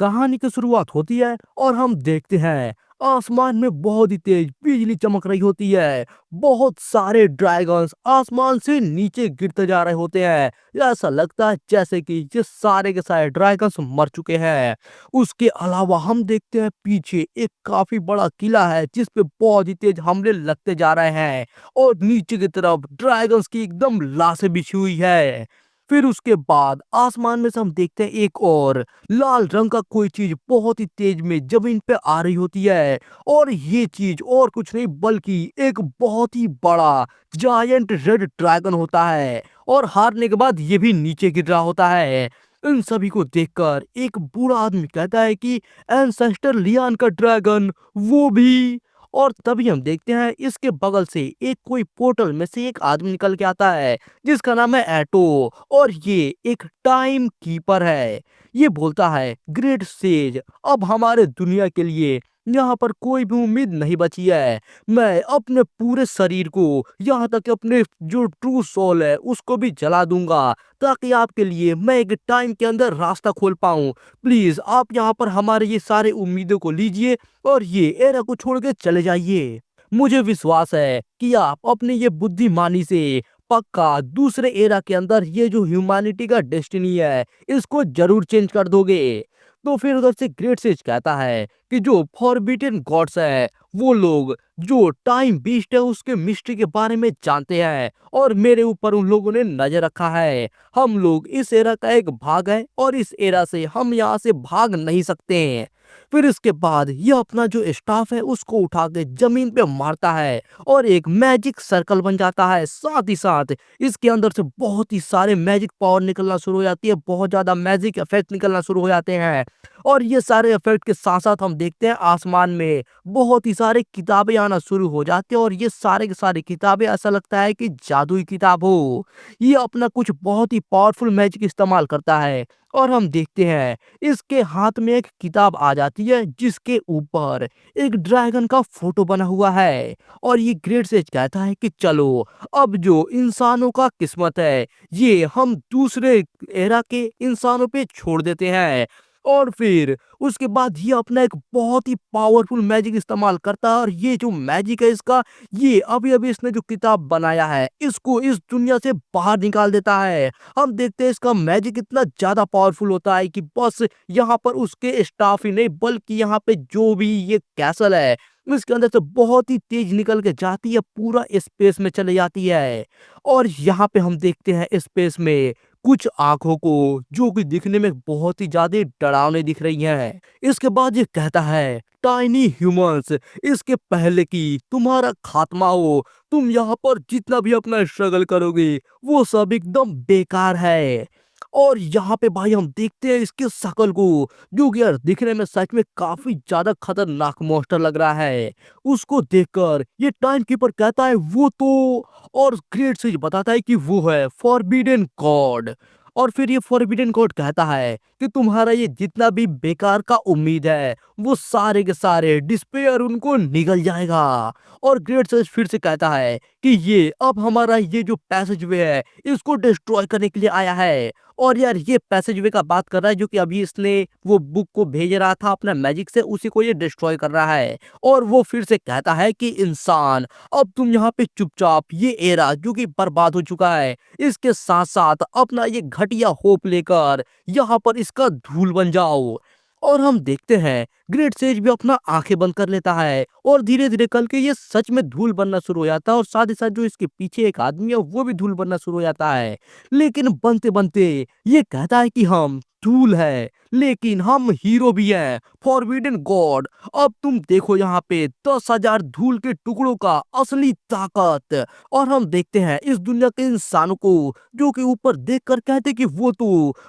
कहानी की शुरुआत होती है और हम देखते हैं आसमान में बहुत ही तेज बिजली चमक रही होती है। बहुत सारे ड्रैगन्स आसमान से नीचे गिरते जा रहे होते हैं। ऐसा लगता है जैसे कि ये सारे के सारे ड्रैगन्स मर चुके हैं। उसके अलावा हम देखते हैं पीछे एक काफी बड़ा किला है जिस पे बहुत ही तेज हमले लगते जा रहे हैं और नीचे की तरफ ड्रैगन्स की एकदम लाशें बिछी हुई है। फिर उसके बाद आसमान में से हम देखते हैं एक और लाल रंग का कोई चीज बहुत ही तेज में जमीन पे आ रही होती है और ये चीज और कुछ नहीं बल्कि एक बहुत ही बड़ा जायंट रेड ड्रैगन होता है और हारने के बाद ये भी नीचे गिर रहा होता है। इन सभी को देखकर एक बूढ़ा आदमी कहता है कि एंसेस्टर लियान का ड्रैगन वो भी। और तभी हम देखते हैं इसके बगल से एक कोई पोर्टल में से एक आदमी निकल के आता है जिसका नाम है एटो और ये एक टाइम कीपर है। ये बोलता है ग्रेट सेज, अब हमारे दुनिया के लिए यहाँ पर कोई भी उम्मीद नहीं बची है। मैं अपने पूरे शरीर को यहाँ तक कि अपने जो ट्रू सोल है उसको भी जला दूंगा ताकि आपके लिए मैं एक टाइम के अंदर रास्ता खोल पाऊं। प्लीज आप यहाँ पर हमारे ये सारे उम्मीदों को लीजिए और ये एरा को छोड़ के चले जाइए। मुझे विश्वास है कि आप अपने ये बुद्धिमानी से पक्का दूसरे एरा के अंदर ये जो ह्यूमैनिटी का डेस्टिनी है इसको जरूर चेंज कर दोगे। तो फिर उधर से ग्रेट सेज कहता है कि जो फॉरबिडन गॉड्स है वो लोग जो टाइम बीस्ट है उसके मिस्ट्री के बारे में जानते हैं और मेरे ऊपर उन लोगों ने नजर रखा है। हम लोग इस एरा का एक भाग है और इस एरा से हम यहाँ से भाग नहीं सकते हैं। फिर इसके बाद यह अपना जो स्टाफ है उसको उठा के जमीन पे मारता है और एक मैजिक सर्कल बन जाता है। साथ ही साथ इसके अंदर से बहुत ही सारे मैजिक पावर निकलना शुरू हो जाती है, बहुत ज्यादा मैजिक इफेक्ट निकलना शुरू हो जाते हैं और ये सारे इफेक्ट के साथ साथ हम देखते हैं आसमान में बहुत ही सारे किताबें आना शुरू हो जाती है और ये सारे के सारे किताबें ऐसा लगता है कि जादुई किताब हो। ये अपना कुछ बहुत ही पावरफुल मैजिक इस्तेमाल करता है और हम देखते हैं इसके हाथ में एक किताब आ जाती है जिसके ऊपर एक ड्रैगन का फोटो बना हुआ है और ये ग्रेट सेज कहता है कि चलो अब जो इंसानों का किस्मत है ये हम दूसरे एरा के इंसानों पे छोड़ देते हैं। और फिर उसके बाद ये अपना एक बहुत ही पावरफुल मैजिक इस्तेमाल करता है और ये जो मैजिक है इसका, ये अभी अभी इसने जो किताब बनाया है इसको इस दुनिया से बाहर निकाल देता है। हम देखते हैं इसका मैजिक इतना ज्यादा पावरफुल होता है कि बस यहाँ पर उसके स्टाफ ही नहीं बल्कि यहाँ पे जो भी ये कैसल है इसके अंदर से बहुत ही तेज निकल के जाती है, पूरा स्पेस में चले जाती है। और यहाँ पे हम देखते हैं स्पेस में कुछ आंखों को जो कि दिखने में बहुत ही ज्यादा डरावने दिख रही हैं। इसके बाद ये कहता है टाइनी ह्यूमंस, इसके पहले कि तुम्हारा खात्मा हो तुम यहाँ पर जितना भी अपना स्ट्रगल करोगे वो सब एकदम बेकार है। और यहाँ पे भाई हम देखते हैं इसके शकल को जो कि यार दिखने में सच में काफी ज्यादा खतरनाक मॉन्स्टर लग रहा है। उसको देखकर ये टाइम कीपर कहता है वो तो, और ग्रेट सेज बताता है कि वो है फॉरबिडन गॉड। और फिर ये फॉरबिडन गॉड कहता है कि तुम्हारा ये जितना भी बेकार का उम्मीद है वो सारे के सारे डिस्पेयर उनको निगल जाएगा। और ग्रेट सेज फिर से कहता है कि ये अब हमारा ये जो पैसेज वे है इसको डिस्ट्रॉय करने के लिए आया है। और यार ये पैसेज वे का बात कर रहा है जो कि अभी इसने वो बुक को भेज रहा था अपना मैजिक से, उसी को ये डिस्ट्रॉय कर रहा है। और वो फिर से कहता है कि इंसान अब तुम यहाँ पे चुपचाप ये एरा जो कि बर्बाद हो चुका है इसके साथ साथ अपना ये घटिया होप लेकर यहाँ पर इसका धूल बन जाओ। और हम देखते हैं ग्रेट सेज भी अपना आंखें बंद कर लेता है और धीरे धीरे करके ये सच में धूल बनना शुरू हो जाता है और साथ ही साथ जो इसके पीछे एक आदमी है वो भी धूल बनना शुरू हो जाता है। लेकिन बनते बनते ये कहता है कि हम धूल है लेकिन हम हीरो भी हैं, फॉरबिडन गॉड। अब तुम देखो यहाँ पे 10,000 धूल के टुकड़ों का असली ताकत। और हम देखते हैं इस दुनिया के इंसानों को जो कि ऊपर देख कर कहते कि वो तो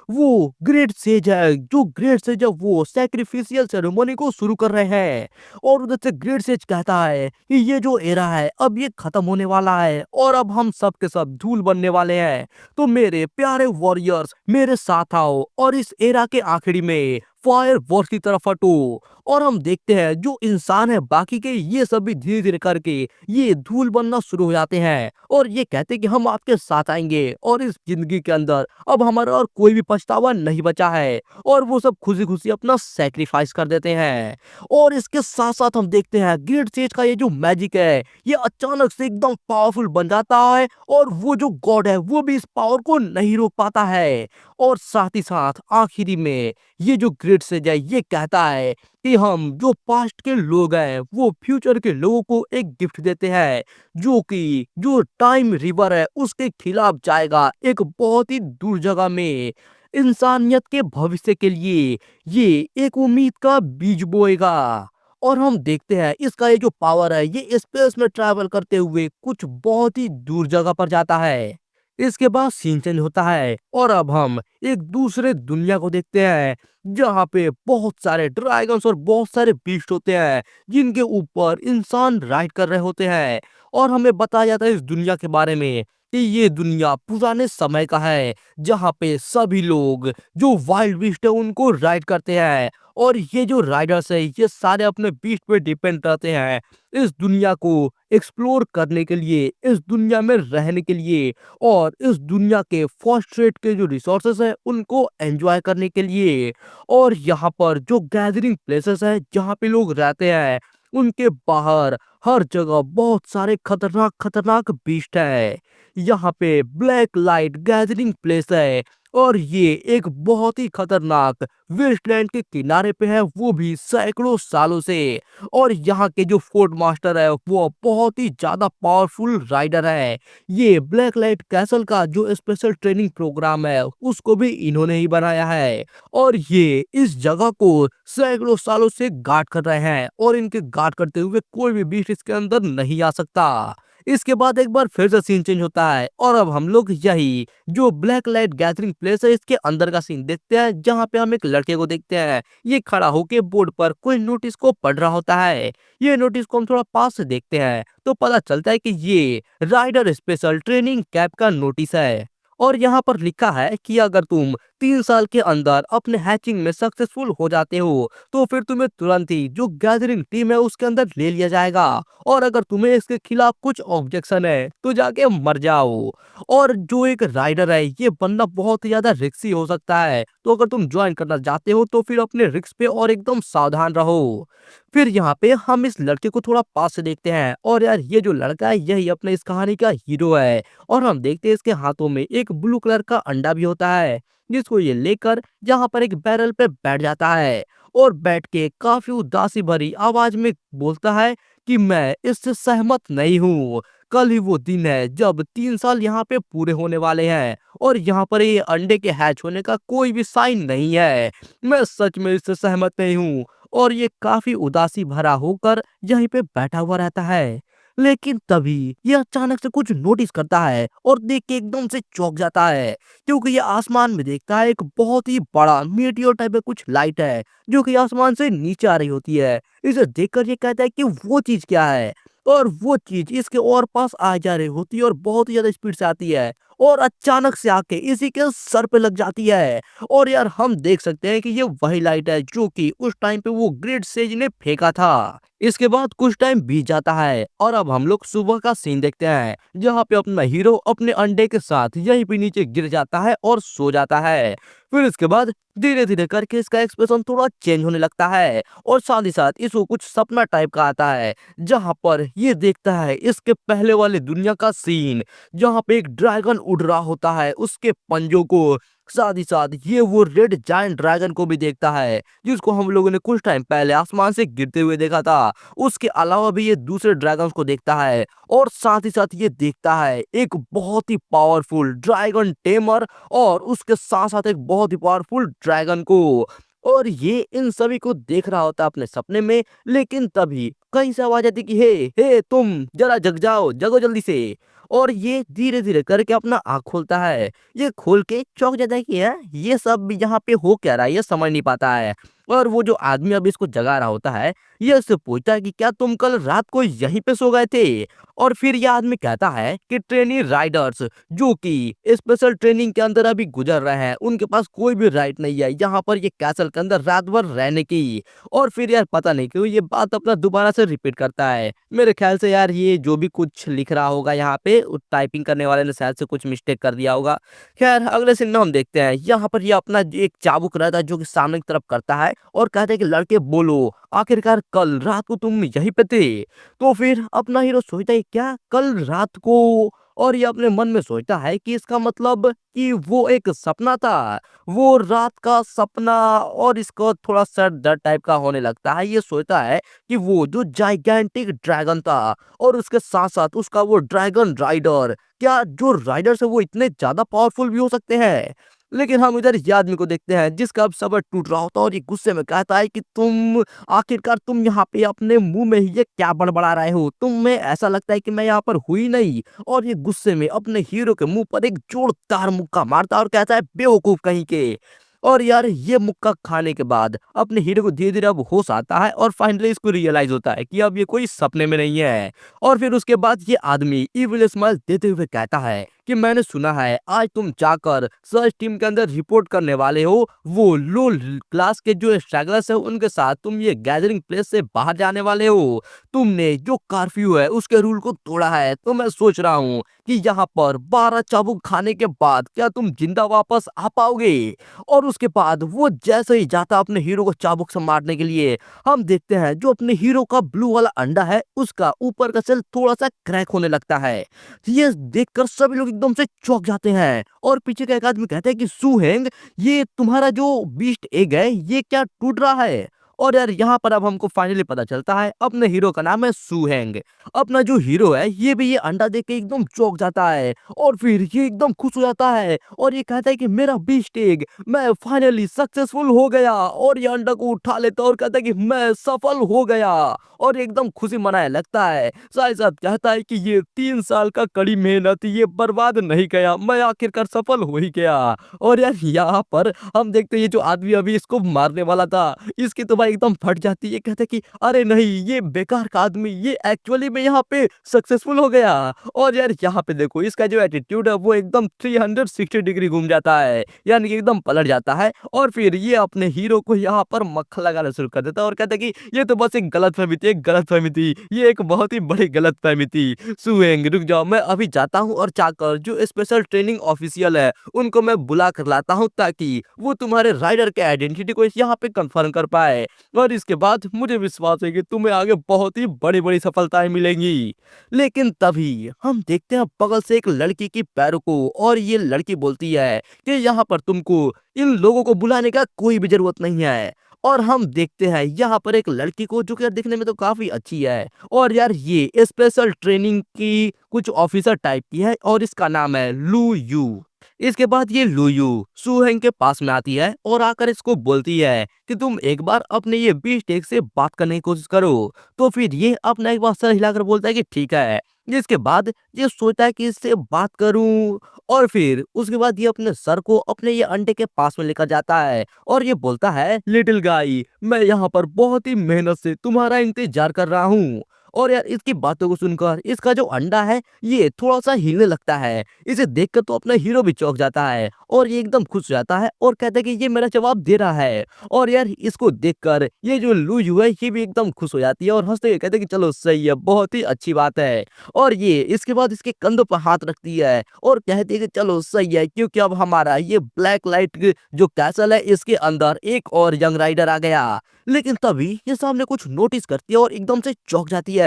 वो ग्रेट सेज है, जो ग्रेट सेज है वो सैक्रिफिशियल सेरेमनी को शुरू कर रहे हैं। और उधर से ग्रेट सेज कहता है कि ये जो एरा है अब ये खत्म होने वाला है और अब हम सब के सब धूल बनने वाले हैं। तो मेरे प्यारे वॉरियर्स मेरे साथ आओ और इस एरा के आखिरी में फायर वर्क की तरफ हटो। और हम देखते हैं जो इंसान है बाकी के ये सब भी धीरे धीरे करके ये धूल बनना शुरू हो जाते हैं और ये कहते हैं कि हम आपके साथ आएंगे और इस जिंदगी के अंदर अब हमारा और कोई भी पछतावा नहीं बचा है। और वो सब खुशी खुशी अपना सेक्रीफाइस कर देते हैं। और इसके साथ साथ हम देखते हैं ग्रेट सेज का ये जो मैजिक है ये अचानक से एकदम पावरफुल बन जाता है और वो जो गॉड है वो भी इस पावर को नहीं रोक पाता है। और साथ ही साथ आखिरी में ये जो ग्रेट सेज है ये कहता है कि हम जो पास्ट के लोग हैं वो फ्यूचर के लोगों को एक गिफ्ट देते हैं जो कि जो टाइम रिवर है उसके खिलाफ जाएगा एक बहुत ही दूर जगह में इंसानियत के भविष्य के लिए ये एक उम्मीद का बीज बोएगा। और हम देखते हैं इसका ये जो पावर है ये स्पेस में ट्रैवल करते हुए कुछ बहुत ही दूर जगह पर जाता है। इसके बाद सीन चेंज होता है और अब हम एक दूसरे दुनिया को देखते हैं जहाँ पे बहुत सारे ड्रैगन्स और बहुत सारे बीस्ट होते हैं जिनके ऊपर इंसान राइड कर रहे होते हैं। और हमें बताया जाता है इस दुनिया के बारे में कि ये दुनिया पुराने समय का है जहाँ पे सभी लोग जो वाइल्ड बीस्ट है उनको राइड करते हैं। और ये जो राइडर्स है ये सारे अपने बीस्ट पे डिपेंड रहते हैं इस दुनिया को एक्सप्लोर करने के लिए, इस दुनिया में रहने के लिए और इस दुनिया के फर्स्ट रेट के जो रिसोर्सेस है उनको एंजॉय करने के लिए। और यहाँ पर जो गैदरिंग प्लेसेस है जहाँ पे लोग रहते हैं उनके बाहर हर जगह बहुत सारे खतरनाक खतरनाक बीस्ट है। यहाँ पे ब्लैक लाइट गैदरिंग प्लेस है और ये एक बहुत ही खतरनाक वेस्टलैंड के किनारे पे है वो भी सैकड़ों सालों से। और यहाँ के जो फोर्ट मास्टर है वो बहुत ही ज्यादा पावरफुल राइडर है। ये ब्लैक लाइट कैसल का जो स्पेशल ट्रेनिंग प्रोग्राम है उसको भी इन्होंने ही बनाया है। और ये इस जगह को सैकड़ों सालों से गार्ड कर रहे हैं और इनके गार्ड करते हुए कोई भी बीस्ट इसके अंदर नहीं आ सकता। इसके बाद एक बार फिर से सीन चेंज होता है और अब हम लोग यही जो ब्लैक लाइट गैदरिंग प्लेस है इसके अंदर का सीन देखते हैं जहाँ पे हम एक लड़के को देखते हैं ये खड़ा होके बोर्ड पर कोई नोटिस को पढ़ रहा होता है। ये नोटिस को हम थोड़ा पास से देखते हैं तो पता चलता है कि ये राइडर स्पेशल ट्रेनिंग कैंप का नोटिस है। और यहाँ पर लिखा है कि अगर तुम 3 साल के अंदर अपने हैचिंग में सक्सेसफुल हो जाते हो तो फिर तुम्हें तुरंत ही जो गैदरिंग टीम है उसके अंदर ले लिया जाएगा और अगर तुम्हें इसके खिलाफ कुछ ऑब्जेक्शन है तो जाके मर जाओ। और जो एक राइडर है ये बनना बहुत ही ज्यादा रिस्की हो सकता है तो अगर तुम ज्वाइन करना चाहते हो तो फिर अपने रिस्क पे और एकदम सावधान रहो। फिर यहाँ पे हम इस लड़के को थोड़ा पास से देखते हैं और यार ये जो लड़का है यही अपने इस कहानी का हीरो है। और हम देखते हैं इसके हाथों में एक ब्लू कलर का अंडा भी होता है जिसको ये लेकर जहाँ पर एक बैरल पे बैठ जाता है और बैठ के काफी उदासी भरी आवाज में बोलता है कि मैं इससे सहमत नहीं हूँ। कल ही वो दिन है जब 3 साल यहाँ पे पूरे होने वाले हैं और यहाँ पर ये अंडे के हैच होने का कोई भी साइन नहीं है। मैं सच में इससे सहमत नहीं हूँ। और ये काफी उदासी भरा होकर यहीं पे बैठा हुआ रहता है। लेकिन तभी ये अचानक से कुछ नोटिस करता है और देख के एकदम से चौंक जाता है क्योंकि ये आसमान में देखता है एक बहुत ही बड़ा मीटियोर टाइप में कुछ लाइट है जो कि आसमान से नीचे आ रही होती है। इसे देखकर ये कहता है कि वो चीज क्या है और वो चीज इसके और पास आ जा रही होती है और बहुत ही ज्यादा स्पीड से आती है और अचानक से आके इसी के सर पे लग जाती है। और यार हम देख सकते हैं कि ये वही लाइट है जो कि उस टाइम पे वो ग्रेट सेज ने फेंका था। इसके बाद कुछ टाइम बीत जाता है और अब हम लोग सुबह का सीन देखते हैं जहाँ पे अपना हीरो अपने अंडे के साथ यहीं पे नीचे गिर जाता है और सो जाता है। फिर इसके बाद धीरे धीरे करके इसका एक्सप्रेशन थोड़ा चेंज होने लगता है और साथ ही साथ इसको कुछ सपना टाइप का आता है जहाँ पर ये देखता है इसके पहले वाले दुनिया का सीन जहाँ पे एक ड्रैगन उड़ रहा होता है उसके पंजों को। साथ ही साथ ये वो रेड जायंट ड्रैगन को भी देखता है जिसको हम लोगों ने कुछ टाइम पहले आसमान से गिरते हुए देखा था। उसके अलावा भी ये दूसरे ड्रैगन्स को देखता है और साथ ही साथ ये देखता है एक बहुत ही पावरफुल ड्रैगन टेमर और उसके साथ साथ एक बहुत ही पावरफुल ड्रैगन को। और ये इन सभी को देख रहा होता है अपने सपने में। लेकिन तभी कहीं से आवाज आती कि हे तुम जरा जग जाओ, जगो जल्दी से। और ये धीरे धीरे करके अपना आँख खोलता है। ये खोल के चौंक जाता है कि यार ये सब यहाँ पे हो क्या रहा है ये समझ नहीं पाता है। और वो जो आदमी अभी इसको जगा रहा होता है ये इससे पूछता है कि क्या तुम कल रात को यहीं पे सो गए थे। और फिर ये आदमी कहता है कि ट्रेनी राइडर्स जो कि स्पेशल ट्रेनिंग के अंदर अभी गुजर रहे हैं, उनके पास कोई भी राइट नहीं है यहाँ पर ये कैसल के अंदर रात भर रहने की। और फिर यार पता नहीं क्यों ये बात अपना दोबारा से रिपीट करता है। मेरे ख्याल से यार ये जो भी कुछ लिख रहा होगा यहाँ पे टाइपिंग करने वाले ने शायद से कुछ मिस्टेक कर दिया होगा। खैर अगले सीन में हम देखते हैं यहाँ पर ये अपना एक चाबुक रहता है जो कि सामने की तरफ करता है और कहते हैं कि लड़के बोलो, आखिरकार कल रात को तुम यहीं पे थे। तो फिर अपना हीरो सोचता है क्या कल रात को, और ये अपने मन में सोचता है कि इसका मतलब कि वो एक सपना था, वो रात का सपना। और इसको थोड़ा सर दर्द टाइप का होने लगता है। ये सोचता है कि वो जो जाइगेंटिक ड्रैगन था और उसके साथ साथ उसका वो ड्रैगन राइडर, क्या जो राइडर्स है वो इतने ज्यादा पावरफुल भी हो सकते हैं। लेकिन हम इधर इस आदमी को देखते हैं जिसका अब सबर टूट रहा होता है और ये गुस्से में कहता है कि तुम आखिरकार तुम यहाँ पे अपने मुंह में ही ये क्या बड़बड़ा रहे हो, तुम्हें ऐसा लगता है कि मैं यहाँ पर हुई नहीं। और ये गुस्से में अपने हीरो के मुंह पर एक जोरदार मुक्का मारता है और कहता है बेवकूफ कहीं के। और यार ये मुक्का खाने के बाद अपने हीरो को धीरे धीरे अब होश आता है और फाइनली इसको रियलाइज होता है कि अब ये कोई सपने में नहीं है। और फिर उसके बाद ये आदमी इविल स्माइल देते हुए कहता है कि मैंने सुना है आज तुम जाकर सर्च टीम के अंदर रिपोर्ट करने वाले हो, वो लो क्लास के जो स्ट्रगलर्स है उनके साथ तुम ये गैदरिंग प्लेस से बाहर जाने वाले हो। तुमने जो कर्फ्यू है उसके रूल को तोड़ा है, तो मैं सोच रहा हूँ कि यहाँ पर 12 चाबुक खाने के बाद क्या तुम जिंदा वापस आ पाओगे। और उसके बाद वो जैसे ही जाता अपने हीरो को चाबुक से मारने के लिए, हम देखते हैं जो अपने हीरो का ब्लू वाला अंडा है उसका ऊपर का सेल थोड़ा सा क्रैक होने लगता है। ये देखकर सभी लोग एकदम से चौंक जाते हैं और पीछे का एक आदमी कहता है कि सुहेंग, ये तुम्हारा जो बीस्ट एग है ये क्या टूट रहा है। और यार यहाँ पर अब हमको फाइनली पता चलता है अपने हीरो का नाम है सुहेंग। अपना जो हीरो है ये भी ये अंडा देख के एकदम चौंक जाता है और फिर ये एकदम खुश हो जाता है और ये कहता है कि मेरा बीस्ट एग, मैं फाइनली सक्सेसफुल हो गया। और ये अंडा को उठा लेता है और कहता है कि मैं सफल हो गया और एकदम खुशी मनाने लगता है। साथ साथ कहता है कि ये 3 साल का कड़ी मेहनत ये बर्बाद नहीं गया, मैं आखिरकार सफल हो ही गया। और यार यहाँ पर हम देखते हैं ये जो आदमी अभी इसको मारने वाला था इसकी तो भाई एकदम फट जाती है। कहते हैं कि अरे नहीं ये बेकार का आदमी ये एक्चुअली में यहाँ पे सक्सेसफुल हो गया। और यार यहाँ पे देखो इसका जो एटीट्यूड है वो एकदम 360 डिग्री घूम जाता है, यानी कि एकदम पलट जाता है। और फिर ये अपने हीरो को यहाँ पर मक्खन लगाना शुरू कर देता है और कहता है कि ये तो बस एक गलतफहमी थी, एक गलतफहमी थी, ये एक बहुत ही बड़ी गलतफहमी थी। सुहेंग रुक जाओ, मैं अभी जाता हूँ और जाकर जो स्पेशल ट्रेनिंग ऑफिशियल है उनको मैं बुला कर लाता हूँ ताकि वो तुम्हारे राइडर के आइडेंटिटी को यहाँ पे कंफर्म कर पाए। और इसके बाद मुझे विश्वास है कि तुम्हें आगे बहुत ही बड़ी बड़ी सफलताएं मिलेंगी। लेकिन तभी हम देखते हैं बगल से एक लड़की की पैरों को और ये लड़की बोलती है कि यहाँ पर तुमको इन लोगों को बुलाने का कोई भी जरूरत नहीं है। और हम देखते हैं यहाँ पर एक लड़की को जो कि यार दिखने में तो काफी अच्छी है और यार ये स्पेशल ट्रेनिंग की कुछ ऑफिसर टाइप की है और इसका नाम है लू यू। इसके बाद ये लुयू सुहेंग के पास में आती है और आकर इसको बोलती है कि तुम एक बार अपने ये बीस टेक से बात करने की कोशिश करो। तो फिर ये अपना एक बार सर हिलाकर बोलता है कि ठीक है। जिसके बाद ये सोचता है कि इससे बात करूं और फिर उसके बाद ये अपने सर को अपने ये अंडे के पास में लेकर जाता है और ये बोलता है लिटिल गाई, मैं यहाँ पर बहुत ही मेहनत से तुम्हारा इंतजार कर रहा हूँ। और यार इसकी बातों को सुनकर इसका जो अंडा है ये थोड़ा सा हिलने लगता है। इसे देखकर तो अपना हीरो भी चौंक जाता है और ये एकदम खुश हो जाता है और कहता है कि ये मेरा जवाब दे रहा है। और यार इसको देखकर ये जो लूयू है ये भी एकदम खुश हो जाती है और हंसते हुए कहते हैं कि चलो सही है, बहुत ही अच्छी बात है। और ये इसके बाद इसके कंधों पर हाथ रखती है और कहती है कि चलो सही है, क्योंकि अब हमारा ये ब्लैक लाइट जो कैसल है इसके अंदर एक और यंग राइडर आ गया। लेकिन तभी ये सामने कुछ नोटिस करती है और एकदम से चौंक जाती है।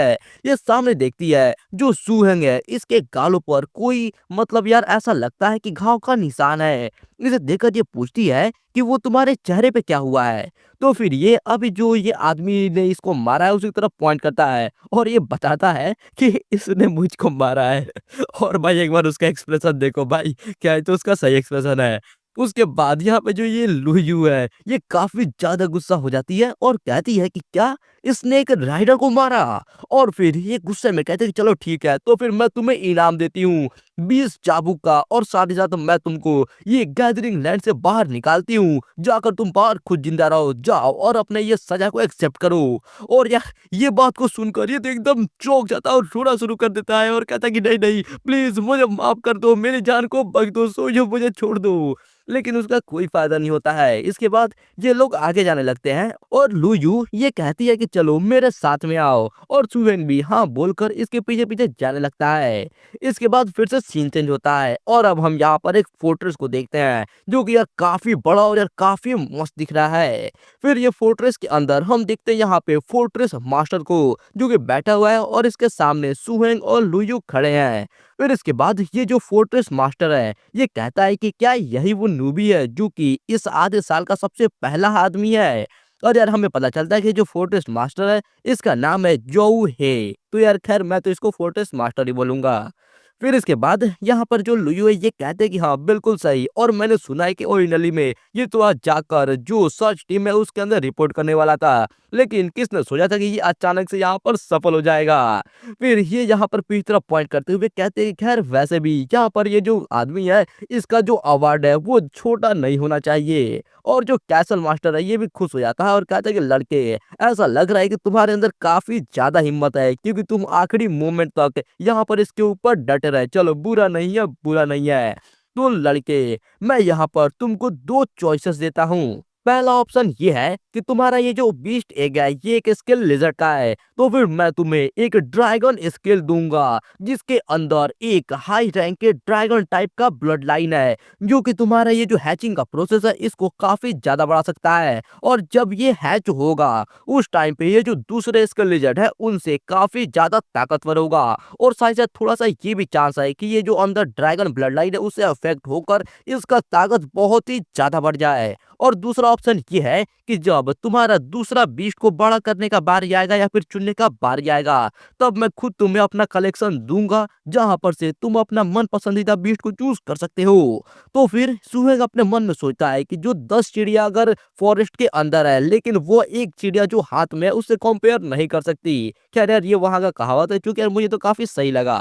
ये सामने देखती है जो सुहेंग है इसके गालों पर कोई मतलब यार ऐसा लगता है कि घाव का निशान है। इसे देखकर ये पूछती है कि वो तुम्हारे चेहरे पे क्या हुआ है। तो फिर ये अभी जो ये आदमी ने इसको मारा है उसी तरफ पॉइंट करता है और ये बताता है कि इसने मुझको मारा है। और भाई एक बार उसका एक्सप्रेशन देखो भाई, क्या है तो उसका सही एक्सप्रेशन है। उसके बाद यहाँ पे जो ये लुयू है, ये काफ़ी ज़्यादा गुस्सा हो जाती है और कहती है कि क्या? इसने एक राइडर को मारा? और फिर ये गुस्से में कहते हैं कि चलो ठीक है, तो फिर मैं तुम्हें इनाम देती हूँ 20 चाबुक का और साथ ही साथ मैं तुमको ये गैदरिंग लैंड से बाहर निकालती हूँ। जाकर तुम बाहर खुद जिंदा रहो, जाओ और अपने ये सज़ा को एक्सेप्ट करो। और यार ये बात को सुनकर ये तो एकदम चौंक जाता है और रोना शुरू कर देता है और कहता है कि नहीं, नहीं प्लीज़ मुझे माफ़ कर दो, मेरी जान को बख्श दो, सोइयो मुझे छोड़ दो। लेकिन उसका कोई फ़ायदा नहीं होता है। इसके बाद ये लोग आगे जाने लगते हैं और लुयू ये कहती है कि चलो मेरे साथ में आओ और सुहेन भी हाँ बोलकर इसके पीछे-पीछे जाने लगता है। इसके बाद फिर से सीन चेंज होता है और अब हम यहाँ पर एक फोर्ट्रेस को देखते हैं जो कि यार काफ़ी बड़ा और यार काफ़ी मस्त दिख रहा है। फिर ये फोर्ट्रेस के अंदर हम देखते हैं यहाँ पे फोर्ट्रेस मास्टर को जो कि बैठा हुआ है और इसके सामने सुहेंग और लुयू खड़े हैं। फिर इसके बाद ये जो फोर्ट्रेस मास्टर है ये कहता है कि क्या यही वो नूबी है जो कि इस आधे साल का सबसे पहला आदमी है। और यार हमें पता चलता है कि जो फोर्ट्रेस मास्टर है इसका नाम है जोऊ हे। तो यार खैर मैं तो इसको फोर्ट्रेस मास्टर ही बोलूंगा। फिर इसके बाद यहाँ पर जो लुयू है ये कहते हैं कि हाँ बिल्कुल सही, और मैंने सुना है कि ओरिजिनली में ये तो आज जाकर जो सर्च टीम है उसके अंदर रिपोर्ट करने वाला था, लेकिन किसने सोचा था कि ये अचानक से यहाँ पर सफल हो जाएगा। फिर ये यहाँ पर पीछे तरफ पॉइंट करते हुए कहते हैं कि खैर वैसे भी यहाँ पर ये जो आदमी है इसका जो अवार्ड है वो छोटा नहीं होना चाहिए। और जो कैसल मास्टर है ये भी खुश हो जाता है और कहता है कि लड़के ऐसा लग रहा है कि तुम्हारे अंदर काफी ज्यादा हिम्मत है क्योंकि तुम आखिरी मोमेंट तक यहाँ पर इसके ऊपर डटे रहे। चलो बुरा नहीं है, बुरा नहीं है। तो लड़के मैं यहाँ पर तुमको दो चॉइसेस देता हूँ। पहला ऑप्शन ये है कि तुम्हारा ये जो बीस्ट एग है ये एक स्किल लिजर्ड का है, तो फिर मैं तुम्हें एक ड्रैगन स्किल दूंगा जिसके अंदर एक हाई रैंक के ड्रैगन टाइप का ब्लड लाइन है जो कि तुम्हारा ये जो हैचिंग का प्रोसेस है इसको काफी ज्यादा बढ़ा सकता है। और जब ये हैच होगा उस टाइम पे ये जो दूसरे स्किल लिजर्ड है उनसे काफी ज्यादा ताकतवर होगा और साथ ही साथ थोड़ा सा ये भी चांस है कि ये जो अंदर ड्रैगन ब्लड लाइन है उससे अफेक्ट होकर इसका ताकत बहुत ही ज्यादा बढ़ जाए। और दूसरा ऑप्शन ये है कि जब तुम्हारा दूसरा बीस्ट को बड़ा करने का बारी आएगा या फिर चुनने का बारी आएगा तब मैं खुद तुम्हें अपना कलेक्शन दूंगा जहां पर से तुम अपना मन पसंदीदा बीस्ट को चूज कर सकते हो। तो फिर सुहेग अपने मन में सोचता है कि जो 10 चिड़िया अगर फॉरेस्ट के अंदर है लेकिन वो एक चिड़िया जो हाथ में है उससे कंपेयर नहीं कर सकती। खैर यार ये वहां का कहावत है क्योंकि यार मुझे तो काफी सही लगा।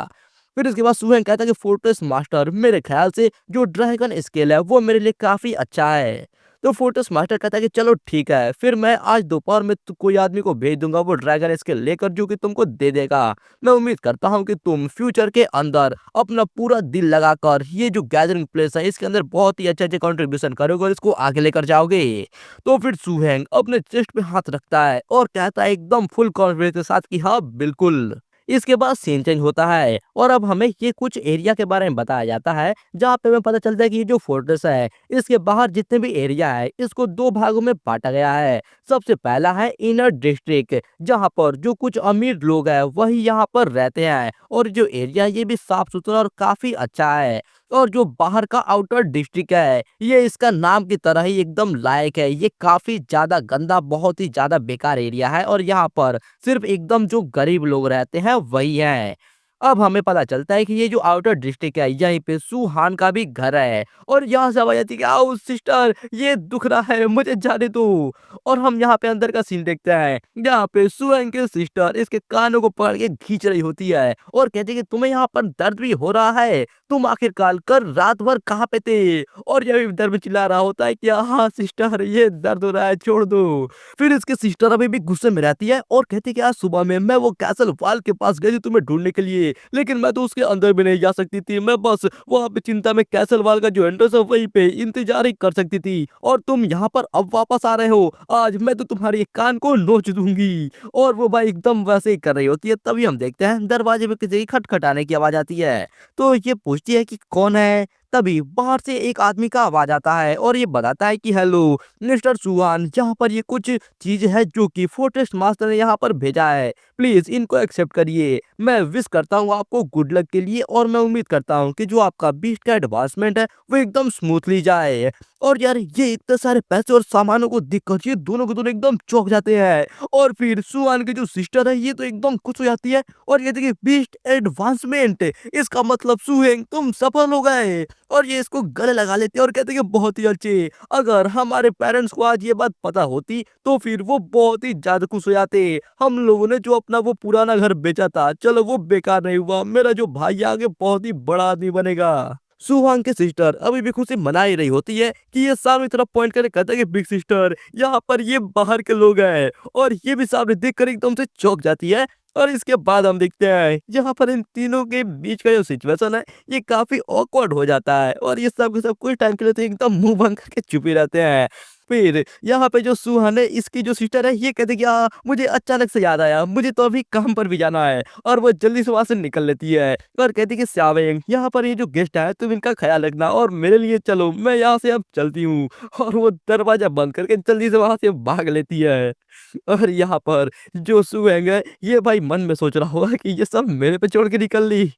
फिर इसके बाद सुहेंग कहता है कि फोर्ट्रेस मास्टर मेरे ख्याल से जो ड्रैगन स्केल है वो मेरे लिए काफी अच्छा है। तो फोर्ट्रेस मास्टर कहता है कि चलो ठीक है, फिर मैं आज दोपहर में कोई आदमी को भेज दूंगा वो ड्रैगन स्केल लेकर जो कि तुमको दे देगा। मैं उम्मीद करता हूँ कि तुम फ्यूचर के अंदर अपना पूरा दिल लगाकर ये जो गैदरिंग प्लेस है इसके अंदर बहुत ही अच्छे अच्छे कंट्रीब्यूशन करोगे और इसको आगे लेकर जाओगे। तो फिर सुहेंग अपने चेस्ट पे हाथ रखता है और कहता है एकदम फुल कॉन्फिडेंस के साथ कि हाँ बिल्कुल। इसके बाद सीन चेंज होता है और अब हमें ये कुछ एरिया के बारे में बताया जाता है जहाँ पे हमें पता चलता है कि ये जो फोर्ट्रेस है इसके बाहर जितने भी एरिया है इसको दो भागों में बांटा गया है। सबसे पहला है इनर डिस्ट्रिक्ट जहाँ पर जो कुछ अमीर लोग हैं वही यहाँ पर रहते हैं और जो एरिया ये भी साफ सुथरा और काफी अच्छा है। और जो बाहर का आउटर डिस्ट्रिक्ट है ये इसका नाम की तरह ही एकदम लायक है, ये काफी ज्यादा गंदा बहुत ही ज्यादा बेकार एरिया है और यहाँ पर सिर्फ एकदम जो गरीब लोग रहते हैं वही हैं। अब हमें पता चलता है कि ये जो आउटर डिस्ट्रिक्ट है यहीं पे सुहान का भी घर है और यहाँ से आवाज आती है कि आओ सिस्टर ये दुख रहा है मुझे जाने दो। और हम यहाँ पे अंदर का सीन देखते हैं जहाँ पे सुहान की सिस्टर इसके कानों को पकड़ के खींच रही होती है और कहती है कि तुम्हें यहाँ पर दर्द भी हो रहा है, तुम आखिरकार कर रात भर कहाँ पे थे। और ये भी दर्द में चिल्ला रहा होता है कि हाँ सिस्टर ये दर्द हो रहा है छोड़ दो। फिर इसकी सिस्टर अभी भी गुस्से में रहती है और कहती है कि आज सुबह में मैं वो कैसल वाल के पास गई थी तुम्हें ढूंढने के लिए, लेकिन मैं तो उसके अंदर भी नहीं जा सकती थी, मैं बस वहां पे चिंता में कैसल वाल का जो एंट्रेंस है वहीं पे इंतजार ही कर सकती थी और तुम यहाँ पर अब वापस आ रहे हो, आज मैं तो तुम्हारे एक कान को नोच दूंगी। और वो भाई एकदम वैसे ही कर रही होती है। तभी हम देखते हैं दरवाजे पे किसी की खटखटाने की आवाज आती है तो ये पूछती है कि कौन है। तभी बाहर से एक आदमी का आवाज आता है और ये बताता है कि हेलो मिस्टर सुहान, यहाँ पर ये कुछ चीज है जो कि फोर्ट्रेस मास्टर ने यहाँ पर भेजा है, प्लीज इनको एक्सेप्ट करिए। मैं विश करता हूँ आपको गुड लक के लिए और मैं उम्मीद करता हूँ कि जो आपका बीस्ट का एडवांसमेंट है वो एकदम स्मूथली जाए। और यार ये इतने सारे पैसे और सामानों को देखकर ये दोनों के दोनों एकदम चौंक जाते हैं और फिर सुहान की जो सिस्टर है ये तो एकदम खुश हो जाती है और ये देखिए बीस्ट एडवांसमेंट, इसका मतलब सुहेंग तुम सफल हो गए। और ये इसको गले लगा लेते हैं और कहते हैं कि बहुत ही अच्छे। अगर हमारे पेरेंट्स को आज ये बात पता होती तो फिर वो बहुत ही ज़्यादा खुश हो जाते। हम लोगों ने जो अपना वो पुराना घर बेचा था, चलो वो बेकार नहीं हुआ। मेरा जो भाई आगे बहुत ही बड़ा आदमी बनेगा। सुहांग की सिस्टर अभी भी खुशी मना ही रही होती है कि ये सामने तरफ पॉइंट करके कहता है कि बिग सिस्टर यहाँ पर ये बाहर के लोग हैं, और ये भी सामने देखकर एकदम से चौंक जाती है। और इसके बाद हम देखते हैं यहाँ पर इन तीनों के बीच का जो सिचुएशन है ये काफी ऑकवर्ड हो जाता है, और ये सब के सब कुछ टाइम के लिए तो एकदम मुंह बंद करके चुप ही रहते हैं। फिर यहाँ पे जो सुहान है इसकी जो सिस्टर है ये कहती कि मुझे अचानक से याद आया, मुझे तो अभी काम पर भी जाना है, और वो जल्दी से वहां से निकल लेती है और कहती कि श्यावेंग यहाँ पर ये जो गेस्ट है तुम इनका ख्याल रखना और मेरे लिए चलो, मैं यहाँ से अब चलती हूँ। और वो दरवाजा बंद करके जल्दी से वहां से भाग लेती है। और यहाँ पर जो सुहेंग है ये भाई मन में सोच रहा होगा कि ये सब मेरे पे छोड़ के निकल ली।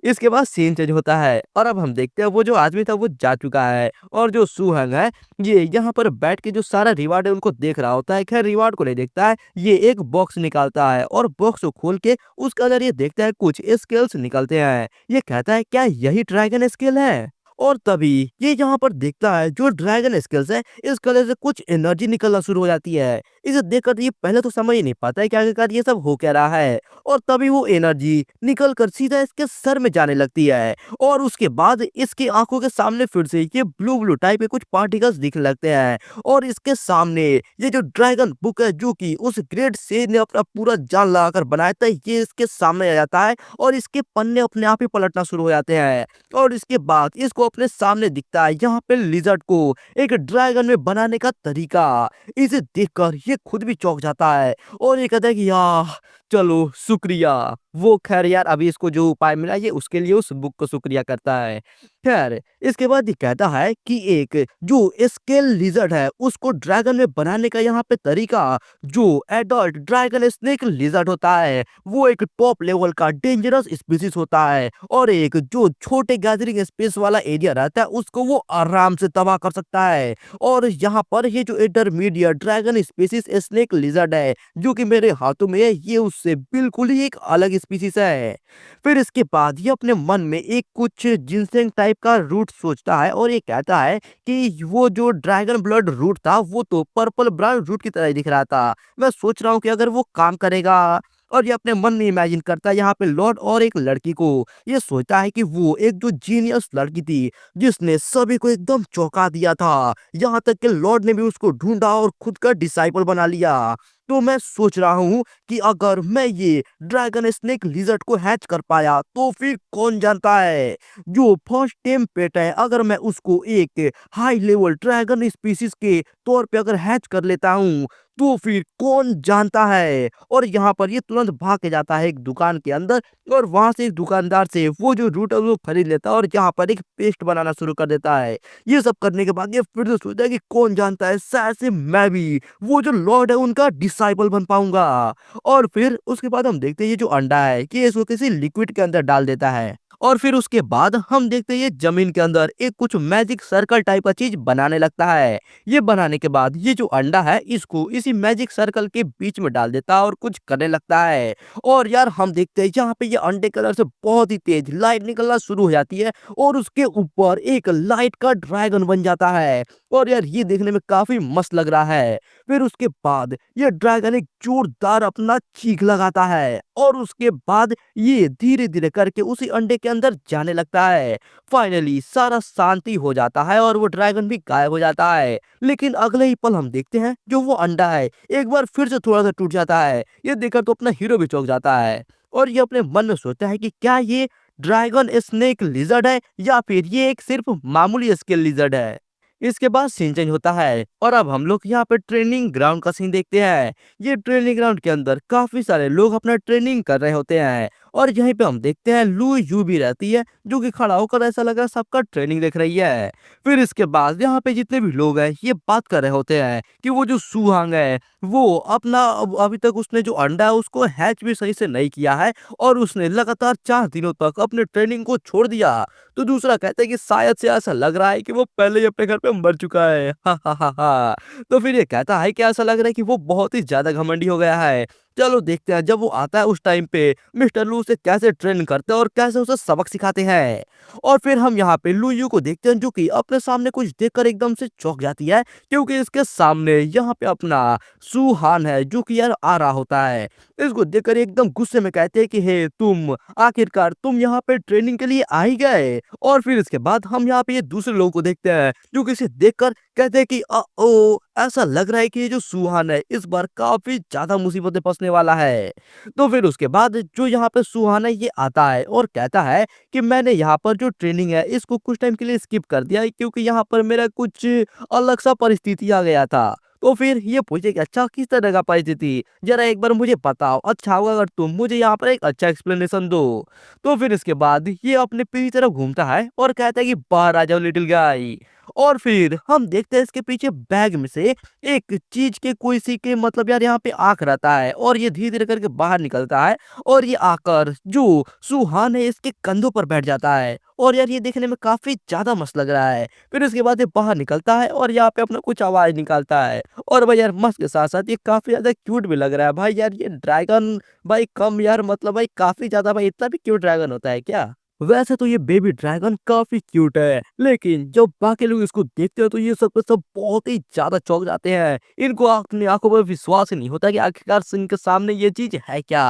इसके बाद सीन चेंज होता है और अब हम देखते हैं वो जो आदमी था वो जा चुका है, और जो सुहेंग है ये यहाँ पर बैठ के जो सारा रिवार्ड है उनको देख रहा होता है। खैर रिवार्ड को नहीं देखता है, ये एक बॉक्स निकालता है और बॉक्स को खोल के उसके अंदर ये देखता है कुछ स्किल्स निकलते हैं। ये कहता है क्या यही ड्रैगन स्किल है? और तभी ये यहाँ पर देखता है जो ड्रैगन स्किल्स है इस कलर से कुछ एनर्जी निकलना शुरू हो जाती है। इसे देखकर ये पहले तो समझ ही नहीं पाता है कि आखिरकार ये सब हो क्या रहा है, और तभी वो एनर्जी निकल कर सीधा इसके सर में जाने लगती है, और उसके बाद इसकी आंखों के सामने फिर से ये ब्लू ब्लू टाइप के कुछ पार्टिकल्स दिखने लगते हैं, और इसके सामने ये जो ड्रैगन बुक है जो कि उस ग्रेट सेज ने अपना पूरा जान लगाकर बनाया था ये इसके सामने आ जाता है, और इसके पन्ने अपने आप ही पलटना शुरू हो जाते हैं। और इसके बाद इसको अपने सामने दिखता है यहाँ पे लिजर्ड को एक ड्रैगन में बनाने का तरीका। इसे देखकर ये खुद भी चौंक जाता है और ये कहता है कि यार चलो शुक्रिया। वो खैर यार अभी इसको जो उपाय मिला ये उसके लिए उस बुक को शुक्रिया करता है। खैर इसके बाद ये कहता है कि एक जो स्केल लिजर्ड है उसको ड्रैगन में बनाने का यहाँ पे तरीका, जो एडल्ट ड्रैगन स्नेक लिजर्ड होता है वो एक टॉप लेवल का डेंजरस स्पीसीज होता है, और एक जो छोटे गैदरिंग स्पेस वाला एरिया रहता है उसको वो आराम से तबाह कर सकता है। और यहाँ पर ये जो intermediate dragon species snake lizard है जो कि मेरे हाथों में है ये उससे बिल्कुल ही एक अलग स्पीसीज है। फिर इसके बाद ये अपने मन में एक कुछ जिनसेंग टाइप का रूट सोचता है, और ये कहता है कि वो जो ड्रैगन ब्लड रूट था वो तो पर्पल ब्राउन रूट की तरह ही दिख रहा था। मैं सोच रहा हूँ कि अगर वो काम करेगा। और ये अपने मन में इमेजिन करता है यहाँ पे लॉर्ड और एक लड़की को। ये सोचता है कि वो एक जो जीनियस लड़की थी जिसने सभी को एकदम चौंका दिया था, यहाँ तक कि लॉर्ड ने भी उसको ढूंढा और खुद का डिसाइपल बना लिया। तो मैं सोच रहा हूँ कि अगर मैं ये ड्रैगन स्नेक लिजर्ड को हैच कर पाया तो फिर कौन जानता है जो फर्स्ट टाइम पेट है अगर मैं उसको एक हाई लेवल ड्रैगन स्पीसीज के तौर पे अगर हैच कर लेता हूँ तो फिर कौन जानता है। और यहाँ पर ये तुरंत भाग के जाता है एक दुकान के अंदर, और वहां से एक दुकानदार से वो जो रूट है वो खरीद लेता है और यहाँ पर एक पेस्ट बनाना शुरू कर देता है। ये सब करने के बाद ये फिर से सोचता है कि कौन जानता है शायद से मैं भी वो जो लॉर्ड है उनका डिसाइपल बन पाऊंगा। और फिर उसके बाद हम देखते हैं ये जो अंडा है कि इसको किसी लिक्विड के अंदर डाल देता है, और फिर उसके बाद हम देखते हैं ये जमीन के अंदर एक कुछ मैजिक सर्कल टाइप का चीज बनाने लगता है। ये बनाने के बाद ये जो अंडा है इसको इसी मैजिक सर्कल के बीच में डाल देता है और कुछ करने लगता है। और यार हम देखते हैं यहाँ पे ये अंडे कलर से बहुत ही तेज लाइट निकलना शुरू हो जाती है, और उसके ऊपर एक लाइट का ड्रैगन बन जाता है। और यार ये देखने में काफी मस्त लग रहा है। फिर उसके बाद ये ड्रैगन एक जोरदार अपना चीख लगाता है, और उसके बाद ये धीरे धीरे करके उसी अंडे के अंदर जाने लगता है। फाइनली सारा शांति हो जाता है और वो ड्रैगन भी गायब हो जाता है। लेकिन अगले ही पल हम देखते हैं जो वो अंडा है एक बार फिर से थोड़ा सा टूट जाता है। ये देखकर तो अपना हीरो भी चौंक जाता है, और ये अपने मन में सोचता है कि क्या ये ड्रैगन स्नेक लिजर्ड है या फिर ये एक सिर्फ मामूली स्केल लिजर्ड है। इसके बाद सीन चेंज होता है और अब हम लोग यहाँ पे ट्रेनिंग ग्राउंड का सीन देखते हैं। ये ट्रेनिंग ग्राउंड के अंदर काफी सारे लोग अपना ट्रेनिंग कर रहे होते हैं, और यहीं पे हम देखते हैं लू यू भी रहती है जो कि खड़ा होकर ऐसा लग रहा है सबका ट्रेनिंग देख रही है। फिर इसके बाद यहाँ पे जितने भी लोग हैं ये बात कर रहे होते हैं कि वो जो सुहांग है वो अपना अभी तक उसने जो अंडा है उसको हैच भी सही से नहीं किया है, और उसने लगातार 4 दिनों तक अपने ट्रेनिंग को छोड़ दिया। तो दूसरा कहता है कि शायद से ऐसा लग रहा है कि वो पहले ही अपने घर पे मर चुका है। हा हा हा हा। तो फिर ये कहता है कि ऐसा लग रहा है कि वो बहुत ही ज्यादा घमंडी हो गया है। चलो देखते हैं जब वो आता है उस टाइम पे मिस्टर लू उसे कैसे ट्रेन करते हैं और कैसे उसे सबक सिखाते हैं। और फिर हम यहाँ पे लू यू को देखते हैं जो कि अपने सामने कुछ देखकर एकदम से चौंक जाती है, क्योंकि इसके सामने यहाँ पे अपना सुहान है जो कि यार आ रहा होता है। इसको देखकर ये एकदम गुस्से में कहते हैं कि हे तुम, आखिरकार तुम यहाँ पे ट्रेनिंग के लिए आ ही गए। और फिर इसके बाद हम यहाँ पे ये दूसरे लोगों को देखते हैं जो कि इसे देखकर कहते हैं कि ओ, ऐसा लग रहा है कि ये जो सुहान है इस बार काफी ज्यादा मुसीबतें फंसने वाला है। तो फिर उसके बाद जो यहाँ पे सुहान है ये आता है और कहता है कि मैंने यहाँ पर जो ट्रेनिंग है इसको कुछ टाइम के लिए स्किप कर दिया है, क्योंकि यहाँ पर मेरा कुछ अलग सा परिस्थिति आ गया था। तो फिर ये पूछे कि अच्छा किस तरह का परिस्थिति, जरा एक बार मुझे बताओ, अच्छा होगा अगर तुम मुझे यहाँ पर एक अच्छा एक्सप्लेनेशन दो। तो फिर इसके बाद ये अपने पीछे तरफ घूमता है और कहता है कि बाहर आ जाओ लिटिल गाय। और फिर हम देखते हैं इसके पीछे बैग में से एक चीज के कोई सी के मतलब यार यहाँ पे आंख रहता है और ये धीरे धीरे करके बाहर निकलता है और ये आकर जो सुहान है इसके कंधों पर बैठ जाता है। और यार ये देखने में काफी ज्यादा मस्त लग रहा है। फिर इसके बाद ये बाहर निकलता है और यहाँ पे अपना कुछ आवाज निकालता है। और भाई यार मस्त के साथ साथ ये काफी ज्यादा क्यूट भी लग रहा है भाई। यार ये ड्रैगन भाई कम यार मतलब भाई काफी ज्यादा भाई, इतना भी क्यूट ड्रैगन होता है क्या? वैसे तो ये बेबी ड्रैगन काफी क्यूट है, लेकिन जब बाकी लोग इसको देखते हैं तो ये सब के सब बहुत ही ज्यादा चौंक जाते हैं। इनको अपनी आंखों पर विश्वास ही नहीं होता कि आखिरकार इनके सामने ये चीज है क्या।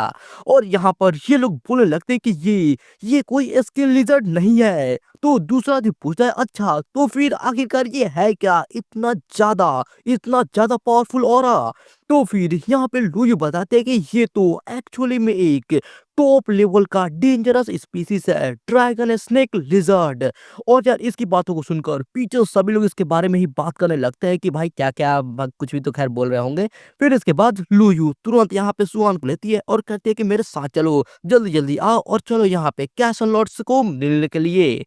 और यहाँ पर ये लोग बोलने लगते हैं कि ये कोई स्किन लिजर्ड नहीं है। तो दूसरा आदमी पूछता है अच्छा तो फिर आखिरकार ये है क्या, इतना ज्यादा पावरफुल ऑरा। तो फिर यहाँ पे लूयू बताते हैं कि ये तो एक्चुअली में एक टॉप लेवल का डेंजरस स्पीसीज है, ड्रैगन स्नेक लिजर्ड। और यार इसकी बातों को सुनकर पीछे सभी लोग इसके बारे में ही बात करने लगते हैं कि भाई क्या क्या कुछ भी तो खैर बोल रहे होंगे। फिर इसके बाद लूयू तुरंत यहाँ पे सुहान को लेती है और कहती है कि मेरे साथ चलो, जल्दी जल्दी आओ और चलो यहाँ पे कैसल लॉर्ड्स को मिलने के लिए।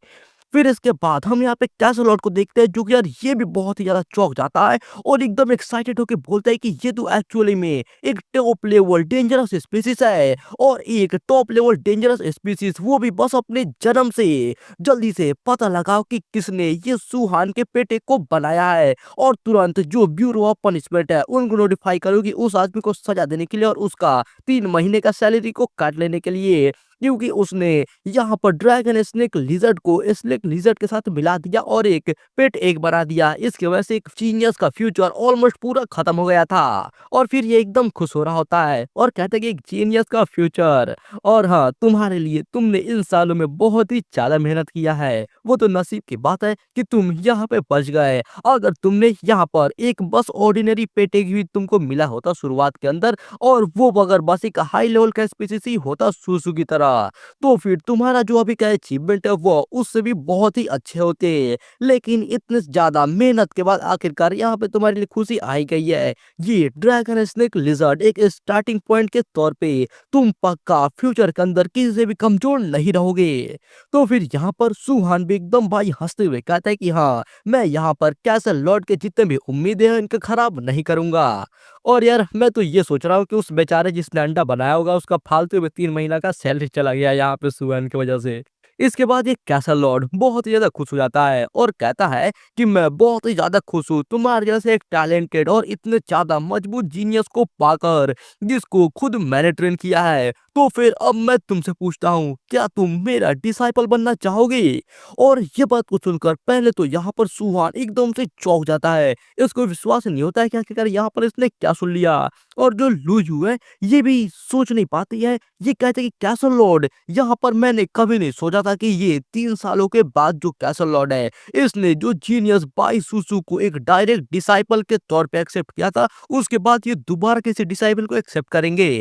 फिर इसके बाद हम यहाँ पे कैसलॉट को देखते हैं जो कि यार ये भी बहुत ही ज्यादा चौंक जाता है और एकदम एक्साइटेड होकर बोलता है कि ये तो एक्चुअली में एक टॉप लेवल डेंजरस स्पीसीज है और एक टॉप लेवल डेंजरस स्पीसीज वो भी बस अपने जन्म से। जल्दी से पता लगाओ कि किसने ये सुहान के बेटे को बनाया है और तुरंत जो ब्यूरो ऑफ पनिशमेंट है उनको नोटिफाई करो कि उस आदमी को सजा देने के लिए और उसका 3 महीने का सैलरी को काट लेने के लिए, क्योंकि उसने यहाँ पर ड्रैगन स्नेक लिजर्ड को स्नेक लिजर्ड के साथ मिला दिया और एक पेट एग बना दिया। इसकी वजह से एक जीनियस का फ्यूचर ऑलमोस्ट पूरा खत्म हो गया था। और फिर ये एकदम खुश हो रहा होता है और कहता है कि एक जीनियस का फ्यूचर, और हाँ तुम्हारे लिए तुमने इन सालों में बहुत ही ज्यादा मेहनत किया है, वो तो नसीब की बात है कि तुम यहाँ पे बच गए। अगर तुमने यहाँ पर एक बस ऑर्डिनरी पेट एग भी तुमको मिला होता शुरुआत के अंदर और वो अगर बस एक हाई लेवल का स्पीसीज ही होता सुसु की तरह, तो फिर तुम्हारा जो अभी का अचीवमेंट है वो उससे भी बहुत ही अच्छे होते। लेकिन इतने ज्यादा मेहनत के बाद आखिरकार यहाँ पे तुम्हारे लिए खुशी आई गई है। ये ड्रैगन स्नेक लिजर्ड एक स्टार्टिंग पॉइंट के तौर पे तुम पक्का फ्यूचर के अंदर किसी से भी कमजोर नहीं रहोगे। तो फिर यहाँ पर सुहान भी एकदम भाई हंसते हुए कहता है कि हाँ मैं यहाँ पर कैसल लॉर्ड के जितने भी उम्मीदें हैं इनके खराब नहीं करूंगा। और यार मैं तो ये सोच रहा हूँ कि उस बेचारे जिसने अंडा बनाया होगा उसका फालतू में 3 महीना का सैलरी चला गया यहाँ पे सुअन की वजह से। इसके बाद ये कैसल लॉर्ड बहुत ही ज्यादा खुश हो जाता है और कहता है कि मैं बहुत ही ज्यादा खुश हूँ तुम्हारे जैसे एक टैलेंटेड और इतने ज्यादा मजबूत जीनियस को पाकर, जिसको खुद मैंने ट्रेन किया है। तो फिर अब मैं तुमसे पूछता हूँ क्या तुम मेरा डिसाइपल बनना चाहोगे? और ये बात को सुनकर पहले तो यहाँ पर सुहान एकदम से चौंक जाता है। इसको विश्वास नहीं होता है कि आखिरकार यहाँ पर इसने क्या सुन लिया। और जो लूजू है ये भी सोच नहीं पाती है, ये कहते कि कैसल लॉर्ड, यहाँ पर मैंने कभी नहीं सोचा था कि ये 3 सालों के बाद जो कैसल लॉर्ड है इसने जो जीनियस बाई सुसु को एक डायरेक्ट डिसाइपल के तौर पे एक्सेप्ट किया था, उसके बाद ये दोबारा किसी डिसाइपल को एक्सेप्ट करेंगे।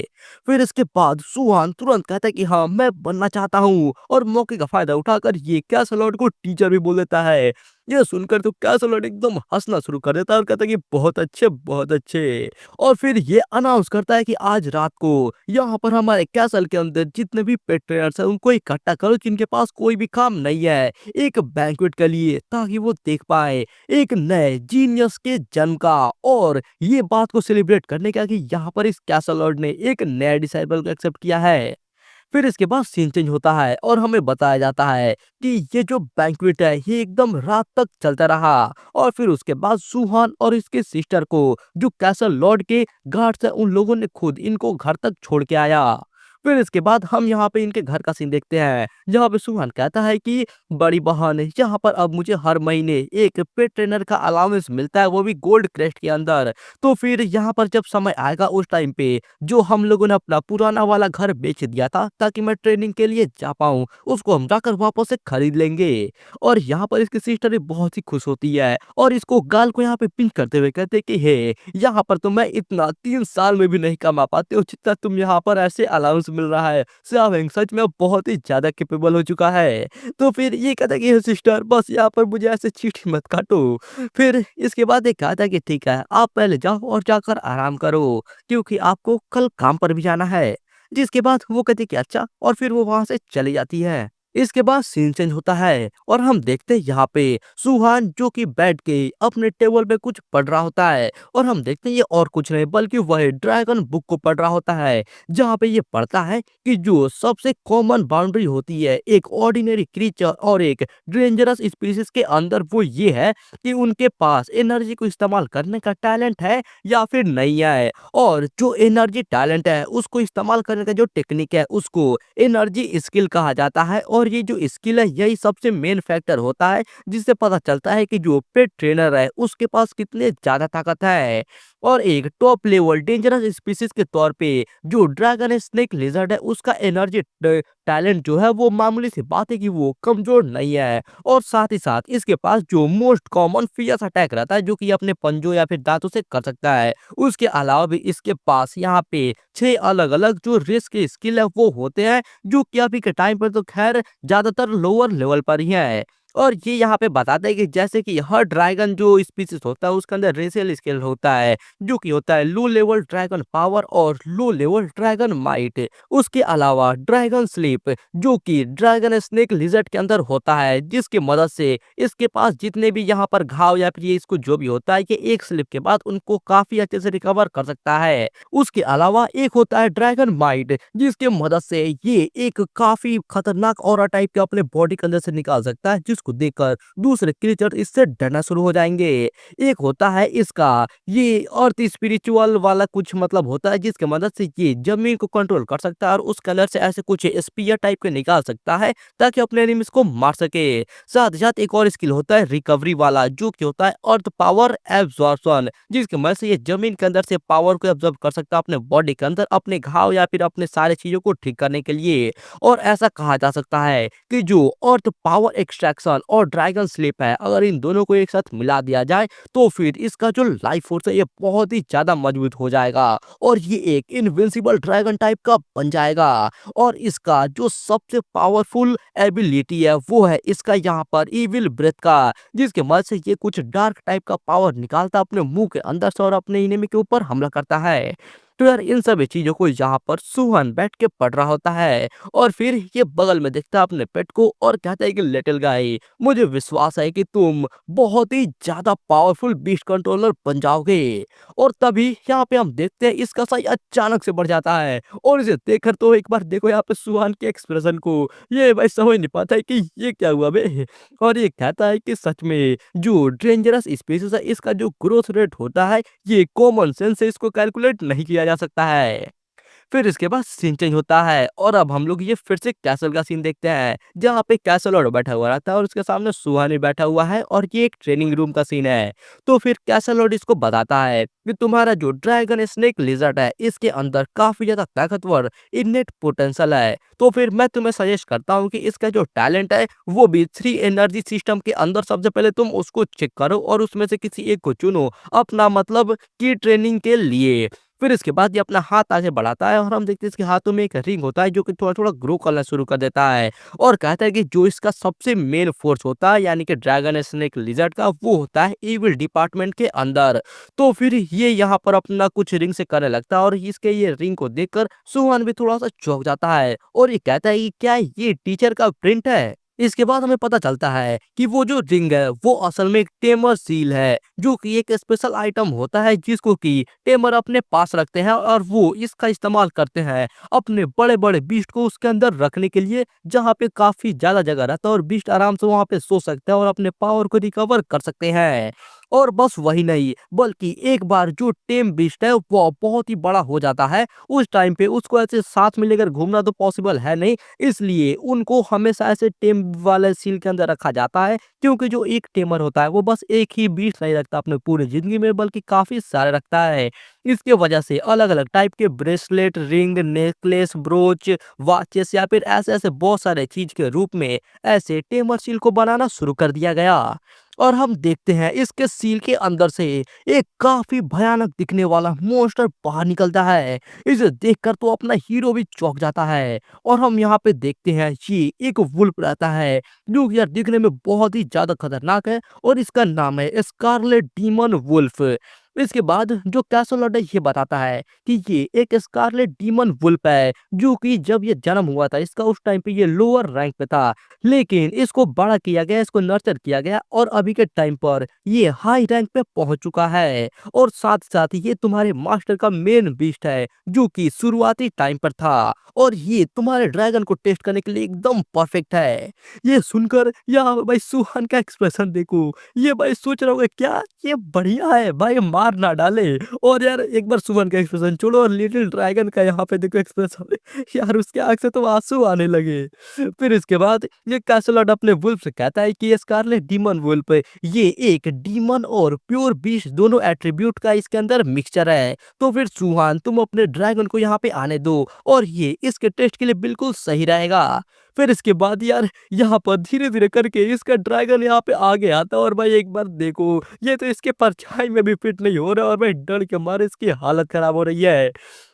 फिर इसके बाद सुहान तुरंत कहता है कि हाँ मैं बनना चाहता हूँ और मौके का फायदा उठाकर ये कैसल लॉर्ड को टीचर भी बोल देता है। ये सुनकर तो कैसल लॉर्ड एकदम हंसना शुरू कर देता है और कहता है कि बहुत अच्छे बहुत अच्छे। और फिर ये अनाउंस करता है कि आज रात को यहाँ पर हमारे कैसल के अंदर जितने भी पेट ट्रेनर्स हैं उनको इकट्ठा करो जिनके पास कोई भी काम नहीं है, एक बैंक्वेट के लिए, ताकि वो देख पाए एक नए जीनियस के जन्म का। और ये बात को सेलिब्रेट करने का कि यहाँ पर इस कैसल लॉर्ड ने एक नया डिसाइबल को एक्सेप्ट किया है। फिर इसके बाद सीन चेंज होता है और हमें बताया जाता है कि ये जो बैंक्वेट है ये एकदम रात तक चलता रहा। और फिर उसके बाद सुहान और इसके सिस्टर को जो कैसल लॉर्ड के गार्ड्स है उन लोगों ने खुद इनको घर तक छोड़ के आया। फिर इसके बाद हम यहाँ पे इनके घर का सीन देखते हैं जहाँ पे सुहान कहता है कि बड़ी बहन यहाँ पर अब मुझे हर महीने एक पेट ट्रेनर का अलाउंस मिलता है, वो भी गोल्ड क्रेस्ट के अंदर। तो फिर यहाँ पर जब समय आएगा उस टाइम पे जो हम लोगों ने अपना पुराना वाला घर बेच दिया था ताकि मैं ट्रेनिंग के लिए जा पाऊँ, उसको हम जाकर वापस से खरीद लेंगे। और यहाँ पर इसकी सिस्टर भी बहुत ही खुश होती है और इसको गाल को यहाँ पे पिंच करते हुए कहते कि हे, यहाँ पर तो मैं इतना 3 साल में भी नहीं कमा पाते हो जितना तुम यहाँ पर ऐसे अलाउंस मिल रहा है। सावेंग सच में बहुत ही ज्यादा कैपेबल हो चुका है। तो फिर ये कहता कि हे सिस्टर बस यहाँ पर मुझे ऐसे चींटी मत काटो। फिर इसके बाद ये कहता कि ठीक है आप पहले जाओ और जाकर आराम करो क्योंकि आपको कल काम पर भी जाना है। जिसके बाद वो कहती कि अच्छा, और फिर वो वहां से चली जाती है। इसके बाद सीन चेंज होता है और हम देखते हैं यहाँ पे सुहान जो कि बैठ के अपने टेबल पे कुछ पढ़ रहा होता है। और हम देखते हैं ये और कुछ नहीं बल्कि वह ड्रैगन बुक को पढ़ रहा होता है जहाँ पे ये पढ़ता है कि जो सबसे कॉमन बाउंड्री होती है एक ऑर्डिनरी क्रीचर और एक डेंजरस स्पीसीज के अंदर, वो ये है कि उनके पास एनर्जी को इस्तेमाल करने का टैलेंट है या फिर नहीं है। और जो एनर्जी टैलेंट है उसको इस्तेमाल करने का जो टेक्निक है उसको एनर्जी स्किल कहा जाता है। और ये जो स्किल है यही सबसे मेन फैक्टर होता है जिससे पता चलता है कि जो पेट ट्रेनर है उसके पास कितने ज्यादा ताकत है। और एक टॉप लेवल डेंजरस स्पीसीज के तौर पे जो ड्रैगन स्नेक लिजर्ड है उसका एनर्जी टैलेंट जो है वो मामूली सी बात है कि वो कमजोर नहीं है। और साथ ही साथ इसके पास जो मोस्ट कॉमन फियर्स अटैक रहता है जो कि अपने पंजों या फिर दांतों से कर सकता है। उसके अलावा भी इसके पास यहाँ पे 6 अलग-अलग जो रिस्क के स्किल है वो होते हैं जो कि अभी के टाइम पर तो खैर ज्यादातर लोअर लेवल पर ही है। और ये यहाँ पे बताते हैं कि जैसे कि हर ड्रैगन जो स्पीसीज होता है उसके अंदर रेशियल स्किल होता है जो कि होता है लो लेवल ड्रैगन पावर और लो लेवल ड्रैगन माइट। उसके अलावा ड्रैगन स्लीप जो कि ड्रैगन स्नेक लिजर्ड के अंदर होता है जिसकी मदद से इसके पास जितने भी यहाँ पर घाव या फिर ये इसको जो भी होता है कि एक स्लिप के बाद उनको काफी अच्छे से रिकवर कर सकता है। उसके अलावा एक होता है ड्रैगन माइट जिसके मदद से ये एक काफी खतरनाक ऑरा टाइप के अपने बॉडी के अंदर से निकाल सकता है जिसको देखकर दूसरे क्रिएचर इससे डरना शुरू हो जाएंगे। एक होता है इसका ये अर्थ स्पिरिचुअल वाला कुछ मतलब होता है जिसके मदद से ये जमीन को कंट्रोल कर सकता है और उस कलर से ऐसे कुछ स्पीयर टाइप के निकाल सकता है ताकि अपने एनिमीज को मार सके। साथ ही साथ एक और स्किल होता है रिकवरी वाला जो कि होता है अर्थ पावर एब्जॉर्प्शन जिसकी मदद से ये जमीन के अंदर से पावर को एब्जॉर्ब कर सकता है अपने बॉडी के अंदर अपने घाव या फिर अपने सारे चीजों को ठीक करने के लिए। और ऐसा कहा जा सकता है कि जो अर्थ पावर एक्सट्रैक्शन और ड्रैगन स्लीप है अगर इन दोनों को एक साथ मिला दिया जाए तो फिर इसका जो लाइफ फोर्स है ये बहुत ही ज्यादा मजबूत हो जाएगा और ये एक इनविंसिबल ड्रैगन टाइप का बन जाएगा। और इसका जो सबसे पावरफुल एबिलिटी है वो है इसका यहाँ पर इविल ब्रेथ का जिसके मदद से ये कुछ डार्क टाइप का पावर निकालता अपने मुंह के अंदर से और अपने एनिमी के ऊपर हमला करता है। तो यार इन सभी चीजों को यहाँ पर सुहान बैठ के पढ़ रहा होता है और फिर ये बगल में देखता है अपने पेट को और कहता है कि लिटिल गाय मुझे विश्वास है कि तुम बहुत ही ज्यादा पावरफुल बीस्ट कंट्रोलर बन जाओगे। और तभी यहाँ पे हम देखते हैं इसका साइज अचानक से बढ़ जाता है और इसे देखकर तो एक बार देखो यहाँ पे सुहान के एक्सप्रेशन को, ये भाई समझ नहीं पाता है कि ये क्या हुआ बे। और ये कहता है कि सच में जो डेंजरस स्पीसीज है इसका जो ग्रोथ रेट होता है ये कॉमन सेंस से इसको कैलकुलेट नहीं किया जा सकता है। फिर इसके बाद सीन चेंज होता है और अब हम लोग ये फिर से कैसल का सीन देखते हैं जहाँ पे कैसल लॉर्ड बैठा हुआ रहता है और उसके सामने सुहानी बैठा हुआ है और ये एक ट्रेनिंग रूम का सीन है। तो फिर कैसल लॉर्ड इसको बताता है कि तुम्हारा जो ड्रैगन स्नेक लिजर्ड है इसके अंदर काफी ज्यादा ताकतवर इनेट पोटेंशियल है। तो फिर मैं तुम्हें सजेस्ट करता हूँ कि इसका जो टैलेंट है वो भी 3 एनर्जी सिस्टम के अंदर सबसे पहले तुम उसको चेक करो और उसमें से किसी एक को चुनो अपना मतलब की ट्रेनिंग के लिए। फिर इसके बाद ये अपना हाथ आगे बढ़ाता है और हम देखते हैं इसके हाथों में एक रिंग होता है जो कि थोड़ा थोड़ा ग्रो करना शुरू कर देता है और कहता है कि जो इसका सबसे मेन फोर्स होता है यानी कि ड्रैगन स्नेक लिजर्ड का वो होता है इविल डिपार्टमेंट के अंदर। तो फिर ये यहाँ पर अपना कुछ रिंग से करने लगता है और इसके ये रिंग को देखकर सुहान भी थोड़ा सा चौंक जाता है और ये कहता है कि क्या ये टीचर का प्रिंट है। इसके बाद हमें पता चलता है कि वो जो रिंग है वो असल में एक टेमर सील है, जो कि एक स्पेशल आइटम होता है जिसको कि टेमर अपने पास रखते हैं और वो इसका इस्तेमाल करते हैं अपने बड़े बड़े बीस्ट को उसके अंदर रखने के लिए, जहाँ पे काफी ज्यादा जगह रहता है और बीस्ट आराम से वहाँ पे सो सकते हैं और अपने पावर को रिकवर कर सकते हैं। और बस वही नहीं, बल्कि एक बार जो टेम बीस्ट है वो बहुत ही बड़ा हो जाता है, उस टाइम पे उसको ऐसे साथ में लेकर घूमना तो पॉसिबल है नहीं, इसलिए उनको हमेशा ऐसे टेम वाले सील के अंदर रखा जाता है, क्योंकि जो एक टेमर होता है वो बस एक ही बीस्ट नहीं रखता अपने पूरी जिंदगी में, बल्कि काफी सारे रखता है। इसके वजह से अलग अलग टाइप के bracelet, ring, necklace, broach, watches या फिर ऐसे ऐसे बहुत सारे चीज के रूप में ऐसे टेमर सील को बनाना शुरू कर दिया गया। और हम देखते हैं इसके सील के अंदर से एक काफी भयानक दिखने वाला मॉन्स्टर बाहर निकलता है। इसे देखकर तो अपना हीरो भी चौंक जाता है। और हम यहाँ पे देखते हैं ये एक वुल्फ रहता है, जो कि यार दिखने में बहुत ही ज्यादा खतरनाक है और इसका नाम है स्कारलेट डीमन वुल्फ। इसके बाद जो कैसलॉट है ये बताता है कि ये एक स्कारलेट डीमन वुल्फ है, जो कि जब ये जन्म हुआ था इसका उस टाइम पे ये लोअर रैंक पे था, लेकिन इसको बड़ा किया गया, इसको नर्चर किया गया और अभी के टाइम पर ये हाई रैंक पे पहुंच चुका है। और साथ साथ ये तुम्हारे मास्टर का मेन बीस्ट है, जो कि शुरुआती टाइम पर था, और ये तुम्हारे ड्रैगन को टेस्ट करने के लिए एकदम परफेक्ट है। ये सुनकर यहाँ भाई सुहान का एक्सप्रेशन देखो, ये भाई सोच रहा होगा क्या ये बढ़िया है भाई, मार ना डाले। और यार एक बार सुमन का एक्सप्रेशन छोड़ो और लिटिल ड्रैगन का यहाँ पे देखो एक्सप्रेशन, यार उसके आंख से तो आंसू आने लगे। फिर इसके बाद ये कैसलॉट अपने वुल्फ से कहता है कि ये स्कारलेट डीमन वुल्फ ये एक डीमन और प्योर बीस्ट दोनों एट्रीब्यूट का इसके अंदर मिक्सचर है। तो फिर सुहान तुम अपने ड्रैगन को यहाँ पे आने दो और ये इसके टेस्ट के लिए बिल्कुल सही रहेगा। फिर इसके बाद यार यहाँ पर धीरे धीरे करके इसका ड्रैगन यहाँ पे आगे आता है और भाई एक बार देखो ये तो इसके परछाई में भी फिट नहीं हो रहा और भाई डर के मारे इसकी हालत खराब हो रही है।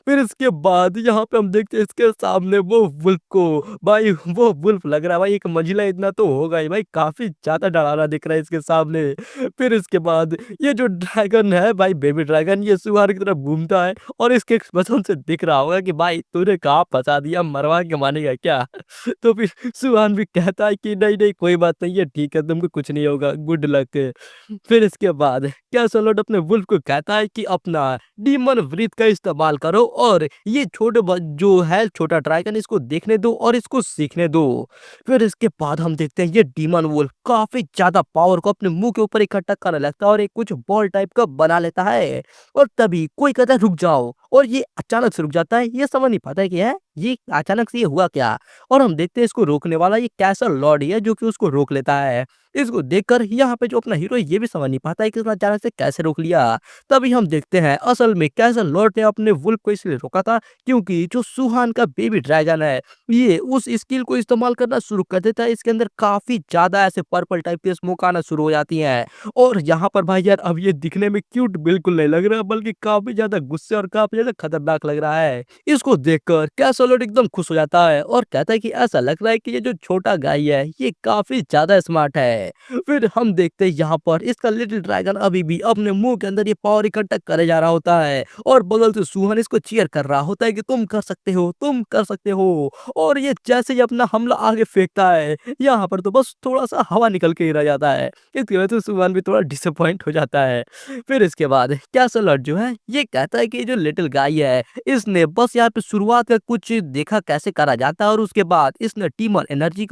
फिर इसके बाद यहाँ पे हम देखते हैं इसके सामने वो वुल्फ को, भाई वो वुल्फ लग रहा है भाई एक मंजिला इतना तो होगा ही भाई, काफी ज्यादा डरावना दिख रहा है इसके सामने। फिर इसके बाद ये जो ड्रैगन है भाई बेबी ड्रैगन, ये सुहार की तरफ घूमता है और इसके एक्सप्रेशन से दिख रहा होगा कि भाई तूने कहाँ फंसा दिया, मरवा के मानेगा क्या। तो फिर सुहान भी कहता है कि नहीं नहीं कोई बात नहीं है, ठीक है तुमको कुछ नहीं होगा, गुड लक। फिर इसके बाद कैसलॉट अपने वुल्फ को कहता है कि अपना डीमन ब्रीथ का इस्तेमाल करो और ये जो है छोटा ड्रैगन इसको देखने दो और इसको सीखने दो। फिर इसके बाद हम देखते हैं ये डीमन वुल्फ काफी ज्यादा पावर को अपने मुंह के ऊपर इकट्ठा करने लगता है और एक कुछ बॉल टाइप का बना लेता है। और तभी कोई कहता है रुक जाओ, और ये अचानक से रुक जाता है, ये समझ नहीं पाता है कि है ये अचानक से ये हुआ क्या। और हम देखते हैं इसको रोकने वाला ये कैसल लॉर्ड ही है, जो कि उसको रोक लेता है। इसको देखकर यहाँ पे जो अपना हीरो है ये भी समझ नहीं पाता है कि इसने अचानक से कैसे रोक लिया। तभी हम देखते हैं असल में कैसल लॉर्ड ने अपने वुल्फ को इसलिए रोका था क्योंकि जो सुहान का बेबी ड्रैगन है ये उस स्किल को इस्तेमाल करना शुरू कर देता है। इसके अंदर काफी ज्यादा ऐसे पर्पल टाइप के स्मोक आना शुरू हो जाती हैं और यहाँ पर भाई यार अब ये दिखने में क्यूट बिल्कुल नहीं लग रहा, बल्कि काफी ज्यादा गुस्से और काफी ज्यादा खतरनाक लग रहा है। इसको देखकर कैसलॉट एकदम खुश हो जाता है और कहता है कि ऐसा लग रहा है कि ये जो छोटा गाय है ये काफी ज्यादा स्मार्ट है। फिर हम देखते हैं यहाँ पर इसका लिटिल ड्रैगन अभी भी अपने मुंह के अंदर ये पावर इकट्ठा करे जा रहा होता है और बगल से सुहान इसको चीयर कर रहा होता है कि तुम कर सकते हो, तुम कर सकते हो। और ये जैसे ही अपना हमला आगे फेंकता है यहाँ पर तो बस थोड़ा सा हवा निकल के ही रह जाता है। इसकी वजह से सुहान भी थोड़ा डिसअपॉइंट हो जाता है। फिर इसके बाद कैसलॉट जो है ये कहता है कि जो लिटिल गाय है इसने बस यहाँ पे शुरुआत का कुछ देखा कैसे करा जाता है और उसके बाद इसने टीमर एनर्जी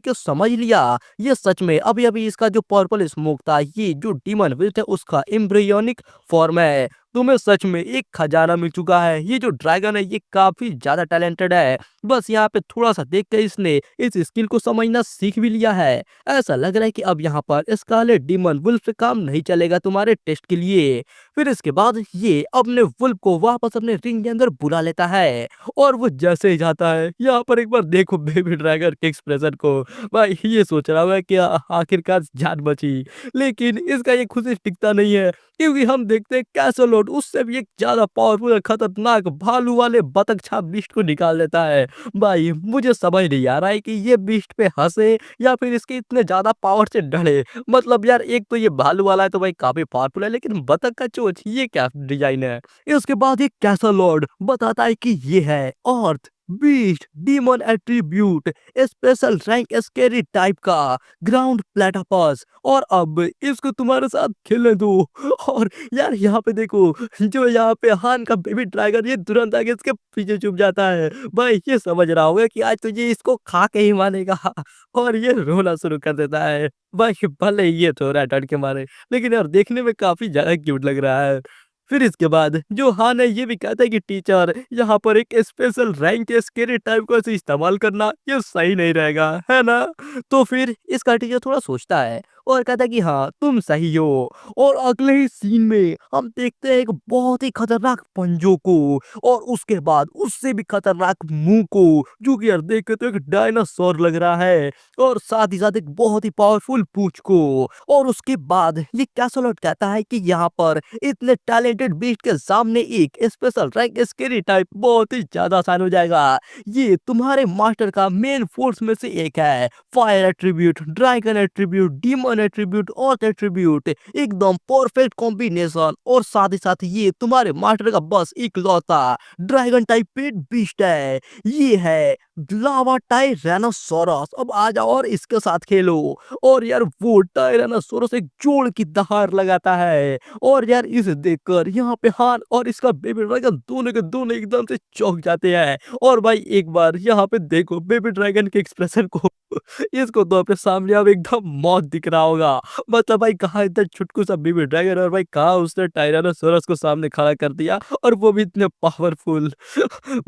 को समझ लिया। ये सच में अभी अभी इसका जो पर्पल स्मोक था ये जो डीमन विल्ट है उसका एम्ब्रियोनिक फॉर्म है। तुम्हें सच में एक खजाना मिल चुका है। ये जो ड्रैगन है ये काफी ज्यादा टैलेंटेड है, बस यहाँ पे थोड़ा सा देख के इसने इस स्किल को समझना सीख भी लिया है। ऐसा लग रहा है कि अब यहाँ पर स्कारलेट डीमन वुल्फ से काम नहीं चलेगा तुम्हारे टेस्ट के लिए। फिर इसके बाद ये अपने वुल्फ को वापस अपने रिंग के अंदर बुला लेता है और वो जैसे ही जाता है यहाँ पर एक बार देखो बेबी ड्रैगन के एक्सप्रेशन को, भाई ये सोच रहा है कि आखिरकार जान बची, लेकिन इसका ये खुशी टिकता नहीं है क्योंकि हम देखते हैं कैसलॉट उससे भी एक ज्यादा पावरफुल और खतरनाक भालू वाले बतख छाप बीस्ट को निकाल देता है। भाई मुझे समझ नहीं आ रहा है कि ये बीस्ट पे हंसे या फिर इसके इतने ज्यादा पावर से डरे। मतलब यार एक तो ये भालू वाला है तो भाई काफी पावरफुल है, लेकिन बतख का चोंच ये क्या डिजाइन है। इसके बाद ये कैसलॉट बताता है कि ये है earth, beast demon attribute special rank scary type का ग्राउंड प्लेटापस और अब इसको तुम्हारे साथ खेलने दो। और यार यहाँ पे देखो, जो यहाँ पे हान का बेबी ड्रैगन ये तुरंत आके इसके पीछे छुप जाता है। भाई ये समझ रहा होगा कि आज तुझे इसको खा के ही मानेगा। और ये रोना शुरू कर देता है। भाई भले ही ये तो रहा है डर के मारे, लेकिन यार देखने में काफी ज्यादा क्यूट लग रहा है। फिर इसके बाद जो हान है ये भी कहता है कि टीचर यहाँ पर एक स्पेशल रैंक के स्केरी टाइप को ऐसे इस्तेमाल करना ये सही नहीं रहेगा, है ना? तो फिर इसका टीचर थोड़ा सोचता है और कहता है कि हाँ तुम सही हो। और अगले ही सीन में हम देखते हैं एक बहुत ही खतरनाक पंजों को और उसके बाद उससे भी खतरनाक मुंह को, जो कि यार देख के तो एक डायनासोर लग रहा है। और साथ ही साथ एक बहुत ही पावरफुल पूंछ को। और उसके बाद ये कैसलॉट कहता है कि यहाँ पर इतने टैलेंटेड बीस्ट के सामने एक स्पेशल रैंक स्केरी टाइप बहुत ही ज्यादा आसान हो जाएगा। ये तुम्हारे मास्टर का मेन फोर्स में से एक है। Fire attribute, dragon attribute, demon attribute, earth attribute, एकदम परफेक्ट कॉम्बिनेशन। और साथ ही साथ ये तुम्हारे मास्टर का बस इकलौता ड्रैगन टाइप पेट बीस्ट है। ये है लावा टायरानोसोरस। अब आ जाओ और इसके साथ खेलो। और यार वो टायरानोसोरस एक जोड़ की दहाड़ लगाता है। और यार इसे देखकर यहाँ पे हान और इसका बेबी ड्रैगन दोनों के दोनों एकदम से चौंक जाते हैं। और भाई एक बार यहाँ पे देखो बेबी ड्रैगन के एक्सप्रेशन को। इसको तो अपने सामने अब एकदम मौत दिख रहा होगा। मतलब भाई कहाँ इतना छुटकू सा बेबी ड्रैगन और भाई कहाँ उसने टायरानोसोरस को सामने खड़ा कर दिया, और वो भी इतने पावरफुल।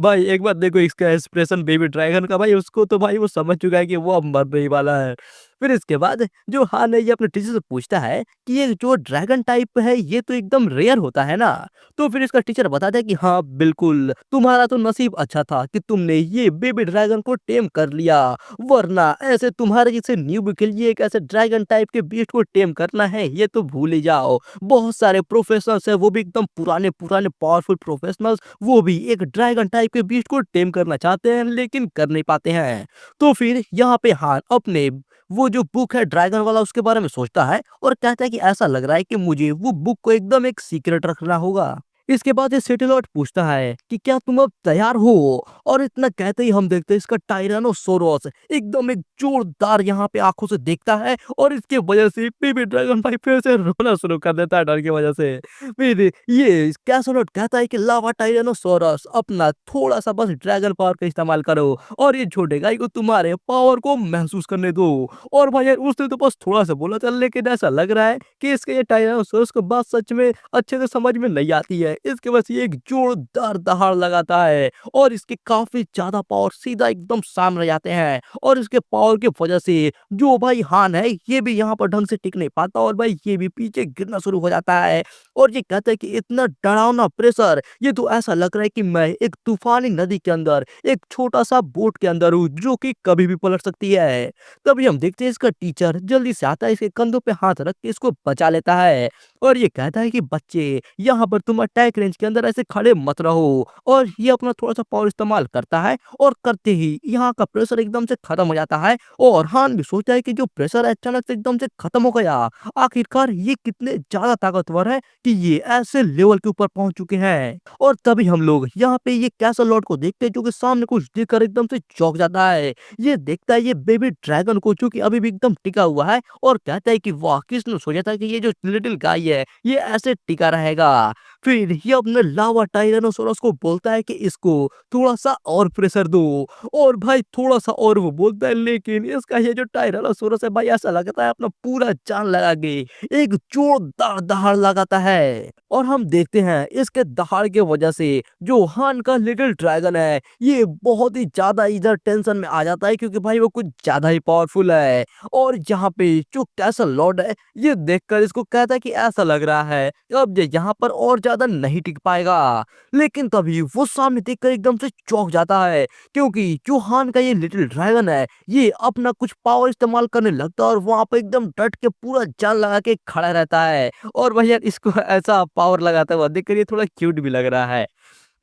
भाई एक बार देखो इसका एक्सप्रेशन बेबी ड्रैगन का, भाई उसको तो भाई वो समझ चुका है कि वो अब मरने ही वाला है। फिर इसके बाद जो हान है ये अपने टीचर से पूछता है कि ये जो ड्रैगन टाइप है ये तो एकदम रेयर होता है ना? तो फिर इसका टीचर बताता है कि हाँ बिल्कुल, तुम्हारा तो नसीब अच्छा था कि तुमने ये बेबी ड्रैगन को टेम कर लिया, वरना ऐसे तुम्हारे जैसे न्यूब के लिए एक ऐसे ड्रैगन टाइप के बीस्ट को टेम करना है ये तो भूल ही जाओ। बहुत सारे प्रोफेशनल्स है, वो भी एकदम पुराने पुराने पावरफुल प्रोफेशनल्स, वो भी एक ड्रैगन टाइप के बीस्ट को टेम करना चाहते हैं लेकिन कर नहीं पाते हैं। तो फिर यहाँ पे हान अपने वो जो बुक है ड्रैगन वाला उसके बारे में सोचता है और कहता है कि ऐसा लग रहा है कि मुझे वो बुक को एकदम एक सीक्रेट रखना होगा। इसके बाद ये सेटेलाइट पूछता है कि क्या तुम अब तैयार हो? और इतना कहते ही हम देखते हैं इसका टायरानोसोरस एकदम एक जोरदार यहाँ पे आंखों से देखता है, और इसके वजह से बेबी ड्रैगन भाई फिर से रोना शुरू कर देता है डर की वजह से। फिर ये कैसोलेट कहता है कि लावा टायरानोसोरस अपना थोड़ा सा बस ड्रैगन पावर का इस्तेमाल करो और ये छोटे गाय को तुम्हारे पावर को महसूस करने दो। और भाई यार उसने तो बस थोड़ा सा बोला था, लेकिन ऐसा लग रहा है कि इसके ये टायरानोसोरस को बात सच में अच्छे से समझ में नहीं आती है। इसके बस ये एक जोरदार दहाड़ लगाता है और इसके काफी ज्यादा पावर सीधा एकदम सामने जाते हैं। और इसके पावर की वजह से जो भाई हान है ये भी यहाँ पर ढंग से टिक नहीं पाता और भाई ये भी पीछे गिरना शुरू हो जाता है। और ये कहता है कि इतना डरावना प्रेशर, ये तो ऐसा लग रहा है कि मैं एक तूफानी नदी के अंदर एक छोटा सा बोट के अंदर हूँ जो कि कभी भी पलट सकती है। तभी हम देखते हैं इसका टीचर जल्दी से आता है, इसके कंधों पे हाथ रख के इसको बचा लेता है। और ये कहता है कि बच्चे यहाँ पर तुम अटैक रेंज के अंदर ऐसे खड़े मत रहो। और ये अपना थोड़ा सा पावर इस्तेमाल करता है और करते ही यहाँ का प्रेशर एकदम से खत्म हो जाता है। और हान भी सोचता है कि जो प्रेशर अचानक से एकदम से खत्म हो गया, आखिरकार ये कितने ज्यादा ताकतवर है कि ये ऐसे लेवल के ऊपर पहुंच चुके हैं। और तभी हम लोग यहाँ पे ये कैसल लॉर्ड को देखते हैं जो कि सामने कुछ देखकर एकदम से चौंक जाता है। ये देखता है ये बेबी ड्रैगन को जो कि अभी भी एकदम टिका हुआ है और कहता है कि वाह, किसने सोचा था कि ये जो लिटिल गाय है ये ऐसे टिका रहेगा। फिर ये अपने लावा टायरानोसोरस को बोलता है कि इसको थोड़ा सा और प्रेशर दो। और भाई थोड़ा सा और वो बोलता है, लेकिन इसका ये जो टायरानोसोरस है भाई ऐसा लगता है अपना पूरा जान लगा के एक जोरदार दहाड़ लगाता है। और हम देखते हैं इसके दहाड़ के वजह से जो हान का लिटिल ड्रैगन है ये बहुत ही ज्यादा इधर टेंशन में आ जाता है, क्योंकि भाई वो कुछ ज्यादा ही पावरफुल है। और यहाँ पे जो कैसल लॉर्ड है ये देखकर इसको कहता है कि ऐसा लग रहा है कि अब ये यहाँ पर और ज्यादा नहीं टिक पाएगा। लेकिन तभी वो सामने देखकर एकदम से चौंक जाता है, क्योंकि जो हान का ये लिटिल ड्रैगन है ये अपना कुछ पावर इस्तेमाल करने लगता है और वहां पर एकदम डट के पूरा जान लगा के खड़ा रहता है। और भैया इसको ऐसा पावर लगाता हुआ देखकर ये थोड़ा क्यूट भी लग रहा है।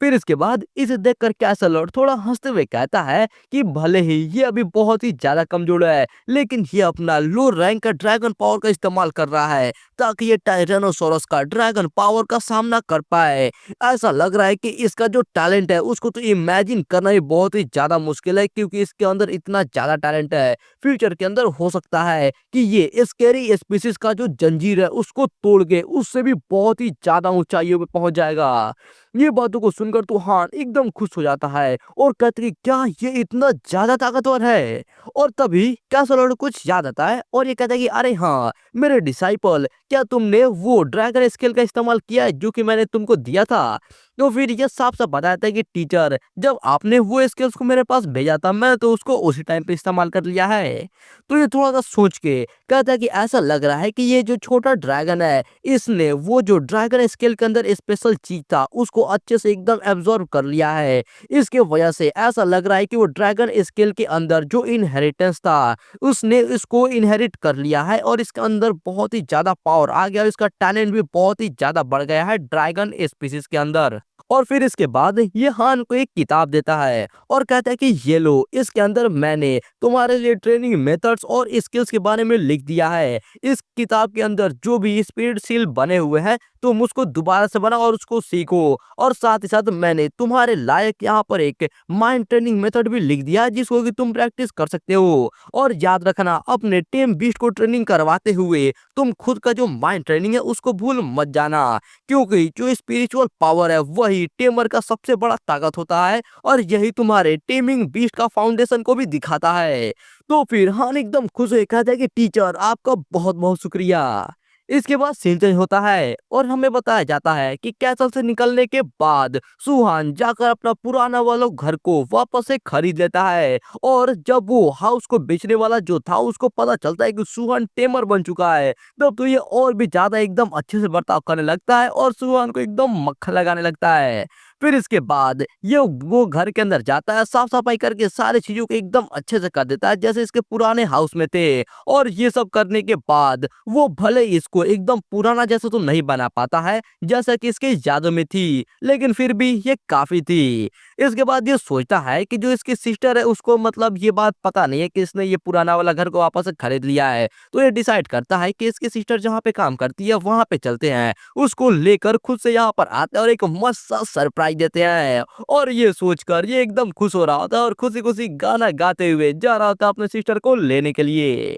फिर इसके बाद इसे देखकर कैसल लॉर्ड थोड़ा हंसते हुए कहता है कि भले ही ये अभी बहुत ही ज्यादा कमजोर है, लेकिन ये अपना लो रैंक का ड्रैगन पावर का इस्तेमाल कर रहा है ताकि ये टायरेनोसोरस का ड्रैगन पावर का सामना कर पाए। ऐसा लग रहा है कि इसका जो टैलेंट है उसको तो इमेजिन करना ही बहुत ही ज्यादा मुश्किल है, क्योंकि इसके अंदर इतना ज्यादा टैलेंट है। फ्यूचर के अंदर हो सकता है कि ये स्कैरी स्पीसीज का जो जंजीर है उसको तोड़ के उससे भी बहुत ही ज्यादा ऊंचाइयों पे पहुंच जाएगा। ये बातों को सुनकर तो हान एकदम खुश हो जाता है और कहते कि क्या ये इतना ज्यादा ताकतवर है। और तभी कैसलॉर्ड को कुछ याद आता है और ये कहता है कि अरे हाँ मेरे डिसाइपल, क्या तुमने वो ड्रैगन स्केल का इस्तेमाल किया है जो कि मैंने तुमको दिया था? तो फिर ये साफ साफ बताता है कि टीचर, जब आपने वो स्केल्स को मेरे पास भेजा था मैं तो उसको उसी टाइम पे इस्तेमाल कर लिया है। तो ये थोड़ा सा सोच के कहता है कि ऐसा लग रहा है कि ये जो छोटा ड्रैगन है इसने वो जो ड्रैगन स्केल के अंदर स्पेशल चीज था उसको अच्छे से एकदम एब्जॉर्ब कर लिया है। इसके वजह से ऐसा लग रहा है कि वो ड्रैगन स्केल के अंदर जो इनहेरिटेंस था उसने इसको इनहेरिट कर लिया है और इसके अंदर बहुत ही ज्यादा पावर आ गया और इसका टैलेंट भी बहुत ही ज्यादा बढ़ गया है ड्रैगन स्पीसीज के अंदर। और फिर इसके बाद ये हान को एक किताब देता है और कहता है कि ये लो, इसके अंदर मैंने तुम्हारे लिए ट्रेनिंग मेथड्स और स्किल्स के बारे में लिख दिया है। इस किताब के अंदर जो भी स्पिरिट सील बने हुए हैं तुम उसको दोबारा से बनाओ और उसको सीखो। और साथ ही साथ मैंने तुम्हारे लायक यहाँ पर एक माइंड ट्रेनिंग मेथड भी लिख दिया है जिसको कि तुम प्रैक्टिस कर सकते हो। और याद रखना, अपने टेम बीस्ट को ट्रेनिंग करवाते हुए तुम खुद का जो माइंड ट्रेनिंग है उसको भूल मत जाना, क्योंकि जो स्पिरिचुअल पावर है वही टेमर का सबसे बड़ा ताकत होता है और यही तुम्हारे टेमिंग बीस्ट का फाउंडेशन को भी दिखाता है। तो फिर हान एकदम खुश हो कहता है कि टीचर आपका बहुत बहुत शुक्रिया। इसके बाद सीन चेंज होता है और हमें बताया जाता है कि कैसल से निकलने के बाद सुहान जाकर अपना पुराना वाला घर को वापस से खरीद लेता है। और जब वो हाउस को बेचने वाला जो था उसको पता चलता है कि सुहान टेमर बन चुका है, तब तो ये और भी ज्यादा एकदम अच्छे से बर्ताव करने लगता है और सुहान को एकदम मक्खन लगाने लगता है। फिर इसके बाद ये वो घर के अंदर जाता है, साफ सफाई करके सारी चीजों को एकदम अच्छे से कर देता है जैसे इसके पुराने हाउस में थे। और ये सब करने के बाद वो भले इसको एकदम पुराना जैसा तो नहीं बना पाता है जैसा कि इसके यादों में थी, लेकिन फिर भी ये काफी थी। इसके बाद ये सोचता है कि जो इसकी सिस्टर है उसको मतलब ये बात पता नहीं है कि इसने ये पुराना वाला घर को वापस से खरीद लिया है। तो ये डिसाइड करता है कि इसकी सिस्टर जहाँ पे काम करती है वहां पे चलते हैं, उसको लेकर खुद से यहाँ पर आते हैं और एक मस्त सा सरप्राइज देते हैं। और ये सोचकर ये एकदम खुश हो रहा होता है और खुशी खुशी गाना गाते हुए जा रहा होता है अपने सिस्टर को लेने के लिए।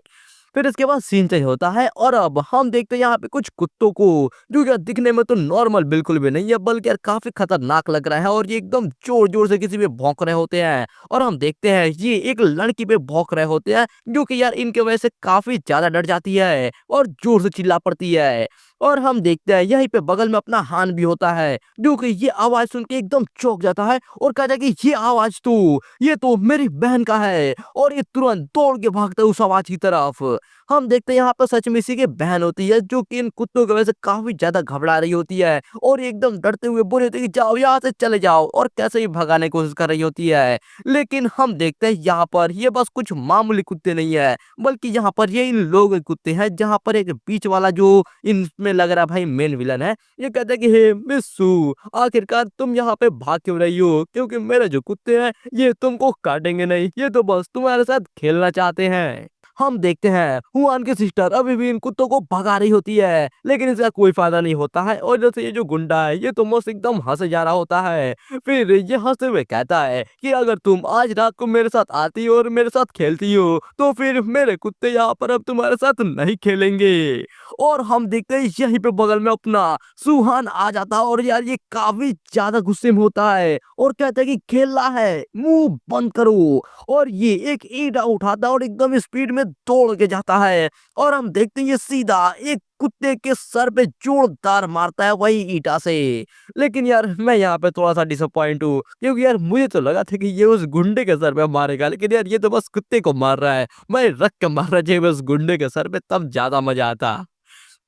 फिर इसके बाद सीन चेंज होता है और अब हम देखते हैं यहाँ पे कुछ कुत्तों को, जो यार दिखने में तो नॉर्मल बिल्कुल भी नहीं है बल्कि यार काफी खतरनाक लग रहा है और ये एकदम जोर जोर से किसी पे भौंक रहे होते हैं। और हम देखते हैं ये एक लड़की पे भौंक रहे होते हैं जो कि यार इनके वजह से काफी ज्यादा डर जाती है और जोर से चिल्ला पड़ती है। और हम देखते हैं यहीं पे बगल में अपना हान भी होता है जो कि ये आवाज सुन के एकदम चौंक जाता है और कहता है कि ये आवाज तो ये तो मेरी बहन का है। और ये तुरंत दौड़ के भागता है उस आवाज की तरफ। हम देखते हैं यहाँ पर सच में इसी की बहन होती है जो कि इन कुत्तों की वजह से काफी ज्यादा घबरा रही होती है और ये एकदम डरते हुए बोल रही होती है कि जाओ यहाँ से चले जाओ, और कैसे ही भगाने की कोशिश कर रही होती है। लेकिन हम देखते हैं यहाँ पर ये बस कुछ मामूली कुत्ते नहीं है बल्कि यहाँ पर ये इन लोगों के कुत्ते हैं, जहाँ पर एक बीच वाला जो इनमें लग रहा भाई मेन विलन है, ये कहता है कि हे मिस सू, आखिरकार तुम यहाँ पे भाग क्यों रही हो, क्योंकि मेरे जो कुत्ते हैं ये तुमको काटेंगे नहीं, ये तो बस तुम्हारे साथ खेलना चाहते हैं। हम देखते हैं हुआन की सिस्टर अभी भी इन कुत्तों को भगा रही होती है लेकिन इसका कोई फायदा नहीं होता है। और जैसे ये जो गुंडा है ये तो मस्त एकदम हंसे जा रहा होता है। फिर ये हंसते हुए कहता है कि अगर तुम आज रात को मेरे साथ आती हो और मेरे साथ खेलती हो तो फिर मेरे कुत्ते यहाँ पर अब तुम्हारे साथ नहीं खेलेंगे। और हम देखते हैं यहीं पे बगल में अपना सुहान आ जाता है और यार ये काफी ज्यादा गुस्से में होता है और कहता है कि खेलना है मुंह बंद करो। और ये एक ईंटा उठाता है और एकदम स्पीड में दौड़ के जाता है और हम देखते हैं ये सीधा एक कुत्ते के सर पे जोरदार मारता है वही ईंटा से। लेकिन यार मैं यहाँ पे थोड़ा सा डिसअपॉइंट हूँ क्योंकि यार मुझे तो लगा था कि ये उस गुंडे के सर पे मारेगा, लेकिन यार ये तो बस कुत्ते को मार रहा है। मैं रख के मार रहा चाहिए बस गुंडे के सर पे, तब ज्यादा मजा आता।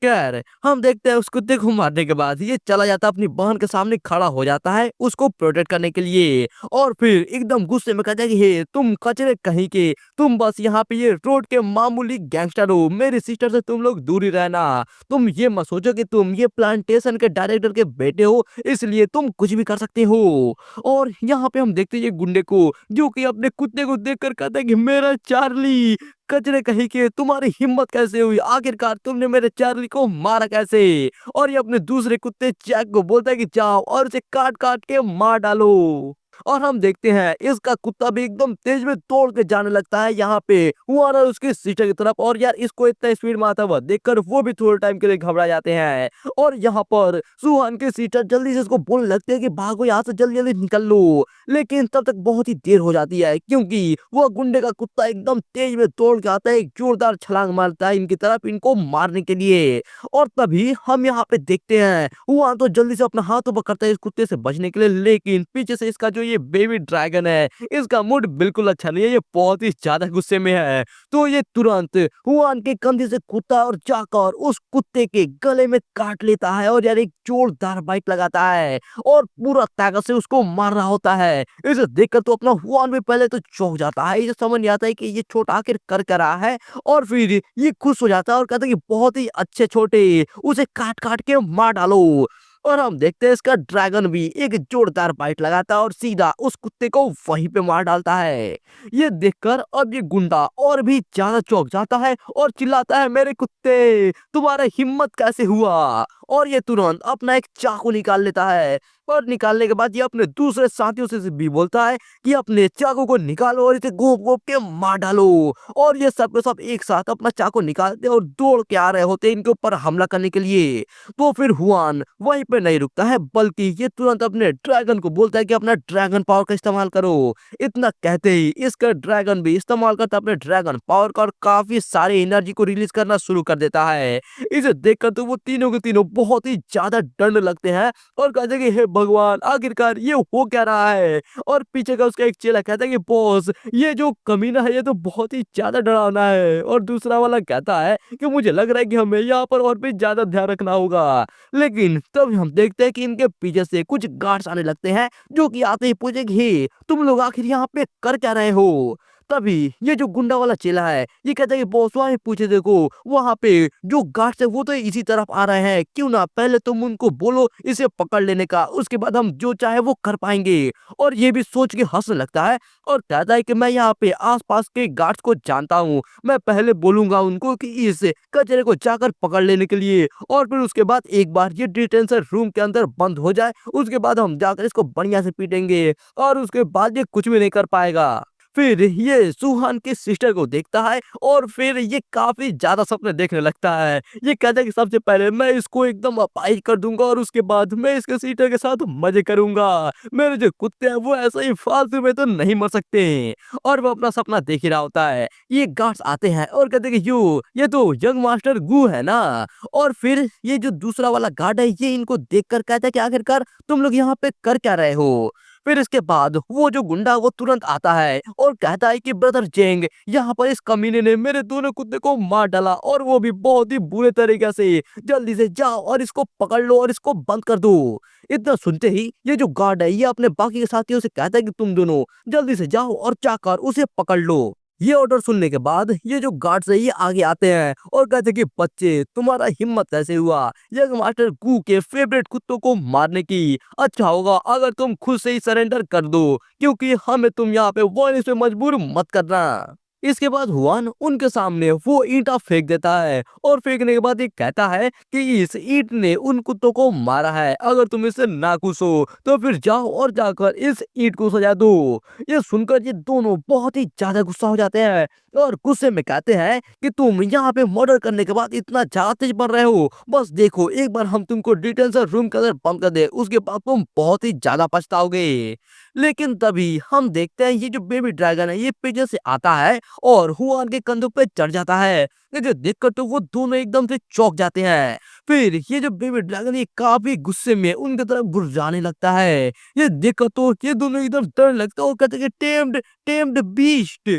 खैर हम देखते हैं उस कुत्ते को मारने के बाद ये चला जाता है अपनी बहन के सामने खड़ा हो जाता है उसको प्रोटेक्ट करने के लिए और फिर एकदम गुस्से में कहता है कि हे तुम कचरे कहीं के, तुम बस यहाँ पे ये रोड के मामूली गैंगस्टर हो, मेरी सिस्टर से तुम लोग दूर ही रहना। तुम ये मत सोचो कि तुम ये प्लांटेशन के डायरेक्टर के बेटे हो इसलिए तुम कुछ भी कर सकते हो। और यहाँ पे हम देखते हैं ये गुंडे को जो कि अपने कुत्ते को देखकर कहता है कि मेरा चार्ली, कचरे कहीं के, तुम्हारी हिम्मत कैसे हुई, आखिरकार तुमने मेरे चार्ली को मारा कैसे। और ये अपने दूसरे कुत्ते जैक को बोलता है कि जाओ और इसे काट काट के मार डालो। और हम देखते हैं इसका कुत्ता भी एकदम तेज में दौड़ के जाने लगता है यहाँ पे हुआन और उसकी सिस्टर की तरफ। और यार इसको इतना स्पीड में आता हुआ देखकर वो भी थोड़े टाइम के लिए घबरा जाते हैं। और यहाँ पर सुहान की सिस्टर जल्दी से इसको बोलने लगती है कि भागो यहाँ से, जल्दी जल्दी निकल लो। लेकिन तब तक बहुत ही देर हो जाती है क्योंकि वो गुंडे का कुत्ता एकदम तेज में दौड़ के आता है, एक जोरदार छलांग मारता है इनकी तरफ इनको मारने के लिए। और तभी हम यहाँ पे देखते हैं हुआन तो जल्दी से अपना हाथ ऊपर करता है इस कुत्ते से बचने के लिए, लेकिन पीछे से इसका जो ये बेबी ड्रैगन है इसका मूड बिल्कुल अच्छा नहीं है, ये बहुत ही ज्यादा गुस्से में है। तो ये तुरंत हुआन के कंधे से कुत्ता और जाकर उस कुत्ते के गले में काट लेता है और यार एक जोरदार बाइट लगाता है और पूरा ताकत से उसको मार रहा होता है। इसे देखकर तो अपना हुआन भी पहले तो चौंक जाता है, इसे समझ नहीं आता है कि ये छोटा आखिर कर रहा है। और फिर ये खुश हो जाता है और कहता है कि बहुत ही अच्छे छोटे, उसे काट काट के मार डालो। और हम देखते हैं इसका ड्रैगन भी एक जोरदार बाइट लगाता है और सीधा उस कुत्ते को वहीं पे मार डालता है। ये देखकर अब ये गुंडा और भी ज्यादा चौंक जाता है और चिल्लाता है मेरे कुत्ते, तुम्हारा हिम्मत कैसे हुआ। और ये तुरंत अपना एक चाकू निकाल लेता है और निकालने के बाद ये अपने दूसरे साथियों से भी बोलता है कि अपने चाकू को निकालो और इसे घोंप घोंप के मार डालो। और ये सब के सब एक साथ अपना चाकू निकालते और दौड़ के आ रहे होते हैं इनके ऊपर हमला करने के लिए। तो फिर हुआन वहीं पे नहीं रुकता है बल्कि ये तुरंत अपने ड्रैगन को बोलता है कि अपना ड्रैगन पावर का इस्तेमाल करो। इतना कहते ही इसका ड्रैगन भी इस्तेमाल करता अपने ड्रैगन पावर का और काफी सारी एनर्जी को रिलीज करना शुरू कर देता है। इसे देखकर तो वो तीनों के तीनों बहुत ही ज्यादा डरने लगते हैं और कहते हैं कि हे भगवान आखिरकार ये हो क्या रहा है। और पीछे का उसका एक चेला कहता है कि बॉस ये जो कमीना है ये तो बहुत ही ज्यादा डरावना है। और दूसरा वाला कहता है कि मुझे लग रहा है कि हमें यहाँ पर और भी ज्यादा ध्यान रखना होगा। लेकिन तब हम देखते हैं कि इनके पीछे से कुछ गार्ड्स आने लगते हैं जो कि आते ही पूछे कि हे तुम लोग आखिर यहाँ पे कर क्या रहे हो। तभी ये जो गुंडा वाला चेला है ये कहता है कि बॉस वहां पूछे देखो वहां पे जो गार्ड्स है वो तो इसी तरफ आ रहे हैं, क्यों ना पहले तुम उनको बोलो इसे पकड़ लेने का, उसके बाद हम जो चाहे वो कर पाएंगे। और ये भी सोच के हंसने लगता है और कहता है कि मैं यहाँ पे आसपास के गार्ड्स को जानता हूँ, मैं पहले बोलूंगा उनको कि इस कचरे को जाकर पकड़ लेने के लिए और फिर उसके बाद एक बार ये डिटेंशन रूम के अंदर बंद हो जाए उसके बाद हम जाकर इसको बढ़िया से पीटेंगे और उसके बाद ये कुछ भी नहीं कर पाएगा। फिर ये सुहान की सिस्टर को देखता है और फिर ये काफी ज्यादा सपने देखने लगता है। ये कहता है कि सबसे पहले मैं इसको एकदम अपाहिज कर दूंगा और उसके बाद मैं इसके सिस्टर के साथ मजे करूंगा, मेरे जो कुत्ते हैं वो ऐसे ही फालतू में तो नहीं मर सकते। और वो अपना सपना देख ही रहा होता है। ये गार्ड्स आते हैं और कहते हैं कि ये तो यंग मास्टर गू है ना। और फिर ये जो दूसरा वाला गार्ड है ये इनको देखकर कहता है कि आखिरकार तुम लोग यहाँ पे कर क्या रहे हो। फिर इसके बाद वो जो गुंडा वो तुरंत आता है और कहता है कि ब्रदर जेंग यहाँ पर इस कमीने ने मेरे दोनों कुत्ते को मार डाला और वो भी बहुत ही बुरे तरीके से, जल्दी से जाओ और इसको पकड़ लो और इसको बंद कर दो। इतना सुनते ही ये जो गार्ड है ये अपने बाकी के साथियों से कहता है कि तुम दोनों जल्दी से जाओ और जाकर उसे पकड़ लो। ये ऑर्डर सुनने के बाद ये जो गार्ड्स है ये आगे आते हैं और कहते हैं कि बच्चे तुम्हारा हिम्मत कैसे हुआ यंग मास्टर गू के फेवरेट कुत्तों को मारने की, अच्छा होगा अगर तुम खुद से ही सरेंडर कर दो क्योंकि हमें तुम यहाँ पे वायलेंस पे मजबूर मत करना। इसके बाद हुआन उनके सामने वो ईंटा फेंक देता है और फेंकने के बाद ये कहता है कि इस ईंट ने उन कुत्तों को मारा है, अगर तुम इससे नाखुश हो तो फिर जाओ और जाकर इस ईंट को सजा दो। ये सुनकर ये दोनों बहुत ही ज्यादा गुस्सा हो जाते हैं और गुस्से में कहते हैं कि तुम यहाँ पे मर्डर करने के बाद इतना ज्यादा तेज बन रहे हो, बस देखो एक बार हम तुमको डिटेंशन रूम के अंदर बंद कर दे उसके बाद तुम बहुत ही ज्यादा पछताओगे। लेकिन तभी हम देखते हैं ये जो बेबी ड्रैगन है ये पीछे से आता है और हुआन के कंधों पे चढ़ जाता है। ये जो देखकर तो वो दोनों एकदम से चौंक जाते हैं। फिर ये जो बेबी ड्रैगन ये काफी गुस्से में उनकी तरफ गुर्राने लगता है। ये देखकर तो ये दोनों एकदम डरने लगते हैं और कहते हैं टेम्ड टेम्ड बीस्ट।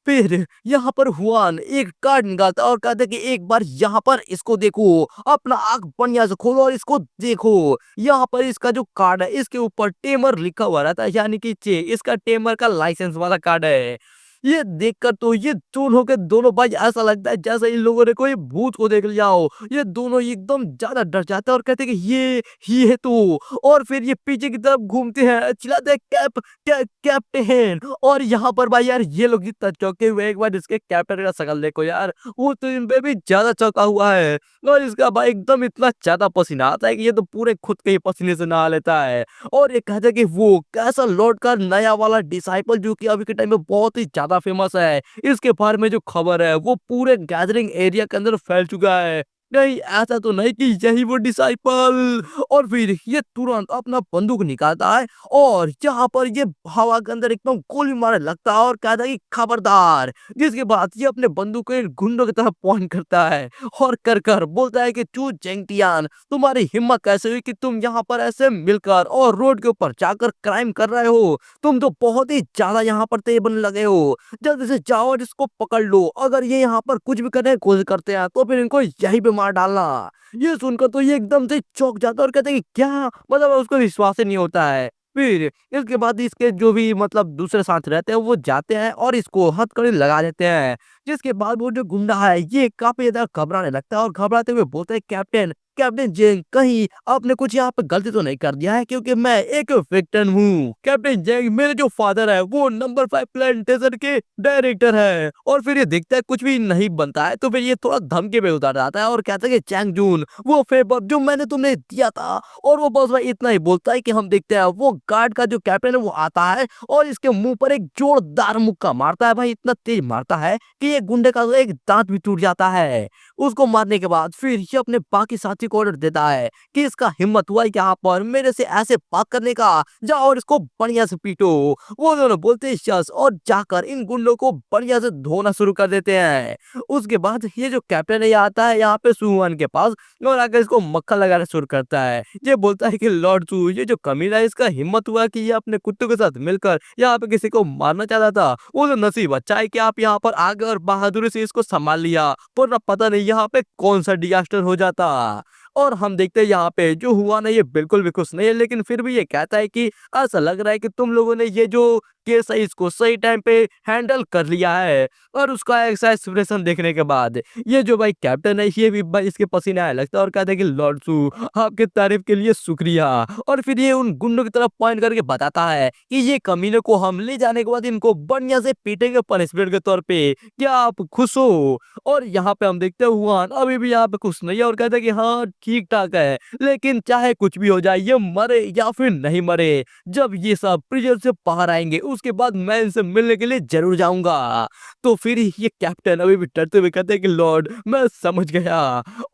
फिर यहाँ पर हुआन एक कार्ड निकालता है और कहता है कि एक बार यहाँ पर इसको देखो, अपना आँख बढ़िया से खोलो और इसको देखो। यहाँ पर इसका जो कार्ड है इसके ऊपर टेमर लिखा हुआ रहता है, यानी कि इसका टेमर का लाइसेंस वाला कार्ड है। ये देखकर तो ये दोनों के दोनों भाई ऐसा लगता है जैसे इन लोगों ने कोई भूत को देख लिया हो। ये दोनों एकदम ज्यादा डर जाते हैं और कहते हैं कि ये है तू। और फिर ये पीछे की तरफ घूमते हैं, चिल्लाते हैं कैप्टन। और यहाँ पर भाई यार ये लोग इतना चौंके हुए, एक बार इसके कैप्टन का शकल देखो यार, वो तो इन पे भी ज्यादा चौंका हुआ है। और इसका भाई एकदम इतना ज्यादा पसीना आता है कि ये तो पूरे खुद के ही पसीने से नहा लेता है। और ये कहते हैं कि वो कैसा लॉर्ड का नया वाला डिसाइपल जो कि अभी के टाइम में बहुत ही ज्यादा फेमस है, इसके बारे में जो खबर है वो पूरे गैदरिंग एरिया के अंदर फैल चुका है। नहीं ऐसा तो नहीं कि यही वो डिसाइपल। और फिर ये तुरंत अपना बंदूक निकालता है और यहाँ पर ये हवा के अंदर एकदम गोली मारने लगता है और कहता है कि खबरदार। जिसके बाद ये अपने बंदूक को इन गुंडों की तरफ पॉइंट करता है और कर बोलता है कि चू जेंगटियान, तुम्हारी हिम्मत कैसे हुई कि तुम यहाँ पर ऐसे मिलकर और रोड के ऊपर जाकर क्राइम कर रहे हो? तुम तो बहुत ही ज्यादा यहाँ पर तेज बनने लगे हो। जल्दी से जाओ और इसको पकड़ लो। अगर ये यहाँ पर कुछ भी करने की कोशिश करते हैं तो फिर इनको यहीं पे मार डालना। ये सुनकर तो ये एकदम से चौंक जाता है और कहते हैं कि क्या, मतलब उसको विश्वास ही नहीं होता है। फिर इसके बाद इसके जो भी मतलब दूसरे साथ रहते हैं वो जाते हैं और इसको हथकड़ी लगा देते हैं। जिसके बाद वो जो गुंडा है ये काफी ज्यादा घबराने लगता है और घबराते हुए बोलते हैं कैप्टन कैप्टन जेंग, कहीं आपने कुछ यहाँ पे गलती तो नहीं कर दिया है? क्योंकि मैं एक विक्टिम हूँ। कैप्टन जेंग, मेरे जो फादर है वो नंबर 5 प्लांटेशन के डायरेक्टर है। और फिर ये दिखता है कुछ भी नहीं बनता है तो फिर ये थोड़ा धमकी पे उतर जाता है और कहता है कि चैंग जून, वो फेवर जो मैंने तुम्हें दिया था। और वो बस भाई इतना ही बोलता है कि हम देखते हैं। वो गार्ड का जो कैप्टन है वो आता है और इसके मुंह पर एक जोरदार मुक्का मारता है। भाई इतना तेज मारता है कि ये गुंडे का एक दांत भी टूट जाता है। उसको मारने के बाद फिर ये अपने बाकी साथी को ऑर्डर देता है कि इसका हिम्मत हुआ यहाँ पर मेरे से ऐसे बात करने का, जाओ और इसको बढ़िया से पीटो। वो दोनों बोलते हैं यस और जाकर इन गुंडों को बढ़िया से धोना शुरू कर देते हैं। उसके बाद ये जो कैप्टन है ये आता है यहाँ पे सुहान के पास और आकर इसको मक्खन लगाना शुरू करता है। ये बोलता है कि लॉर्ड सू, ये जो कमीना है इसका हिम्मत हुआ कि ये अपने कुत्तों के साथ मिलकर यहाँ पे किसी को मारना चाहता था। वो तो नसीब अच्छा है कि आप यहाँ पर आ गए और बहादुरी से इसको संभाल लिया, वरना पता नहीं यहाँ पे कौन सा डिजास्टर हो जाता। और हम देखते हैं यहाँ पे जो हुआ ना ये बिल्कुल भी खुश नहीं है, लेकिन फिर भी ये कहता है कि ऐसा लग रहा है कि तुम लोगों ने ये जो केस है इसको सही टाइम पे हैंडल कर लिया है। और उसका ऐसा एक्सप्रेशन देखने के बाद ये जो भाई कैप्टन है ये भी भाई इसके पसीने आने लगता है और कहता है कि लॉर्ड सू, आपके तारीफ के लिए शुक्रिया। और फिर ये उन गुंडों की तरफ पॉइंट करके बताता है कि ये कमीने को हम ले जाने के बाद इनको बढ़िया से पीटेंगे पनिशमेंट के तौर पे। क्या आप खुश हो? और यहाँ पे हम देखते हैं हुआन अभी भी यहाँ पे खुश नहीं है और कहता है कि हाँ ठीक ठाक है, लेकिन चाहे कुछ भी हो जाए ये मरे या फिर नहीं मरे, जब ये सब प्रिजन से बाहर आएंगे उसके बाद मैं इनसे मिलने के लिए जरूर जाऊंगा। तो फिर ये कैप्टन अभी भी डरते हुए कहते हैं कि लॉर्ड मैं समझ गया।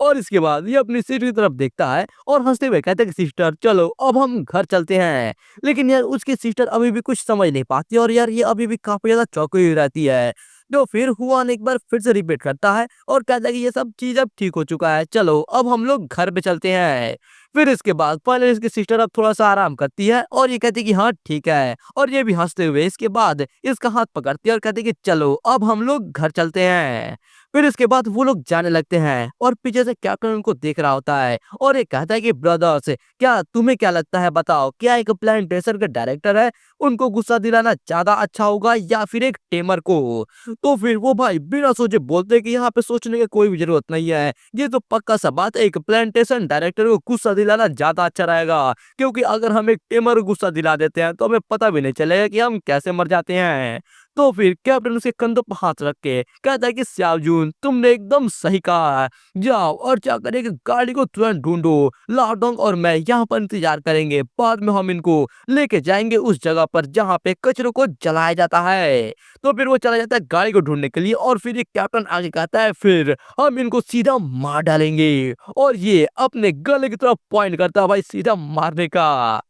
और इसके बाद ये अपनी सीट की तरफ देखता है और हंसते हुए कहते हैं कि सिस्टर चलो अब हम घर चलते हैं। लेकिन यार उसकी सिस्टर अभी भी कुछ समझ नहीं पाती और यार ये अभी भी काफी ज्यादा चौंकी हुई रहती है। तो फिर हुआन एक बार फिर से रिपीट करता है और कहता है कि ये सब चीज अब ठीक हो चुका है, चलो अब हम लोग घर पे चलते हैं। फिर इसके बाद पहले इसकी सिस्टर अब थोड़ा सा आराम करती है और ये कहती है कि हाँ ठीक है, और ये भी हंसते हुए इसके बाद इसका हाथ पकड़ती है और कहती है कि चलो अब हम लोग घर चलते हैं। फिर इसके बाद वो लोग जाने लगते हैं और पीछे से कैप्टन उनको देख रहा होता है और ये कहता है कि ब्रदर्स, क्या तुम्हें क्या लगता है, बताओ क्या एक प्लांटेशन का डायरेक्टर है उनको गुस्सा दिलाना ज्यादा अच्छा होगा या फिर एक टेमर को? तो फिर वो भाई बिना सोचे बोलते कि यहाँ पे सोचने की कोई भी जरूरत नहीं है, ये तो पक्का सा बात है, एक प्लांटेशन डायरेक्टर को गुस्सा दिलाना ज्यादा अच्छा रहेगा। क्योंकि अगर हम एक टेमर को गुस्सा दिला देते हैं तो हमें पता भी नहीं चलेगा कि हम कैसे मर जाते हैं। तो फिर कैप्टन उसके कंधों पर हाथ रख के कहता है कि श्यावजून तुमने एकदम सही कहा है, जाओ और जाकर एक गाड़ी को तुरंत ढूंढो, लाडोंग और मैं यहाँ पर इंतजार करेंगे, बाद में हम इनको लेके जाएंगे उस जगह पर जहाँ पे कचरों को जलाया जाता है। तो फिर वो चला जाता है गाड़ी को ढूंढने के लिए और फिर ये कैप्टन आगे कहता है फिर हम इनको सीधा मार डालेंगे। और ये अपने गले की तरफ पॉइंट करता है भाई सीधा मारने का।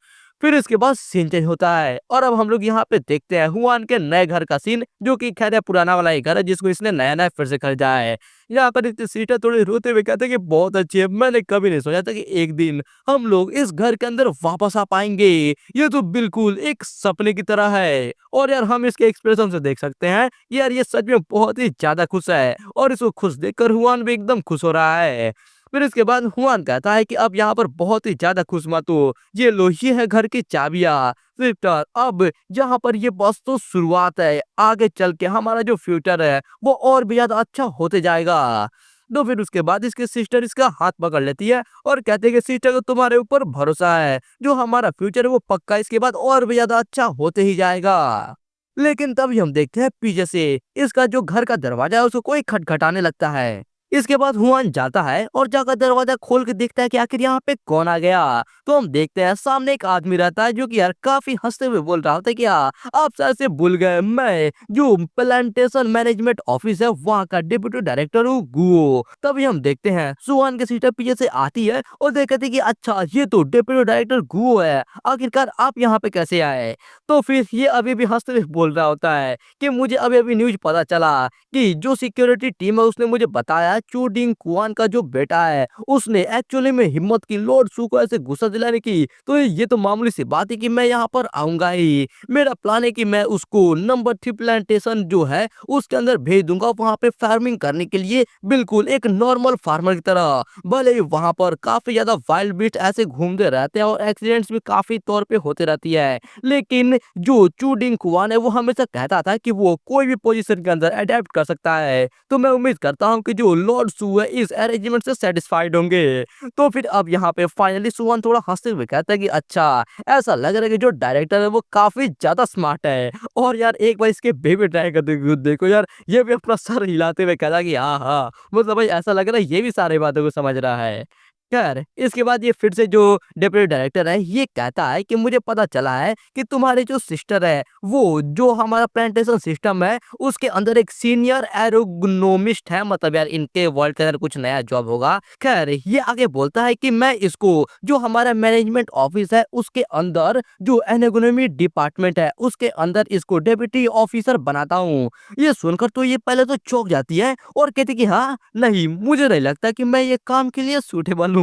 फिर इसके बाद सीन चेंज होता है और अब हम लोग यहाँ पे देखते हैं हुआन के नए घर का सीन, जो कि खैर पुराना वाला ही घर है जिसको इसने नया नया फिर से खरीदा है। यहाँ पर इसके सिस्टर थोड़े रोते हुए कहते हैं कि बहुत अच्छी है, मैंने कभी नहीं सोचा था कि एक दिन हम लोग इस घर के अंदर वापस आ पाएंगे। ये तो बिल्कुल एक सपने की तरह है। और यार हम इसके एक्सप्रेशन से देख सकते हैं यार ये सच में बहुत ही ज्यादा खुश है और इसको खुश देखकर हुआन भी एकदम खुश हो रहा है। फिर इसके बाद हुआन कहता है कि अब यहाँ पर बहुत ही ज्यादा खुश मत हो, ये लो ये है घर की चाबियां। विक्टर अब यहाँ पर ये बस तो शुरुआत है, आगे चल के हमारा जो फ्यूचर है वो और भी ज्यादा अच्छा होते जाएगा। तो फिर उसके बाद इसके सिस्टर इसका हाथ पकड़ लेती है और कहते हैं कि सिस्टर को तुम्हारे ऊपर भरोसा है, जो हमारा फ्यूचर है वो पक्का इसके बाद और भी ज्यादा अच्छा होते ही जाएगा। लेकिन तभी हम देखते हैं पीछे से इसका जो घर का दरवाजा है उसको कोई खटखटाने लगता है। इसके बाद हुआन जाता है और जाकर दरवाजा खोल के देखता है कि आखिर यहाँ पे कौन आ गया। तो हम देखते हैं सामने एक आदमी रहता है जो कि यार काफी हंसते हुए बोल रहा होता है कि आप शायद से भूल गए, मैं जो प्लांटेशन मैनेजमेंट ऑफिस है वहाँ का डिप्टी डायरेक्टर हूँ गुओ। तभी हम देखते हैं सुहान के सीटर पीछे से आती है और देखती है कि अच्छा ये तो डिप्टी डायरेक्टर गुओ है, आखिरकार आप यहाँ पे कैसे आए। तो फिर ये अभी भी हंसते हुए बोल रहा होता है कि मुझे अभी अभी न्यूज पता चला कि जो सिक्योरिटी टीम है उसने मुझे बताया चूडिंग कुआन का जो बेटा है उसने एक्चुअली में हिम्मत की लॉर्ड सू को ऐसे गुस्सा दिलाने की, तो ये तो मामूली सी बात है कि मैं यहाँ पर आऊंगा ही। मेरा प्लान है कि मैं उसको नंबर 3 प्लांटेशन जो है उसके अंदर भेज दूंगा वहां पे फार्मिंग करने के लिए, बिल्कुल एक नॉर्मल फार्मर की तरह। भले ही वहां पर काफी ज्यादा वाइल्ड बीस्ट ऐसे घूमते रहते हैं और एक्सीडेंट्स भी काफी तौर पे होते रहती है, लेकिन जो चूडिंग कुआन है वो हमेशा कहता था कि वो कोई भी पोजीशन के अंदर अडेप्ट कर सकता है। तो मैं उम्मीद करता हूँ कि जो लॉर्ड सू है इस अरेंजमेंट से सेटिस्फाइड होंगे। तो फिर अब यहाँ पे फाइनली सुहान थोड़ा हंसते हुए कहता है कि अच्छा ऐसा लग रहा है कि जो डायरेक्टर है वो काफी ज्यादा स्मार्ट है। और यार एक बार इसके बेबी ट्राई करते हुए देखो यार, ये भी अपना सर हिलाते हुए कहता है कि हाँ हाँ, मतलब भाई ऐसा लग रहा है ये भी सारी बातों को समझ रहा है। खैर इसके बाद ये फिर से जो डिप्टी डायरेक्टर है ये कहता है कि मुझे पता चला है कि तुम्हारे जो सिस्टर है वो जो हमारा प्लांटेशन सिस्टम है उसके अंदर एक सीनियर एरोग्नोमिस्ट है, मतलब यार इनके वर्ल्ड के अंदर कुछ नया जॉब होगा। खैर ये आगे बोलता है कि मैं इसको जो हमारा मैनेजमेंट ऑफिस है उसके अंदर जो एनाग्नोमी डिपार्टमेंट है उसके अंदर इसको डेप्यूटी ऑफिसर बनाता हूँ। ये सुनकर तो ये पहले तो चौंक जाती है और कहती कि हाँ नहीं, मुझे नहीं लगता कि मैं ये काम के लिए सूटेबल हूँ।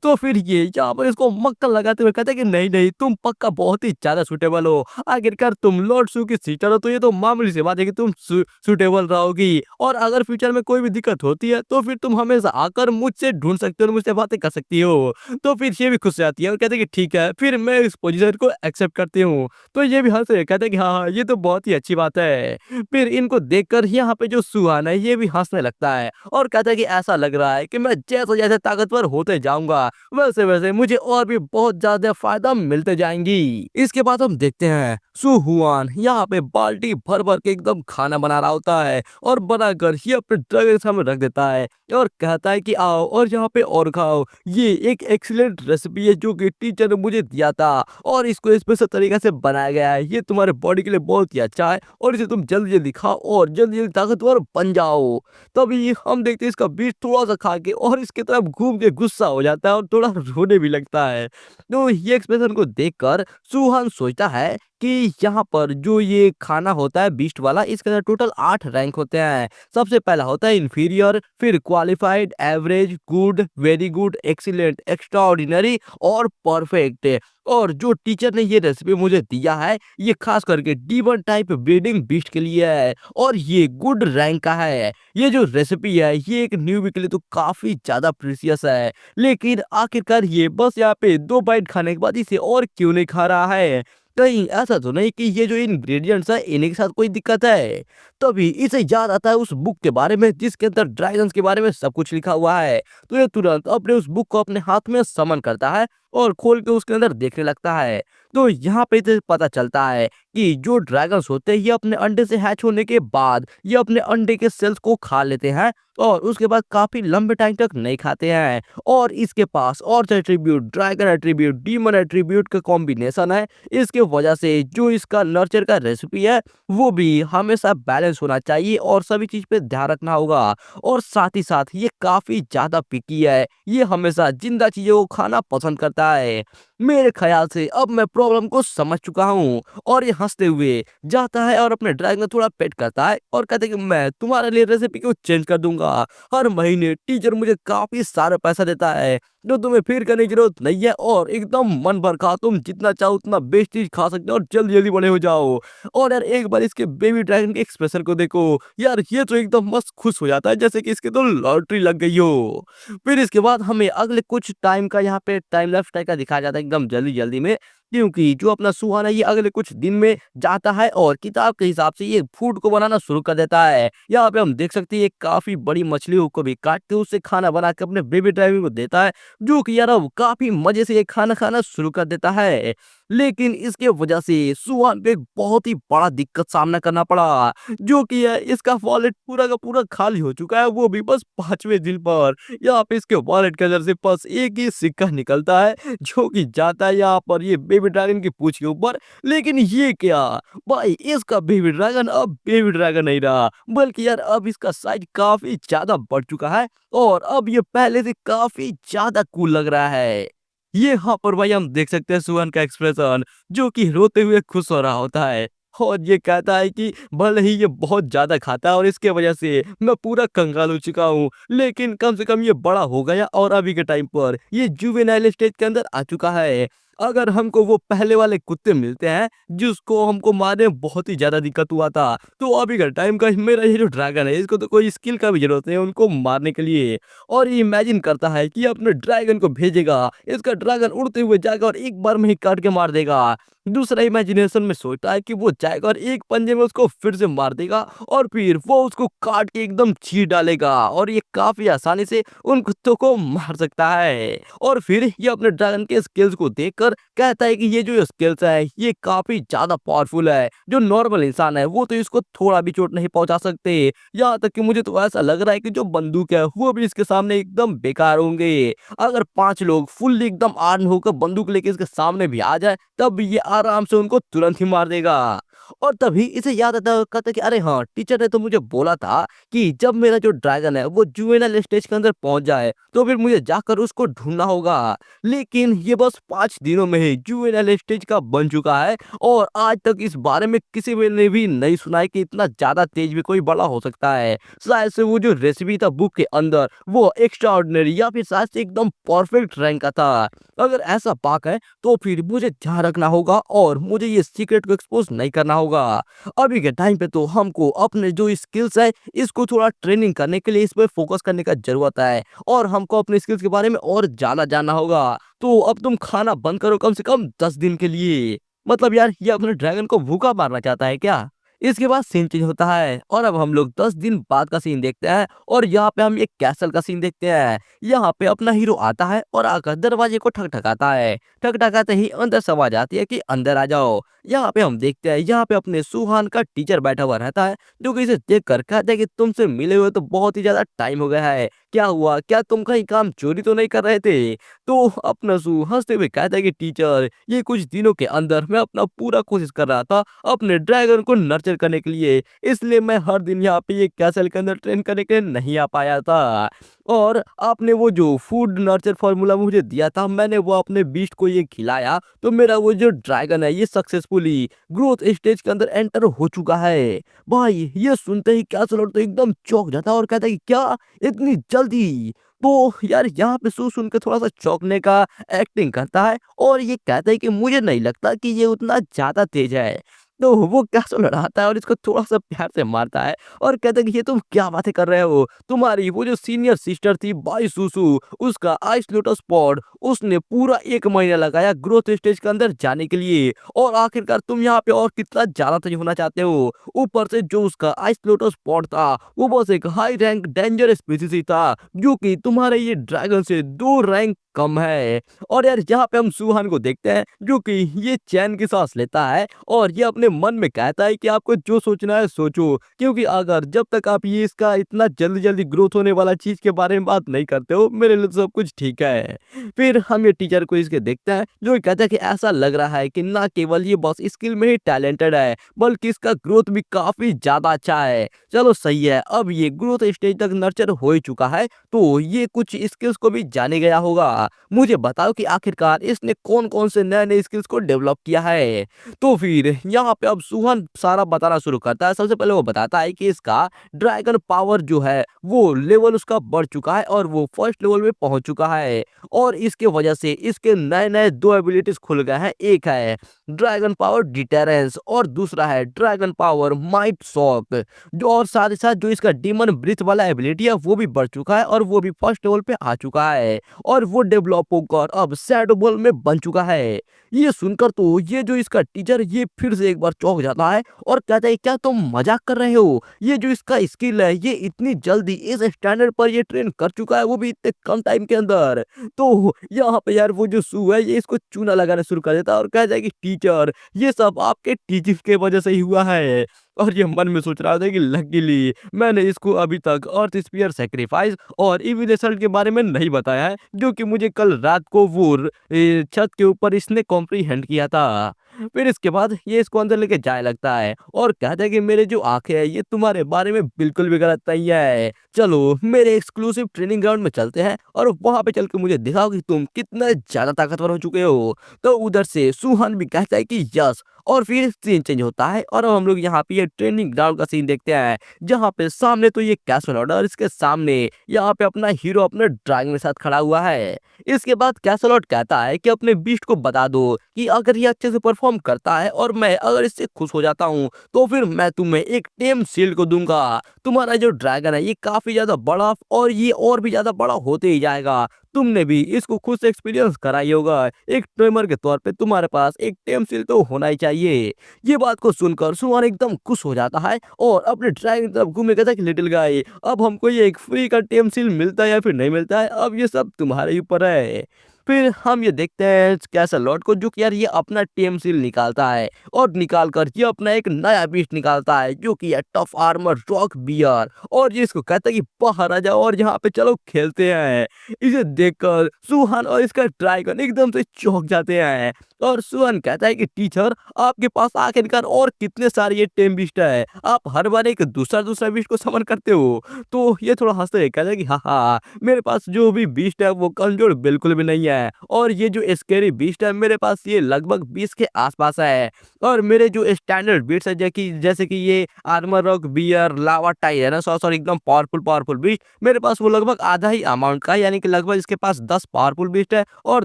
तो फिर ये यहाँ पर इसको मक्कन लगाते हुए कहते हैं कि नहीं नहीं, तुम पक्का बहुत ही ज्यादा सूटेबल हो, आखिरकार तुम लॉर्ड सू की सीटर हो, तो ये तो मामूली सी बात है कि तुम सूटेबल रहोगी। और अगर फ्यूचर में कोई भी दिक्कत होती है तो फिर तुम हमेशा आकर मुझसे ढूंढ सकते हो और मुझसे बातें कर सकती हो। तो फिर ये भी खुश हो जाती है और कहते हैं कि ठीक है फिर मैं इस पोजीशन को एक्सेप्ट करती हूँ। तो ये भी हंसे कहते हैं कि हाँ हाँ ये तो बहुत ही अच्छी बात है। फिर इनको देखकर यहाँ पे जो सुहान है ये भी हंसने लगता है और कहता है कि ऐसा लग रहा है कि मैं जैसे जैसे ताकतवर होते जाऊंगा वैसे वैसे मुझे और भी बहुत ज्यादा फायदा मिलते जाएंगी। इसके बाद हम देखते हैं सु हुआन यहाँ पे बाल्टी भर भर के एकदम खाना बना रहा होता है और बनाकर ये अपने ड्रग के सामने रख देता है और कहता है कि आओ और यहाँ पे और खाओ, ये एक एक्सीलेंट रेसिपी है जो कि टीचर ने मुझे दिया था और इसको स्पेशल तरीके से बनाया गया है, ये तुम्हारे बॉडी के लिए बहुत ही अच्छा है और इसे तुम जल्दी जल्दी खाओ और जल्दी जल्दी ताकतवर बन जाओ। तभी हम देखते हैं इसका बीज थोड़ा सा खा के और इसकी तरफ घूम के गुस्सा हो जाता है और थोड़ा रोने भी लगता है। तो ये एक्सप्रेशन को देखकर सुहान सोचता है कि यहाँ पर जो ये खाना होता है बीस्ट वाला इसके अंदर टोटल 8 रैंक होते हैं। सबसे पहला होता है इंफीरियर, फिर qualified, average, good, very good, excellent, extra ordinary और परफेक्ट। और जो टीचर ने ये रेसिपी मुझे दिया है ये खास करके D1 टाइप ब्रीडिंग बीस्ट के लिए है और ये गुड रैंक का है। ये जो रेसिपी है ये एक न्यूबी के लिए तो काफी ज्यादा प्रीसियस है, लेकिन आखिरकार ये बस यहाँ पे 2 बाइट खाने के बाद इसे और क्यों नहीं खा रहा है। कहीं ऐसा तो नहीं कि ये जो इंग्रेडिएंट्स है इन्हीं के साथ कोई दिक्कत है। तभी इसे याद आता है उस बुक के बारे में जिसके अंदर ड्रैगन्स के बारे में सब कुछ लिखा हुआ है। तो ये तुरंत अपने उस बुक को अपने हाथ में समन करता है और खोल के उसके अंदर देखने लगता है। तो यहाँ पे इसे पता चलता है कि जो ड्रैगन्स होते हैं ये अपने अंडे से हैच होने के बाद ये अपने अंडे के सेल्स को खा लेते हैं और उसके बाद काफी लंबे टाइम तक नहीं खाते हैं। और इसके पास और attribute dragon attribute demon attribute का कॉम्बिनेशन है। इसके वजह से जो इसका नर्चर का रेसिपी है वो भी हमेशा बैलेंस होना चाहिए और सभी चीज पे ध्यान रखना होगा। और साथ ही साथ ये काफी ज्यादा पिकी है, ये हमेशा जिंदा चीजों को खाना पसंद करता है। मेरे ख्याल से अब मैं प्रॉब्लम को समझ चुका हूँ। और ये हंसते हुए जाता है और अपने ड्राइंग में थोड़ा पेट करता है और कहते हैं कि मैं तुम्हारे लिए रेसिपी को चेंज कर दूंगा। हर महीने टीचर मुझे काफी सारा पैसा देता है जो तुम्हें फिर करने की जरूरत नहीं है, और एकदम मन भर खा, तुम जितना चाहो उतना बेस्ट चीज खा सकते हो और जल्दी जल्दी बड़े हो जाओ। और यार एक बार इसके बेबी ड्रैगन के एक्सप्रेशन को देखो यार, ये तो एकदम मस्त खुश हो जाता है जैसे कि इसके तो लॉटरी लग गई हो। फिर इसके बाद हमें अगले कुछ टाइम का यहाँ पे टाइम लाइफ स्टाइल का दिखाया जाता है एकदम जल्दी जल्दी में, क्योंकि जो अपना सुहाना ये अगले कुछ दिन में जाता है और किताब के हिसाब से ये फूड को बनाना शुरू कर देता है। यहाँ पे हम देख सकते हैं एक काफी बड़ी मछलियों को भी काट के उससे खाना बना के अपने बेबी ड्राइवर को देता है, जो कि यार अब काफी मजे से ये खाना खाना शुरू कर देता है। लेकिन इसके वजह से सुहान को एक बहुत ही बड़ा दिक्कत सामना करना पड़ा, जो कि है इसका वॉलेट पूरा का पूरा खाली हो चुका है, वो भी बस 5वें दिन पर। यहाँ पे इसके वॉलेट के अंदर से बस एक ही सिक्का निकलता है जो कि जाता है यहाँ पर ये बेबी ड्रैगन की पूंछ के ऊपर। लेकिन ये क्या भाई, इसका बेबी ड्रैगन अब बेबी ड्रैगन नहीं रहा, बल्कि यार अब इसका साइज काफी ज्यादा बढ़ चुका है और अब ये पहले से काफी ज्यादा कूल लग रहा है। ये यहाँ पर भाई हम देख सकते हैं सुहान का एक्सप्रेशन, जो कि रोते हुए खुश हो रहा होता है और ये कहता है कि भले ही ये बहुत ज्यादा खाता है और इसके वजह से मैं पूरा कंगाल हो चुका हूँ, लेकिन कम से कम ये बड़ा हो गया और अभी के टाइम पर ये जुवेनाइल स्टेज के अंदर आ चुका है। अगर हमको वो पहले वाले कुत्ते मिलते हैं जिसको हमको मारने में बहुत ही ज्यादा दिक्कत हुआ था, तो अभी का टाइम का मेरा ये जो ड्रैगन है इसको तो कोई स्किल का भी जरूरत नहीं है उनको मारने के लिए। और ये इमेजिन करता है कि अपने ड्रैगन को भेजेगा, इसका ड्रैगन उड़ते हुए जाएगा और एक बार में ही काट के मार देगा। दूसरा इमेजिनेशन में सोचता है कि वो जाएगा और एक पंजे में उसको फिर से मार देगा और फिर वो उसको काट के एकदम चीर डालेगा और ये काफी आसानी से उन कुत्तों को मार सकता है। और फिर ये अपने ड्रैगन के स्किल्स को देखकर कहता है कि ये जो स्किल्स है ये काफी ज्यादा पावरफुल है, जो नॉर्मल इंसान है वो तो इसको थोड़ा भी चोट नहीं पहुंचा सकते। यहाँ तक कि मुझे तो ऐसा लग रहा है कि जो बंदूक है वो भी इसके सामने एकदम बेकार होंगे। अगर 5 लोग फुल्ली एकदम आर्म होकर बंदूक लेके इसके सामने भी आ जाए तब भी ये आराम से उनको तुरंत ही मार देगा। और तभी इसे याद आता है, कहता है कि अरे हाँ, टीचर ने तो मुझे बोला था कि जब मेरा जो ड्रैगन है वो जुवेनाइल स्टेज के अंदर पहुंच जाए तो फिर मुझे जाकर उसको ढूंढना होगा। लेकिन ये बस 5 दिनों में ही जुवेनाइल स्टेज का बन चुका है और आज तक इस बारे में किसी ने भी नहीं सुना है कि इतना ज्यादा तेज भी कोई बड़ा हो सकता है। शायद से वो जो रेसिपी था बुक के अंदर वो एक्स्ट्रा ऑर्डिनरी या फिर शायद से एकदम परफेक्ट रैंक का था। अगर ऐसा पाक है तो फिर मुझे ध्यान रखना होगा और मुझे ये सीक्रेट को एक्सपोज नहीं करना होगा। अभी के टाइम पे तो हमको अपने जो स्किल्स है इसको थोड़ा ट्रेनिंग करने के लिए इस पे फोकस करने का जरूरत है और हमको अपने स्किल्स के बारे में और ज्यादा जानना होगा। तो अब तुम खाना बंद करो कम से कम 10 दिन के लिए। मतलब यार ये अपने ड्रैगन को भूखा मारना चाहता है क्या? इसके बाद सीन चेंज होता है और अब हम लोग 10 दिन बाद का सीन देखते हैं और यहाँ पे हम एक कैसल का सीन देखते हैं। यहाँ पे अपना हीरो आता है और आकर दरवाजे को ठकठकाता है। ठकठकाते ही अंदर से आवाज आती है कि अंदर आ जाओ। यहाँ पे हम देखते हैं यहाँ पे अपने सुहान का टीचर बैठा हुआ रहता है, जो कि इसे देख कर कहता है कि तुमसे मिले हुए तो बहुत ही ज्यादा टाइम हो गया है, क्या हुआ, क्या तुम कहीं काम चोरी तो नहीं कर रहे थे? तो अपना सू हंसते हुए कहता है कि टीचर ये कुछ दिनों के अंदर मैं अपना पूरा कोशिश कर रहा था अपने ड्रैगन को नर्चर करने के लिए, इसलिए मैं हर दिन यहाँ पे ये कैसल के अंदर ट्रेन करने के लिए नहीं आ पाया था। और आपने वो जो फूड नर्चर फॉर्मूला मुझे दिया था मैंने वो अपने बीस्ट को ये खिलाया तो मेरा वो जो ड्रैगन है ये सक्सेसफुली ग्रोथ स्टेज के अंदर एंटर हो चुका है। भाई ये सुनते ही कैसल तो एकदम चौंक जाता है और कहता है कि क्या इतनी जल्दी? तो यार यहाँ पे सुन के थोड़ा सा चौंकने का एक्टिंग करता है और ये कहता है कि मुझे नहीं लगता कि ये उतना ज्यादा तेज है। तो वो कैसे लड़ाता है और इसको थोड़ा सा प्यार से मारता है और कहता है कि ये तुम क्या बातें कर रहे हो, तुम्हारी वो जो सीनियर सिस्टर थी बाई सुसु उसका आइस लोटस पॉड उसने पूरा 1 महीना लगाया ग्रोथ स्टेज के अंदर जाने के लिए और आखिरकार तुम यहाँ पे और कितना ज्यादा तेज होना चाहते हो? ऊपर से जो उसका आइस लोटस पॉड था वो बस एक हाई रैंक डेंजर स्पीसीज ही था, जो कि तुम्हारे ये ड्रैगन से 2 रैंक कम है। और यार यहाँ पे हम सुहान को देखते हैं जो कि ये चैन की सांस लेता है और ये अपने मन में कहता है कि आपको जो सोचना है सोचो, क्योंकि अगर जब तक आप ये इसका इतना जल्दी जल्दी ग्रोथ होने वाला चीज के बारे में बात नहीं करते हो मेरे लिए तो सब कुछ ठीक है। फिर हम ये टीचर को इसके देखते हैं जो कहता है कि ऐसा लग रहा है कि ना केवल ये बस स्किल में ही टैलेंटेड है बल्कि इसका ग्रोथ भी काफी ज्यादा अच्छा है। चलो सही है, अब ये ग्रोथ स्टेज तक नर्चर हो ही चुका है तो ये कुछ स्किल्स को भी जाने गया होगा। मुझे बताओ कि आखिरकार इसने कौन-कौन से नए-नए स्किल्स को डेवलप किया है। तो फिर यहाँ पे अब सुहान सारा बताना शुरू करता है। सबसे पहले वो बताता है कि इसका ड्रैगन पावर जो है वो लेवल उसका बढ़ चुका है और वो फर्स्ट लेवल में पहुँच चुका है और इसके वजह से इसके नए-नए 2 एबिलिटीज़ खुल गए हैं। एक है ड्रैगन पावर डिटरेंस और दूसरा है ड्रैगन पावर माइट शॉक। जो और साथ ही साथ जो इसका डीमन ब्रीथ वाला एबिलिटी है वो भी बढ़ चुका है और वो भी फर्स्ट लेवल पे आ चुका है और वो डेवलप होकर अब शैडो बॉल में बन चुका है। ये सुनकर तो ये जो इसका टीचर ये फिर से एक बार चौंक जाता है और कहता है क्या तुम मजाक कर रहे हो? ये जो इसका स्किल है ये इतनी जल्दी इस स्टैंडर्ड पर ये ट्रेन कर चुका है वो भी इतने कम टाइम के अंदर। तो यहाँ पे यार वो जो सू है ये इसको चूना लगाना शुरू कर देता है और कहता है कि टीचर ये सब आपके टीचिंग के वजह से ही हुआ है। और ये मन में सोच रहा था कि लकीली मैंने इसको अभी तक अर्थ स्फीयर सैक्रिफाइस और ईवी रिजल्ट के बारे में नहीं बताया है जो कि मुझे कल रात को वो छत के ऊपर इसने कॉम्प्रीहेंड किया था। फिर इसके बाद ये इसको अंदर लेके जाने लगता है और कहता है कि मेरे जो आंखें हैं ये तुम्हारे बारे में बिल्कुल भी गलत नहीं है। चलो मेरे एक्सक्लूसिव ट्रेनिंग ग्राउंड में चलते हैं और वहां पे चल के मुझे दिखाओ कि तुम कितना ज्यादा ताकतवर हो चुके हो। तो उधर से सुहान भी कहता है कि यस और फिर सीन चेंज होता है और अब हम लोग यहाँ पे ये ट्रेनिंग ग्राउंड का सीन देखते हैं जहाँ पे सामने तो ये कैसल लॉर्ड और इसके सामने यहाँ पे अपना हीरो अपने ड्रैगन के साथ खड़ा हुआ है। इसके बाद कैसल लॉर्ड कहता है कि अपने बीस्ट को बता दो कि अगर ये अच्छे से परफॉर्म करता है और मैं अगर इससे खुश हो जाता हूँ तो फिर मैं तुम्हें एक टेम शील्ड को दूंगा। तुम्हारा जो ड्रैगन है ये काफी ज्यादा बड़ा और ये और भी ज्यादा बड़ा होते ही जाएगा। तुमने भी इसको खुद से एक्सपीरियंस करा ही होगा। एक ट्रेमर के तौर पे तुम्हारे पास एक टेम शील्ड तो होना ही चाहिए। ये बात को सुनकर सुहान एकदम खुश हो जाता है और अपने ड्रैगन की तरफ घूमे कहता है कि लिटिल गाय अब हमको ये एक फ्री का टेम शील्ड मिलता है या फिर नहीं मिलता है अब ये सब तुम्हारे ऊपर है। फिर हम ये देखते हैं कैसल लॉर्ड को जो कि यार ये अपना टेम शील्ड निकालता है और निकाल कर ये अपना एक नया बीस्ट निकालता है जो कि है टफ आर्मर रॉक बियर और ये इसको कहता है कि बाहर आ जाओ और यहाँ पे चलो खेलते हैं। इसे देखकर सुहान और इसका ड्रैगन एकदम से चौंक जाते हैं और सुहान कहता है कि टीचर आपके पास आखिरकार और कितने सारे ये टेम बीस्ट है, आप हर बार एक दूसरा दूसरा बीस्ट को समन करते हो। तो ये थोड़ा हंसते हैं कहता है कि हाँ मेरे पास जो भी बीस्ट है वो कमजोर बिल्कुल भी नहीं है और ये जो स्केरी बीस्ट है मेरे पास ये लगभग 20 के आसपास है और मेरे जो स्टैंडर्ड बीस्ट है जैसे कि ये आर्मर रॉक बियर लावा टाई है ना सॉरी एकदम पावरफुल पावरफुल बीस्ट मेरे पास वो लगभग आधा ही अमाउंट का है, यानी कि लगभग इसके पास 10 पावरफुल बीस्ट है और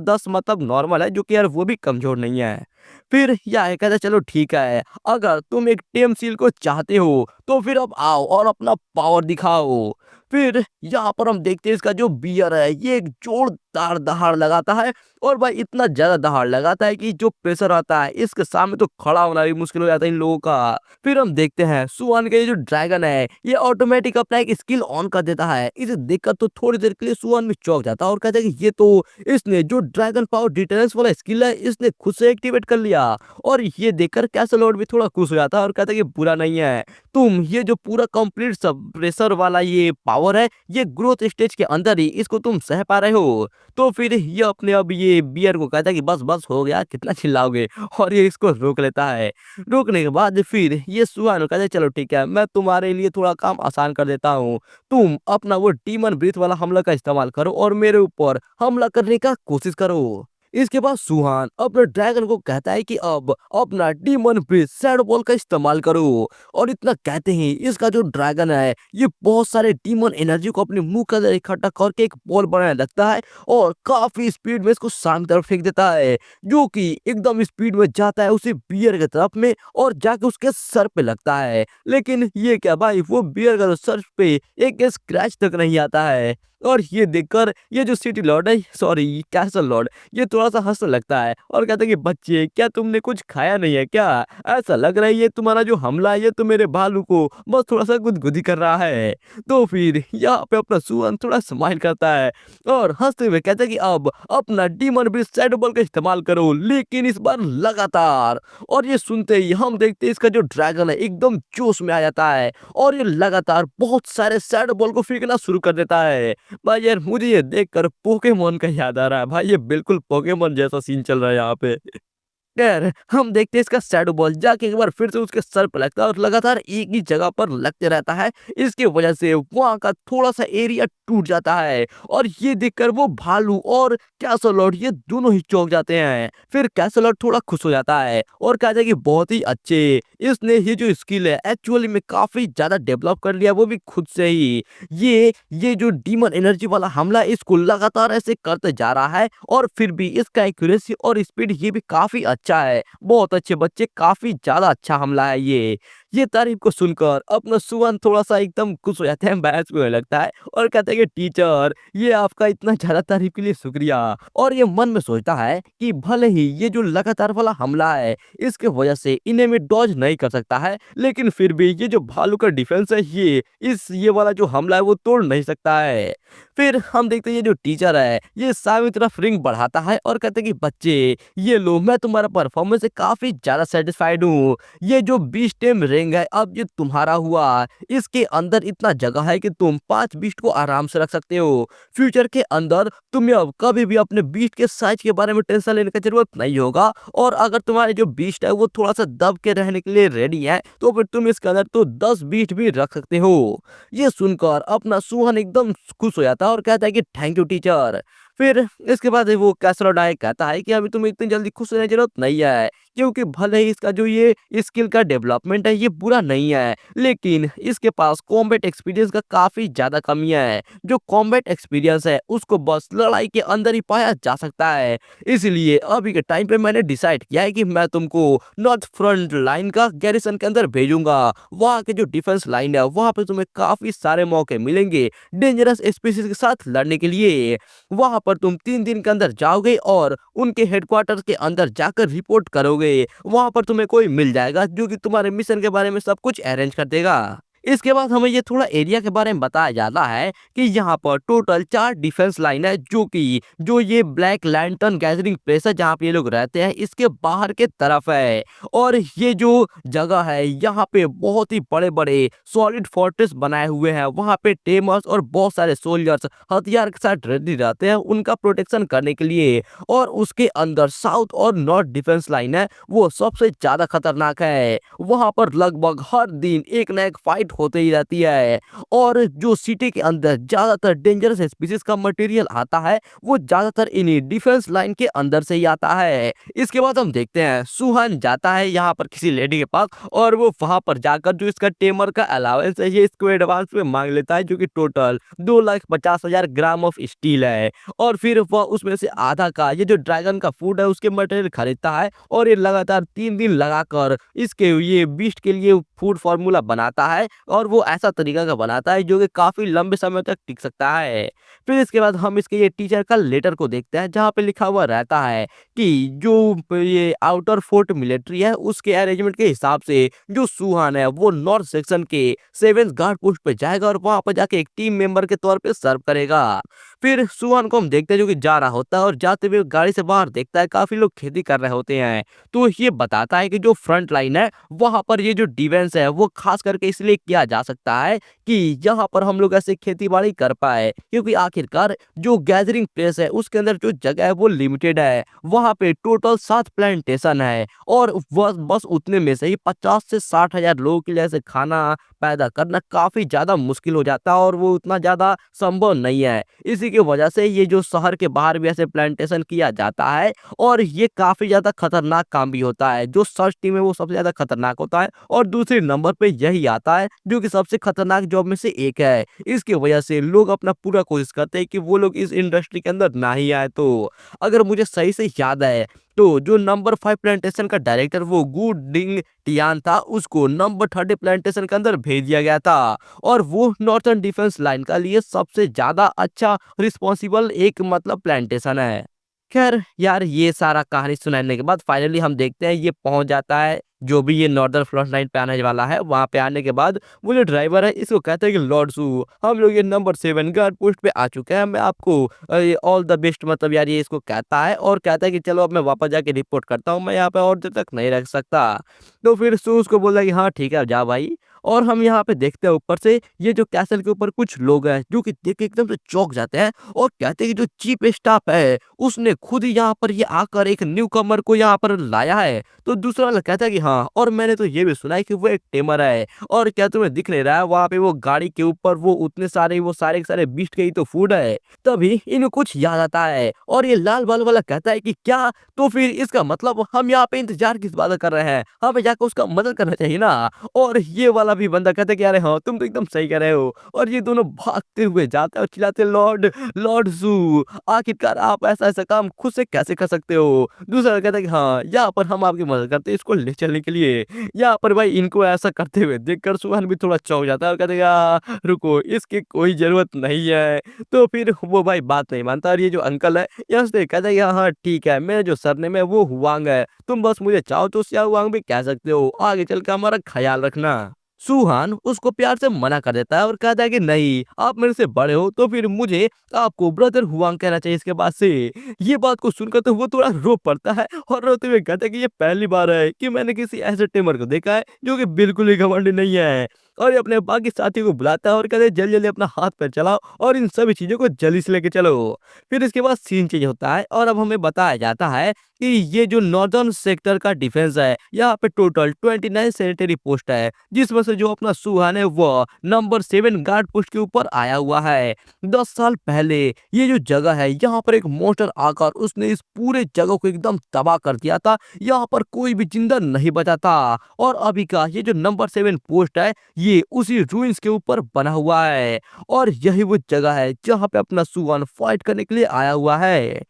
10 मतलब नॉर्मल है जो कि यार वो भी कमजोर नहीं है। फिर यह कहता चलो ठीक है अगर तुम एक टेम सील को चाहते हो तो फिर अब आओ और अपना पावर दिखाओ। फिर यहाँ पर हम देखते हैं इसका जो बियर है ये एक जोरदार दहाड़ लगाता है और भाई इतना ज्यादा दहाड़ लगाता है कि जो प्रेशर आता है इसके सामने तो खड़ा होना भी मुश्किल हो जाता है इन लोगों का। फिर हम देखते हैं सुहान का ये जो ड्रैगन है ये ऑटोमेटिक अपना एक स्किल ऑन कर देता है। इसे देखकर तो थोड़ी देर के लिए सुहान भी चौंक जाता है और कहता है कि ये तो इसने जो ड्रैगन पावर डिटेरेंस वाला स्किल है इसने खुद से एक्टिवेट कर लिया। और ये देखकर कैसल लॉर्ड भी थोड़ा खुश हो जाता है और कहता है कि बुरा नहीं है, तुम ये जो पूरा कंप्लीट सप्रेसर वाला ये पावर है ये ग्रोथ स्टेज के अंदर ही इसको तुम सह पा रहे हो। तो फिर ये अपने अब ये बियर को कहता है कि बस बस हो गया कितना चिल्लाओगे और ये इसको रोक लेता है। रोकने के बाद फिर ये सुहान कहता है चलो ठीक है मैं तुम्हारे लिए थोड़ा काम आसान कर देता हूँ, तुम अपना वो डीमन ब्रीथ वाला हमला का इस्तेमाल करो और मेरे ऊपर हमला करने का कोशिश करो। इसके बाद सुहान अपने ड्रैगन को कहता है कि अब अपना डीमन ब्रीथ शैडो बॉल का इस्तेमाल करो और इतना कहते ही इसका जो ड्रैगन है ये बहुत सारे डीमन एनर्जी को अपने मुंह के अंदर इकट्ठा करके एक बॉल बनाने लगता है और काफी स्पीड में इसको सामने तरफ फेंक देता है जो कि एकदम स्पीड में जाता है उसी बियर की तरफ में और जाके उसके सर पे लगता है। लेकिन ये क्या भाई वो बियर का तो सर पे एक स्क्रैच तक नहीं आता है। और ये देखकर ये जो सिटी लॉर्ड है सॉरी कैसल लॉर्ड ये थोड़ा सा हंसने लगता है और कहता है कि बच्चे क्या तुमने कुछ खाया नहीं है क्या, ऐसा लग रहा है ये तुम्हारा जो हमला है ये तो मेरे भालू को बस थोड़ा सा गुदगुदी कर रहा है। तो फिर यहाँ पे अपना सुहान थोड़ा स्माइल करता है और हंसते हुए कहता है कि अब अपना डीमन ब्रीथ शैडो बॉल का इस्तेमाल करो लेकिन इस बार लगातार। और ये सुनते ही हम देखते हैं इसका जो ड्रैगन है एकदम जोश में आ जाता है और ये लगातार बहुत सारे शैडो बॉल को फेंकना शुरू कर देता है। भाई यार मुझे ये देखकर पोकेमोन का याद आ रहा है भाई, ये बिल्कुल पोकेमोन जैसा सीन चल रहा है यहाँ पे। खैर हम देखते हैं इसका शैडो बॉल जाके एक बार फिर से उसके सर पे लगता है और लगातार एक ही जगह पर लगते रहता है। इसकी वजह से वहाँ का थोड़ा-सा एरिया टूट जाता है और ये देखकर वो भालू और कैसलॉट ये दोनों ही चौंक जाते हैं। फिर कैसलॉट थोड़ा खुश हो जाता है और कहता है कि बहुत ही अच्छे, इसने ये जो स्किल है एक्चुअली में काफ़ी ज़्यादा डेवलप कर लिया वो भी खुद से ही। ये जो डीमन एनर्जी वाला हमला है इसको लगातार ऐसे करते जा रहा है और फिर भी इसका एक्यूरेसी और स्पीड ये भी काफ़ी अच्छा है। बहुत अच्छे बच्चे, काफ़ी ज़्यादा अच्छा हमला है ये। ये तारीफ को सुनकर अपना सुवन थोड़ा-सा एकदम खुश हो जाता है, एम्बैरेस भी होने लगता है और कहता है कि टीचर ये आपका इतना ज़्यादा तारीफ के लिए शुक्रिया। और ये मन में सोचता है कि भले ही ये जो लगातार वाला हमला है इसके वजह से इन्हें मैं डॉज नहीं कर सकता है, लेकिन फिर भी ये जो भालू का डिफेंस है ये वाला जो हमला है वो तोड़ नहीं सकता है। फिर हम देखते हैं ये जो टीचर है ये सामने तरफ रिंग बढ़ाता है और कहते हैं कि बच्चे ये लो, मैं तुम्हारा परफॉर्मेंस से काफ़ी ज़्यादा सेटिस्फाइड हूँ। ये जो 20 टेम रिंग है अब ये तुम्हारा हुआ। इसके अंदर इतना जगह है कि तुम 5 बीस्ट को आराम से रख सकते हो। फ्यूचर के अंदर तुम्हें अब कभी भी अपने बीस्ट के साइज के बारे में टेंशन लेने की जरूरत नहीं होगा और अगर तुम्हारे जो बीस्ट है वो थोड़ा सा दब के रहने के लिए रेडी है तो फिर तुम इसके अंदर तो 10 बीस्ट भी रख सकते हो। ये सुनकर अपना सुहन एकदम खुश हो जाता है और कहता है कि थैंक यू टीचर। फिर इसके बाद वो कैसरोडाई कहता है कि अभी तुम्हें इतनी जल्दी खुश होने की जरूरत नहीं है, क्योंकि भले ही इसका जो ये स्किल का डेवलपमेंट है ये बुरा नहीं है, लेकिन इसके पास कॉम्बैट एक्सपीरियंस का काफी ज्यादा कमी है। जो कॉम्बैट एक्सपीरियंस है उसको बस लड़ाई के अंदर ही पाया जा सकता है। इसलिए अभी के टाइम पे मैंने डिसाइड किया है कि मैं तुमको नॉर्थ फ्रंट लाइन का गैरिसन के अंदर भेजूंगा। वहाँ के जो डिफेंस लाइन है वहाँ पे तुम्हें काफी सारे मौके मिलेंगे डेंजरस स्पीसीज के साथ लड़ने के लिए। वहां पर तुम 3 दिन के अंदर जाओगे और उनके हेडक्वार्टर के अंदर जाकर रिपोर्ट करोगे। वहां पर तुम्हें कोई मिल जाएगा जो कि तुम्हारे मिशन के बारे में सब कुछ अरेंज कर देगा। इसके बाद हमें ये थोड़ा एरिया के बारे में बताया जाता है कि यहाँ पर टोटल 4 डिफेंस लाइन है जो ये ब्लैक लैंटर्न गैदरिंग प्लेस है जहाँ पे ये लोग रहते हैं इसके बाहर के तरफ है। और ये जो जगह है यहाँ पे बहुत ही बड़े बड़े सॉलिड फोर्ट्रेस बनाए हुए हैं। वहाँ पे टेमर्स और बहुत सारे सोल्जर्स हथियार के साथ रेडी रहते हैं उनका प्रोटेक्शन करने के लिए। और उसके अंदर साउथ और नॉर्थ डिफेंस लाइन है वो सबसे ज्यादा खतरनाक है। वहां पर लगभग हर दिन एक ना एक फाइट होते ही रहती है और जो सिटी के अंदर ज्यादातर डेंजरस स्पीसीज का मटेरियल आता है वो ज्यादातर इन्हीं डिफेंस लाइन के अंदर से ही आता है। इसके बाद हम देखते हैं सुहान जाता है यहाँ पर किसी लेडी के पास और वो वहां पर जाकर जो इसका टेमर का अलावेंस है ये इसको एडवांस में मांग लेता है जो कि टोटल 2,50,000 ग्राम ऑफ स्टील है। और फिर वह उसमें से आधा का ये जो ड्रैगन का फूड है उसके मटेरियल खरीदता है और ये लगातार 3 दिन लगाकर इसके ये बीस्ट के लिए फूड फार्मूला बनाता है और वो ऐसा तरीका का बनाता है जो कि काफी लंबे समय तक टिक सकता है। फिर इसके बाद हम इसके ये टीचर का लेटर को देखते हैं जहाँ पे लिखा हुआ रहता है कि जो ये आउटर फोर्ट मिलिट्री है उसके अरेंजमेंट के हिसाब से जो सुहान है वो नॉर्थ सेक्शन के 7th गार्ड पोस्ट पे जाएगा और वहां पर जाके एक टीम मेंबर के तौर पे सर्व करेगा। फिर सुहान को हम देखते हैं जो कि जा रहा होता है और जाते हुए गाड़ी से बाहर देखता है काफी लोग खेती कर रहे होते हैं। तो ये बताता है कि जो फ्रंट लाइन है वहां पर ये जो डिफेंस है वो खास करके इसलिए किया जा सकता है कि यहाँ पर हम लोग ऐसे खेती बाड़ी कर पाए, क्योंकि आखिरकार जो गैदरिंग प्लेस है उसके अंदर जो जगह है वो लिमिटेड है। वहां पे टोटल 7 प्लांटेशन है और बस उतने में से ही 50 से 60 हजार लोगों के लिए ऐसे खाना पैदा करना काफी ज्यादा मुश्किल हो जाता है और वो उतना ज्यादा संभव नहीं है। इसी की वजह से ये जो शहर के बाहर भी ऐसे प्लांटेशन किया जाता है और ये काफी ज्यादा खतरनाक काम भी होता है। जो सर्च टीम है वो सबसे ज्यादा खतरनाक होता है और दूसरे नंबर पे यही आता है जो कि सबसे खतरनाक जॉब में से एक है। इसकी वजह से लोग अपना पूरा कोशिश करते हैं कि वो लोग इस इंडस्ट्री के अंदर ना ही आए। तो अगर मुझे सही से याद है तो जो नंबर 5 प्लांटेशन का डायरेक्टर वो गुड डिंग टियान था उसको नंबर 30 प्लांटेशन के अंदर भेज दिया गया था और वो नॉर्थर्न डिफेंस लाइन का लिए सबसे ज्यादा अच्छा रिस्पॉन्सिबल एक मतलब प्लांटेशन है। खैर यार ये सारा कहानी सुनाने के बाद फाइनली हम देखते हैं ये पहुंच जाता है जो भी ये नॉर्दर्न फ्रंट लाइन पे आने वाला है। वहां पे आने के बाद वो जो ड्राइवर है इसको कहते हैं कि लॉर्ड सू हम लोग ये नंबर 7 गार्ड पोस्ट पे आ चुके हैं, मैं आपको ऑल द बेस्ट मतलब यार ये इसको कहता है और कहता है कि चलो अब मैं वापस जाके रिपोर्ट करता हूँ, मैं यहाँ पे और देर तक नहीं रह सकता। तो फिर सू उसको बोला कि हाँ ठीक है जा भाई। और हम यहाँ पे देखते हैं ऊपर से ये जो कैसल के ऊपर कुछ लोग हैं जो कि देख के एकदम से चौंक जाते हैं और कहते हैं कि जो चीफ स्टाफ है उसने खुद ही यहाँ पर ये आकर एक न्यू कमर को यहाँ पर लाया है। तो दूसरा वाला कहता है कि हाँ, और मैंने तो ये भी सुना है कि वो एक टेमर है, और क्या तुम्हें दिख नहीं रहा है वहाँ पे वो गाड़ी के ऊपर वो उतने सारे वो सारे के सारे बीस्ट के ही तो फूड है। तभी इन्हें कुछ याद आता है और ये लाल बाल वाला कहता है कि क्या, तो फिर इसका मतलब हम यहाँ पे इंतजार किस बात का कर रहे हैं, हमें जाकर उसका मदद करना चाहिए ना। और ये वाला भी बंदा कहता है कि अरे हाँ, तुम तो एकदम सही कह रहे हो। और ये दोनों भागते हुए जाते हैं और चिल्लाते हैं, लॉर्ड लॉर्ड जू, आखिरकार आप ऐसा ऐसा काम खुद से कैसे कर सकते हो। दूसरा कहता है कि हाँ, यहाँ पर हम आपकी मदद करते हैं इसको ले चलने के लिए। यहाँ पर भाई इनको ऐसा करते हुए देखकर सुहान भी थोड़ा चौंक जाता है और कहते हैं रुको, इसकी कोई जरूरत नहीं है। तो फिर वो भाई बात नहीं मानता और ये जो अंकल है यहाँ से कहता है कि हाँ ठीक है, मेरा जो सरनेम है वो हुआंग है, तुम बस मुझे चाहो तो सिया हुआंग भी कह सकते हो, आगे चल के हमारा ख्याल रखना। सुहान उसको प्यार से मना कर देता है और कहता है कि नहीं, आप मेरे से बड़े हो तो फिर मुझे आपको ब्रदर हुआंग कहना चाहिए इसके बाद से। ये बात को सुनकर तो वो थोड़ा रो पड़ता है और रोते हुए कहता है कि ये पहली बार है कि मैंने किसी ऐसे टेमर को देखा है जो कि बिल्कुल ही घमंडी नहीं है। और ये अपने बाकी साथियों को बुलाता है और कहते हैं जल्दी जल्दी अपना हाथ पैर चलाओ और इन सभी चीजों को जल्दी से लेके चलो। फिर इसके बाद सीन चेंज होता है और अब हमें बताया जाता है कि ये जो नॉर्दर्न सेक्टर का डिफेंस है, यहाँ पे टोटल 29 सैनिटरी पोस्ट है, जिसमें से जो अपना सुहान है वो नंबर 7 गार्ड पोस्ट के ऊपर आया हुआ है। 10 साल पहले ये जो जगह है यहाँ पर एक मोस्टर आकर उसने इस पूरे जगह को एकदम तबाह कर दिया था, यहाँ पर कोई भी जिंदा नहीं बचा था। और अभी का ये जो नंबर 7 पोस्ट है ये उसी रूइंस के ऊपर बना हुआ है और यही वो जगह है जहाँ पे अपना सुहान फाइट करने के लिए आया हुआ है।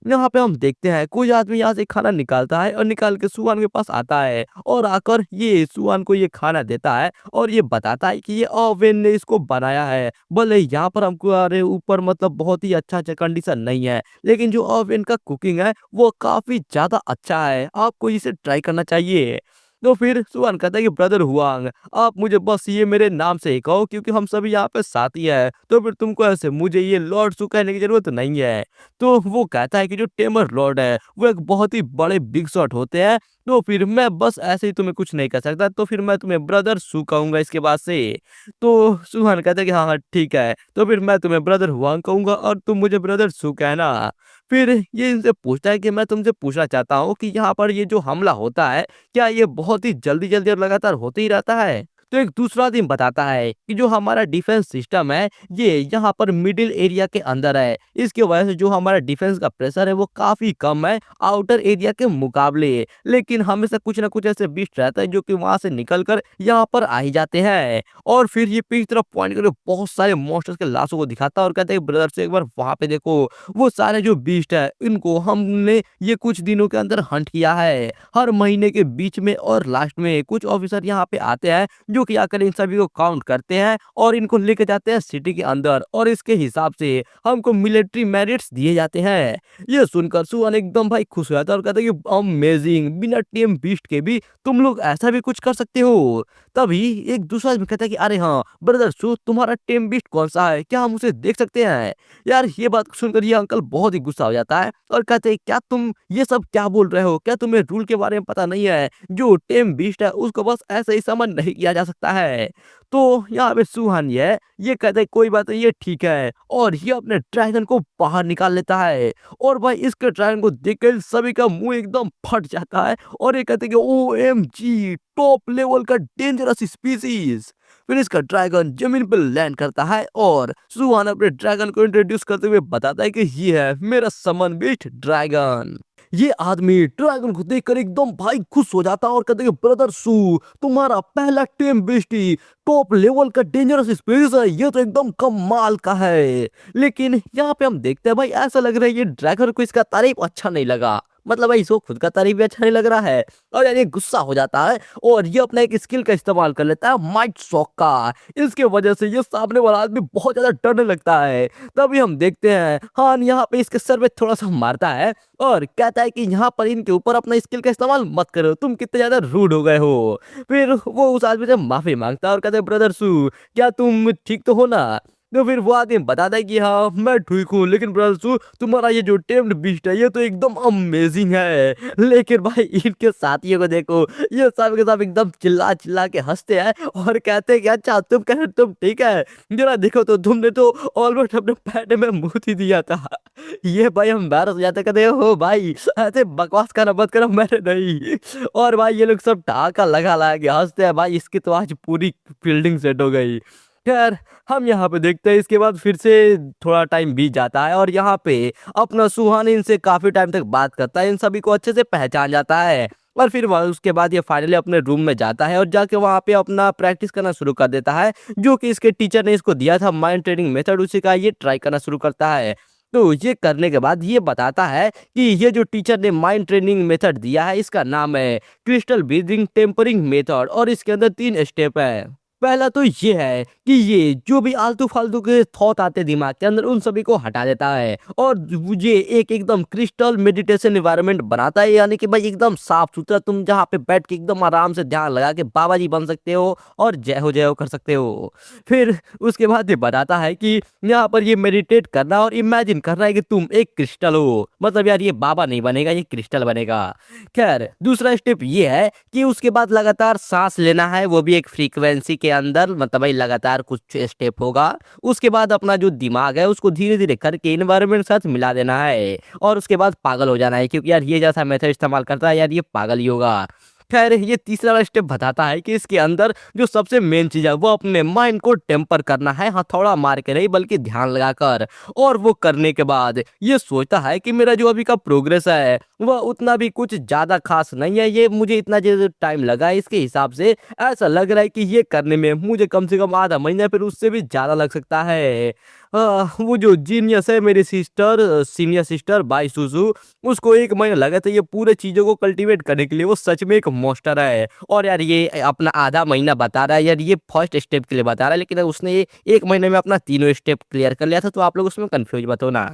यहाँ पे हम देखते हैं कोई आदमी यहाँ से खाना निकालता है और निकाल के सुहान के पास आता है और आकर ये सुहान को ये खाना देता है और ये बताता है कि ये ओवेन ने इसको बनाया है। भले यहाँ पर हमको अरे ऊपर मतलब बहुत ही अच्छा अच्छा कंडीशन नहीं है, लेकिन जो ओवेन का कुकिंग है वो काफी ज्यादा अच्छा है, आपको इसे ट्राई करना चाहिए। तो फिर सुहान कहता है कि ब्रदर हुआंग, आप मुझे बस ये मेरे नाम से ही कहो क्योंकि हम सभी यहाँ पे साथी हैं, तो फिर तुमको ऐसे मुझे ये लॉर्ड सु कहने की जरूरत नहीं है। तो वो कहता है कि जो टेमर लॉर्ड है वो एक बहुत ही बड़े बिग शॉट होते हैं, तो फिर मैं बस ऐसे ही तुम्हें कुछ नहीं कर सकता, तो फिर मैं तुम्हें ब्रदर सु कहूंगा इसके बाद से। तो सुहान कहता है कि हाँ हाँ ठीक है, तो फिर मैं तुम्हें ब्रदर हुआंग कहूंगा और तुम मुझे ब्रदर सु कहना। फिर ये इनसे पूछता है कि मैं तुमसे पूछना चाहता हूँ कि यहाँ पर ये जो हमला होता है क्या ये बहुत ही जल्दी जल्दी और लगातार होते ही रहता है। तो एक दूसरा दिन बताता है कि जो हमारा डिफेंस सिस्टम है ये यहाँ पर मिडिल एरिया के अंदर है, इसकी वजह से जो हमारा डिफेंस का प्रेशर है वो काफी कम है आउटर एरिया के मुकाबले, लेकिन हमेशा कुछ ना कुछ ऐसे बीस्ट रहता है जो कि वहां से निकल कर यहाँ पर आ ही जाते हैं। और फिर ये पीछे तरफ पॉइंट करके बहुत सारे मॉन्स्टर्स के लाशों को दिखाता है और कहते हैं ब्रदर से एक बार वहां पे देखो, वो सारे जो बीस्ट है इनको हमने ये कुछ दिनों के अंदर हंट किया है। हर महीने के बीच में और लास्ट में कुछ ऑफिसर यहाँ पे आते हैं जो कि आकर इन सभी को काउंट करते हैं और इनको लेके जाते हैं सिटी के अंदर और इसके हिसाब से हमको मिलिट्री मेरिट्स दिए जाते हैं। ये सुनकर सुहान एकदम भाई खुश हो जाता है और कहता है कि अमेजिंग, बिना टीम बीस्ट के भी तुम लोग ऐसा भी कुछ कर सकते हो। तभी एक दूसरा आदमी कहता है कि अरे हाँ ब्रदर सु, तुम्हारा टीम बीस्ट कौन सा है, क्या हम उसे देख सकते हैं। यार ये बात सुनकर ये अंकल बहुत ही गुस्सा हो जाता है और कहते हैं क्या तुम ये सब क्या बोल रहे हो, क्या तुम्हें रूल के बारे में पता नहीं है, जो टेम बीस्ट है उसको बस ऐसे ही समन नहीं किया जा सकता है। तो यहाँ पे सुहान ये कहते हैं कोई बात नहीं, ये ठीक है, और ये अपने ड्रैगन को बाहर निकाल लेता है। और भाई इसके ड्रैगन को देखकर सभी का मुंह एकदम फट जाता है और ये कहते हैं कि OMG, टॉप लेवल का डेंजरस स्पीसीज। फिर इसका ड्रैगन जमीन पर लैंड करता है और सुहान अपने ड्रैगन को इंट्रोड्यूस करते हुए बताता है कि ये है मेरा समन बीस्ट ड्रैगन। ये आदमी ड्रैगन को देखकर एकदम भाई खुश हो जाता है और कहते हैं ब्रदर सू, तुम्हारा पहला टेम बेस्टी टॉप लेवल का डेंजरस स्पीसीज है, ये तो एकदम कमाल का है। लेकिन यहाँ पे हम देखते हैं भाई ऐसा लग रहा है ये ड्रैगन को इसका तारीफ अच्छा नहीं लगा, मतलब भाई इसको खुद का तारीफ भी अच्छा नहीं लग रहा है और यानी गुस्सा हो जाता है और ये अपना एक स्किल का इस्तेमाल कर लेता है माइट शॉक का। इसके वजह से ये सामने वाला आदमी बहुत ज्यादा डरने लगता है। तभी हम देखते हैं हान यहाँ पे इसके सर पे थोड़ा सा मारता है और कहता है कि यहाँ पर इनके ऊपर अपना स्किल का इस्तेमाल मत करो, तुम कितने ज्यादा रूड हो गए हो। फिर वो उस आदमी से माफी मांगता है और कहते हैं ब्रदर सू, क्या तुम ठीक तो हो ना। तो फिर वो आदमी बताता है कि हाँ मैं ठीक हूँ, लेकिन ब्रदर तुम्हारा ये जो टेम्ड बीस्ट है ये तो एकदम अमेजिंग है। लेकिन भाई इनके साथियों को देखो, ये सब के सब एकदम चिल्ला चिल्ला के हंसते हैं और कहते हैं कि अच्छा तुम कह रहे तुम ठीक है, जरा देखो तो तुमने तो ऑलमोस्ट अपने पैट में मुंह ही दिया था। ये भाई हम embarrass हो जाते, कहते हो भाई ऐसे बकवास करना मत करो, मैंने नहीं। और भाई ये लोग सब टाका लगा लगा के हंसते हैं। भाई इसकी तो आज पूरी फील्डिंग सेट हो गई। खैर हम यहाँ पे देखते हैं, इसके बाद फिर से थोड़ा टाइम बीत जाता है और यहाँ पे अपना सुहान इनसे काफी टाइम तक बात करता है, इन सभी को अच्छे से पहचान जाता है। और फिर वह उसके बाद ये फाइनली अपने रूम में जाता है और जाके वहाँ पे अपना प्रैक्टिस करना शुरू कर देता है, जो कि इसके टीचर ने इसको दिया था माइंड ट्रेनिंग मेथड, उसी का ये ट्राई करना शुरू करता है। तो ये करने के बाद ये बताता है कि ये जो टीचर ने माइंड ट्रेनिंग मेथड दिया है इसका नाम है क्रिस्टल ब्रीदिंग टेम्परिंग मेथड, और इसके अंदर 3 स्टेप है। पहला तो ये है कि ये जो भी आलतू फालतू के थॉट आते दिमाग के अंदर उन सभी को हटा देता है और ये एक एकदम क्रिस्टल मेडिटेशन एनवायरनमेंट बनाता है, यानी कि भाई एकदम साफ सुथरा, तुम जहाँ पे बैठ के एकदम आराम से ध्यान लगा के बाबा जी बन सकते हो और जय हो कर सकते हो। फिर उसके बाद ये बताता है कि यहाँ पर ये मेडिटेट करना और इमेजिन करना है कि तुम एक क्रिस्टल हो, मतलब यार ये बाबा नहीं बनेगा, ये क्रिस्टल बनेगा। खैर दूसरा स्टेप ये है कि उसके बाद लगातार सांस लेना है, वो भी एक फ्रीक्वेंसी के अंदर, मतलब भाई लगातार कुछ स्टेप होगा। उसके बाद अपना जो दिमाग है उसको धीरे धीरे करके इन्वायरमेंट साथ मिला देना है और उसके बाद पागल हो जाना है, क्योंकि यार ये जैसा मेथड इस्तेमाल करता है यार ये पागल ही होगा। खैर ये तीसरा वाला स्टेप बताता है कि इसके अंदर जो सबसे मेन चीज है वो अपने माइंड को टेम्पर करना है, हथौड़ा मार के नहीं बल्कि ध्यान लगाकर। और वो करने के बाद ये सोचता है कि मेरा जो अभी का प्रोग्रेस है वह उतना भी कुछ ज्यादा खास नहीं है, ये मुझे इतना जो टाइम लगा है इसके हिसाब से ऐसा लग रहा है कि ये करने में मुझे कम से कम आधा महीना फिर उससे भी ज्यादा लग सकता है। वो जो जीनियस है मेरी सिस्टर, सीनियर सिस्टर बाई सुसु, उसको 1 महीना लगा था ये पूरे चीजों को कल्टीवेट करने के लिए, वो सच में एक मॉन्स्टर है। और यार ये अपना आधा महीना बता रहा है, यार ये फर्स्ट स्टेप के लिए बता रहा है, लेकिन उसने ये 1 महीने में अपना तीनों स्टेप क्लियर कर लिया था, तो आप लोग उसमें कंफ्यूज मत होना।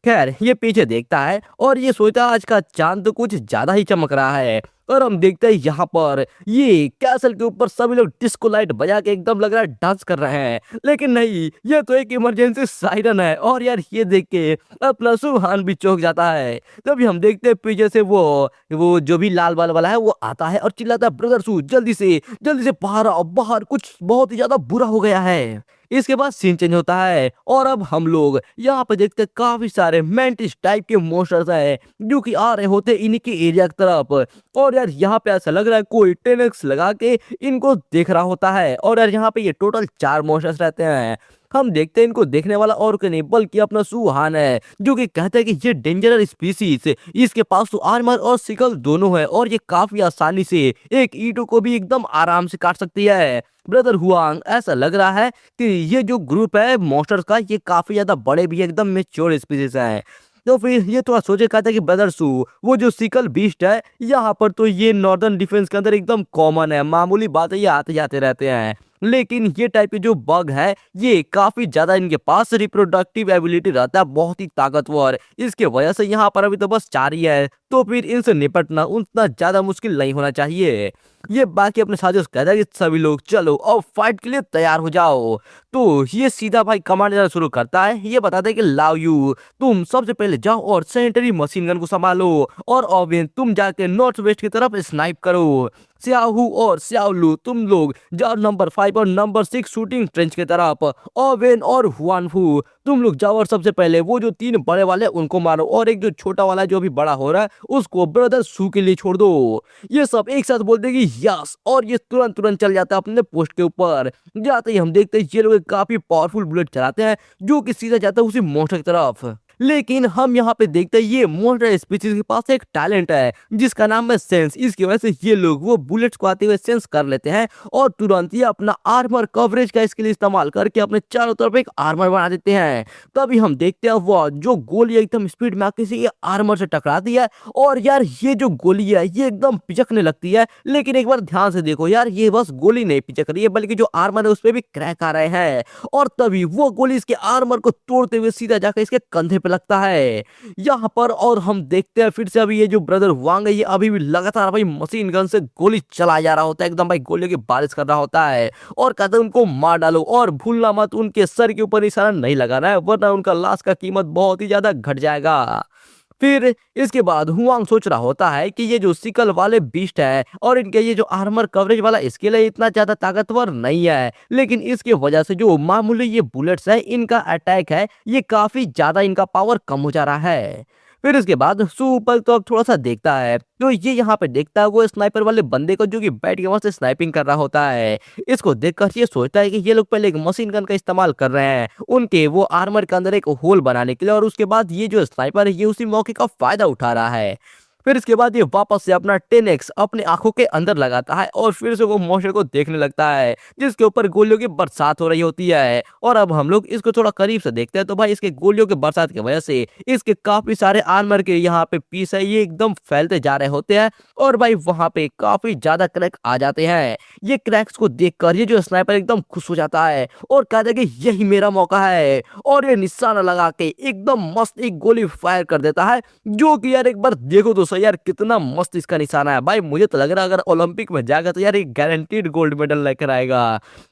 खैर ये पीछे देखता है और ये सोचता है आज का चांद तो कुछ ज्यादा ही चमक रहा है। और हम देखते हैं यहाँ पर ये कैसल के ऊपर सभी लोग डिस्को लाइट बजा के एकदम लग रहा है डांस कर रहे हैं, लेकिन नहीं ये तो एक इमरजेंसी सायरन है। और यार ये देख के अपना सुहान भी चौंक जाता है। तभी हम देखते हैं पीछे से वो जो भी लाल बाल वाला है वो आता है और चिल्लाता है ब्रदर सू जल्दी से बाहर आओ, बाहर कुछ बहुत ही ज्यादा बुरा हो गया है। इसके बाद सीन चेंज होता है और अब हम लोग यहाँ पे देखते हैं काफी सारे मेंटिस टाइप के मॉन्स्टर्स हैं जो कि आ रहे होते हैं इन्हीं के एरिया की तरफ। और यार यहाँ पे ऐसा लग रहा है कोई 10x लगा के इनको देख रहा होता है। और यार यहाँ पे ये टोटल 4 मॉन्स्टर्स रहते हैं। हम देखते हैं इनको देखने वाला और कोई नहीं बल्कि अपना सुहान है, जो कि कहता है कि ये डेंजरस स्पीसीज, इसके पास तो आर्मर और सिकल दोनों है और ये काफी आसानी से एक ईंटों को भी एकदम आराम से काट सकती है। ब्रदर हुआंग, ऐसा लग रहा है कि ये जो ग्रुप है मॉन्स्टर्स का ये काफी ज्यादा बड़े भी एकदम मेच्योर स्पीसीज हैं। तो फिर ये थोड़ा सोचे कहता है कि ब्रदर सू वो जो सिकल बीस्ट है यहाँ पर तो ये नॉर्दर्न डिफेंस के अंदर एकदम कॉमन है, मामूली बात है, ये आते जाते रहते हैं। लेकिन ये टाइप के जो बग है ये काफी ज्यादा इनके पास रिप्रोडक्टिव एबिलिटी रहता है, बहुत ही ताकतवर, इसके वजह से यहाँ पर अभी तो बस 4 ही है, तो फिर इनसे निपटना उतना ज्यादा मुश्किल नहीं होना चाहिए। ये बाकी अपने साथियों से कहता है कि सभी लोग चलो और फाइट के लिए तैयार हो जाओ। तो ये सीधा भाई कमांड देना शुरू करता है, ये बताता है कि लाओ यू तुम सबसे पहले जाओ और सैनिटरी मशीन गन को संभालो, और ओवेन तुम जाके नॉर्थ वेस्ट की तरफ स्नाइप करो। स्याहू और स्याओलू तुम लोग जाओ नंबर 5 और नंबर 6 शूटिंग ट्रेंच की तरफ। ओवेन और हुआनफू तुम लोग जाओ और सबसे पहले वो जो 3 बड़े वाले उनको मारो, और एक जो छोटा वाला जो भी बड़ा हो रहा है उसको ब्रदर सू के लिए छोड़ दो। ये सब एक साथ बोलते हैं कि यस, और ये तुरंत तुरंत चल जाता है अपने पोस्ट के ऊपर। जाते ही हम देखते हैं ये लोग काफी पावरफुल बुलेट चलाते हैं जो कि सीधा जाता है उसी मॉन्स्टर की तरफ। लेकिन हम यहाँ पे देखते हैं ये मॉन्स्टर स्पीशीज के पास एक टैलेंट है जिसका नाम है सेंस, इसकी वजह से ये लोग वो बुलेट्स को आते हुए सेंस कर लेते हैं और तुरंत ये अपना आर्मर कवरेज का स्किल इस्तेमाल करके अपने चारों तरफ एक आर्मर बना देते हैं। तभी हम देखते हैं वो जो गोली एकदम स्पीड में आके से ये आर्मर से टकराती है, और यार ये जो गोली है ये एकदम पिचकने लगती है, लेकिन एक बार ध्यान से देखो यार ये बस गोली नहीं पिचक रही है बल्कि जो आर्मर है उस पर भी क्रैक आ रहे हैं। और तभी वो गोली इसके आर्मर को तोड़ते हुए सीधा जाकर इसके कंधे पे लगता है यहाँ पर। और हम देखते हैं फिर से अभी ये जो ब्रदर वांग है ये अभी भी लगातार भाई मशीन गन से गोली चला जा रहा होता है, एकदम भाई गोलियों की बारिश कर रहा होता है और कहते हैं उनको मार डालो और भूलना मत उनके सर के ऊपर निशाना नहीं लगाना है वरना उनका लाश का कीमत बहुत ही ज्यादा घट जाएगा। फिर इसके बाद हुआंग सोच रहा होता है कि ये जो सिकल वाले बीस्ट है और इनके ये जो आर्मर कवरेज वाला स्किल है इतना ज्यादा ताकतवर नहीं है, लेकिन इसकी वजह से जो मामूली ये बुलेट्स है इनका अटैक है ये काफी ज्यादा इनका पावर कम हो जा रहा है। फिर इसके बाद सू ऊपर तो अब थोड़ा सा देखता है तो ये यहाँ पे देखता है वो स्नाइपर वाले बंदे को जो कि बैठ के वहां से स्नाइपिंग कर रहा होता है। इसको देखकर ये सोचता है कि ये लोग पहले एक मशीन गन का इस्तेमाल कर रहे हैं उनके वो आर्मर के अंदर एक होल बनाने के लिए और उसके बाद ये जो स्नाइपर है ये उसी मौके का फायदा उठा रहा है। फिर इसके बाद ये वापस से अपना 10x अपने आंखों के अंदर लगाता है और फिर से वो मॉन्स्टर को देखने लगता है जिसके ऊपर गोलियों की बरसात हो रही होती है। और अब हम लोग इसको थोड़ा करीब से देखते हैं तो भाई इसके गोलियों के बरसात की वजह से इसके काफी सारे आर्मर के यहाँ पे पीस है ये एकदम फैलते जा रहे होते हैं और भाई वहां पे काफी ज्यादा क्रैक आ जाते हैं। ये क्रैक्स को देखकर ये जो स्नाइपर एकदम खुश हो जाता है और कहता है कि यही मेरा मौका है और ये निशाना लगा के एकदम मस्त एक गोली फायर कर देता है जो कि यार एक बार देखो तो यार कितना मस्त इसका निशाना है। भाई मुझे तो लग रहा है अगर ओलंपिक में जाएगा तो यार एक गारंटीड गोल्ड मेडल लेकर आएगा।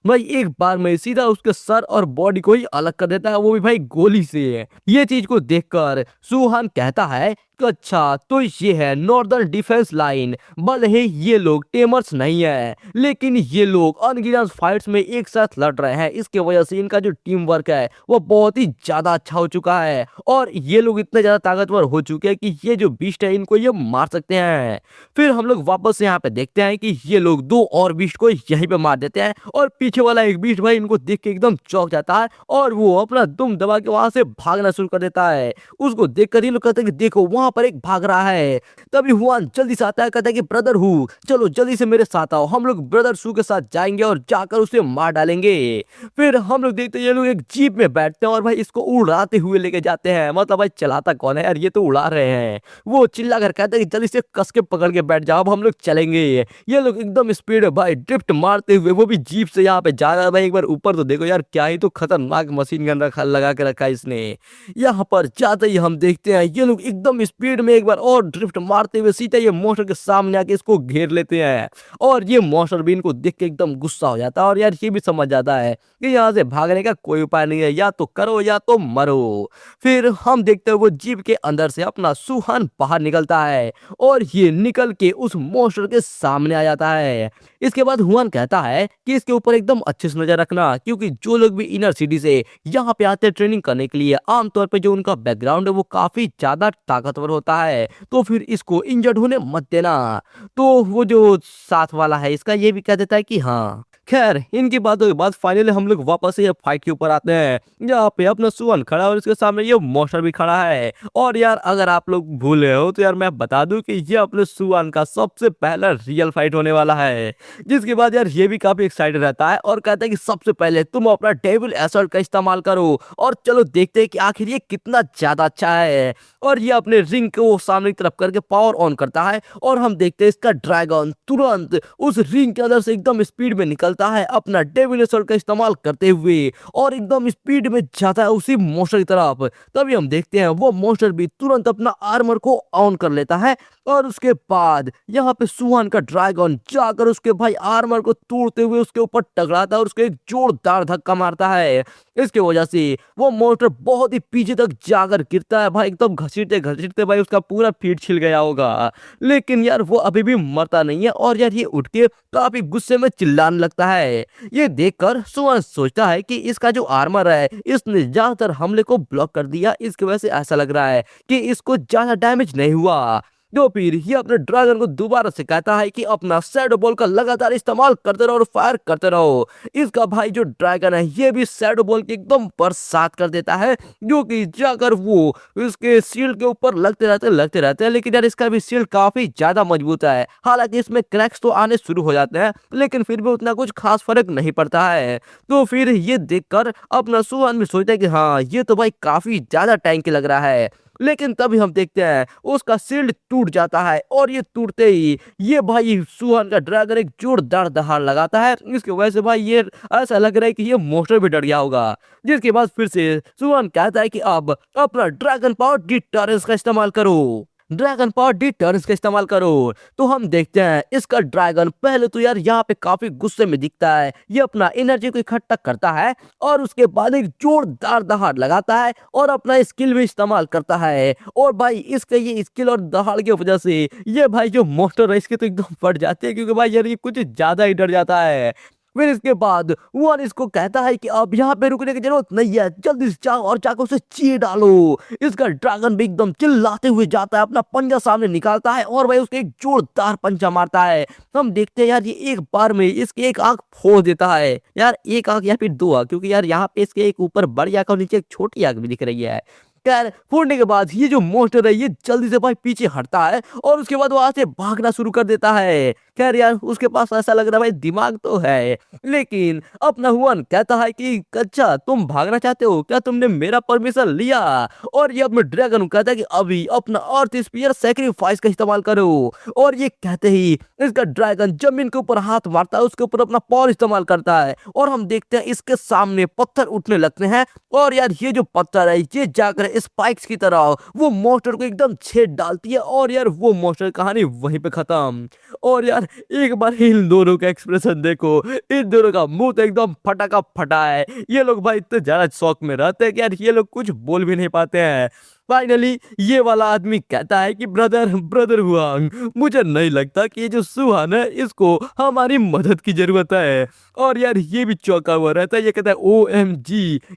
भाई एक बार में सीधा उसके सर और बॉडी को ही अलग कर देता है वो भी भाई गोली से। ये चीज को देखकर सुहान कहता है अच्छा तो ये है नॉर्दर्न डिफेंस लाइन। भले ही ये लोग टेमर्स नहीं है लेकिन ये लोग अनगिनत फाइट्स में एक साथ लड़ रहे हैं इसके वजह से इनका जो टीम वर्क है वो बहुत ही ज्यादा अच्छा हो चुका है और ये लोग इतने ज्यादा ताकतवर हो चुके हैं कि ये जो बीस्ट है इनको ये मार सकते हैं। फिर हम लोग वापस यहाँ पे देखते हैं कि ये लोग दो और बीस्ट को यहीं पे मार देते हैं और पीछे वाला एक बीस्ट भाई इनको देख के एकदम चौंक जाता है और वो अपना दुम दबा के वहां से भागना शुरू कर देता है। उसको देखकर ये लोग कहते हैं कि देखो वहां पर एक भाग रहा है। तभी हुआन जल्दी से आता है कहता है कि ब्रदर हु चलो जल्दी से मेरे साथ आओ हम लोग ब्रदर सू के साथ जाएंगे और जाकर उसे मार डालेंगे। फिर हम लोग देखते हैं ये लोग एक जीप में बैठते हैं और भाई इसको उड़ाते हुए लेके जाते हैं। मतलब भाई चलाता कौन है यार ये तो उड़ा रहे हैं। वो चिल्ला कर कहते हैं कि जल्दी से कस के पकड़ के बैठ जाओ अब हम लोग चलेंगे। ये लोग एकदम स्पीड भाई ड्रिफ्ट मारते हुए वो भी जीप से यहाँ पे जा रहा है। भाई एक बार ऊपर तो देखो यार क्या ही तो खतरनाक मशीन गन लगा के रखा है इसने। यहाँ पर जाते ही हम देखते हैं ये लोग एकदम स्पीड में एक बार और ड्रिफ्ट मारते हुए सीधे ये मॉन्स्टर के सामने आके इसको घेर लेते हैं और ये मॉन्स्टर भी इनको देख के एकदम गुस्सा हो जाता है और यार ये भी समझ जाता है कि यहाँ से भागने का कोई उपाय नहीं है या तो करो या तो मरो। फिर हम देखते हैं वो जीप के अंदर से अपना सुहान बाहर निकलता है और ये निकल के उस मॉन्स्टर के सामने आ जाता है। इसके बाद हुआन कहता है कि इसके ऊपर एकदम अच्छे से नजर रखना क्योंकि जो लोग भी इनर सिटी से यहाँ पे आते हैं ट्रेनिंग करने के लिए आमतौर पे जो उनका बैकग्राउंड है वो काफी ज्यादा ताकतवर होता है तो फिर इसको इंजर्ड होने मत देना। तो वो जो साथ वाला है इसका ये भी कह देता है कि हाँ। खैर इनकी बातों के बाद फाइनली हम लोग वापस से ये फाइट के ऊपर आते हैं। यहाँ पे अपना सुअन खड़ा है और इसके सामने ये मॉन्स्टर भी खड़ा है। और यार अगर आप लोग भूले हो तो यार मैं बता दूं कि ये अपने सुअन का सबसे पहला रियल फाइट होने वाला है। जिसके बाद यार ये भी काफी एक्साइटेड रहता है और कहता है कि सबसे पहले तुम अपना डेविल असॉल्ट का इस्तेमाल करो और चलो देखते हैं कि आखिर ये कितना ज्यादा अच्छा है। और ये अपने रिंग को सामने की तरफ करके पावर ऑन करता है और हम देखते हैं इसका ड्रैगन तुरंत उस रिंग के अंदर से एकदम स्पीड में निकलता है अपना डेविल असॉल्ट का इस्तेमाल करते हुए और एकदम स्पीड में जाता है उसी मॉन्स्टर की तरफ। तभी हम देखते हैं वो मॉन्स्टर भी तुरंत अपना आर्मर को ऑन कर लेता है और उसके बाद यहाँ पे सुहान का ड्रैगन जाकर उसके भाई आर्मर को तोड़ते हुए उसके ऊपर टकराता है और उसको एक जोरदार धक्का मारता है। इसके वजह से वो मॉन्स्टर बहुत ही पीछे तक जाकर गिरता है। भाई एकदम घसीटते घसीटते भाई उसका पूरा पीठ छिल गया होगा लेकिन यार वो अभी भी मरता नहीं है और यार ये उठ के काफी गुस्से में चिल्लाने लगता है। ये देखकर सुहान सोचता है कि इसका जो आर्मर है इसने ज्यादातर हमले को ब्लॉक कर दिया इसकी वजह से ऐसा लग रहा है कि इसको ज्यादा डैमेज नहीं हुआ। तो फिर ये अपने ड्रैगन को दोबारा से कहता है कि अपना शैडो बॉल का लगातार इस्तेमाल करते रहो और फायर करते रहो। इसका भाई जो ड्रैगन है ये भी शैडो बॉल की एकदम बरसात कर देता है जो कि जाकर वो इसके शील्ड के ऊपर लगते रहते हैं लेकिन यार इसका भी शील्ड काफी ज्यादा मजबूत है। हालांकि इसमें क्रैक्स तो आने शुरू हो जाते हैं लेकिन फिर भी उतना कुछ खास फर्क नहीं पड़ता है। तो फिर ये देखकर अपना सुहान भी सोचता है कि हाँ ये तो भाई काफी ज्यादा टैंकी लग रहा है। लेकिन तभी हम देखते हैं उसका शील्ड टूट जाता है और ये टूटते ही ये भाई सुहान का ड्रैगन एक जोरदार दहाड़ लगाता है। इसकी वजह से भाई ये ऐसा लग रहा है कि ये मोस्टर भी डर गया होगा। जिसके बाद फिर से सुहान कहता है कि अब अपना ड्रैगन पावर डिटरेंस का इस्तेमाल करो, ड्रैगन पावर डिटर्स का इस्तेमाल करो। तो हम देखते हैं इसका ड्रैगन पहले तो यार यहाँ पे काफी गुस्से में दिखता है, ये अपना एनर्जी को इकट्ठा करता है और उसके बाद एक जोरदार दहाड़ लगाता है और अपना स्किल भी इस्तेमाल करता है। और भाई इसके ये स्किल और दहाड़ की वजह से ये भाई जो मोस्टर है इसके तो एकदम फट जाते हैं, क्योंकि भाई यार ये कुछ ज्यादा ही डर जाता है। फिर इसके बाद वन इसको कहता है कि अब यहाँ पे रुकने की जरूरत नहीं है, जल्दी से जाओ और जाकर उसे चीर डालो। इसका ड्रैगन भी एकदम चिल्लाते हुए जाता है, अपना पंजा सामने निकालता है और भाई उसके एक जोरदार पंजा मारता है। हम देखते हैं यार ये एक बार में इसकी एक आंख फोड़ देता है, यार एक आंख या फिर दो आंख, क्योंकि यार यहाँ पे इसके एक ऊपर बड़ी आंख और नीचे एक छोटी आंख भी दिख रही है। खैर फोड़ने के बाद ये जो मोस्टर है ये जल्दी से भाई पीछे हटता है और उसके बाद वहां से भागना शुरू कर देता है। खैर यार उसके पास ऐसा लग रहा है भाई दिमाग तो है, लेकिन अपना हुआन कहता है कि अच्छा तुम भागना चाहते हो, क्या तुमने मेरा परमिशन लिया? और ये अपने ड्रैगन को कहता है कि अभी अपना अर्थ स्पीयर सैक्रिफाइस का इस्तेमाल करो। और ये कहते ही इसका ड्रैगन जमीन के ऊपर हाथ मारता है, उसके ऊपर अपना पावर इस्तेमाल करता है और हम देखते हैं इसके सामने पत्थर उठने लगते हैं। और यार ये जो पत्थर है ये जाकर स्पाइक्स की तरह वो मोस्टर को एकदम छेद डालती है और यार वो मोस्टर कहानी वहीं पे खत्म। और यार एक बार इन दोनों का एक्सप्रेशन देखो, इन दोनों का मुंह तो एकदम फटा का फटा है। ये लोग भाई इतने ज्यादा शौक में रहते हैं कि यार ये लोग कुछ बोल भी नहीं पाते हैं। फाइनली ये वाला आदमी कहता है कि ब्रदर ब्रदर हुआंग, मुझे नहीं लगता कि ये जो सुहान है इसको हमारी मदद की जरूरत है। और यार ये भी चौंका हुआ रहता है, ये कहता है OMG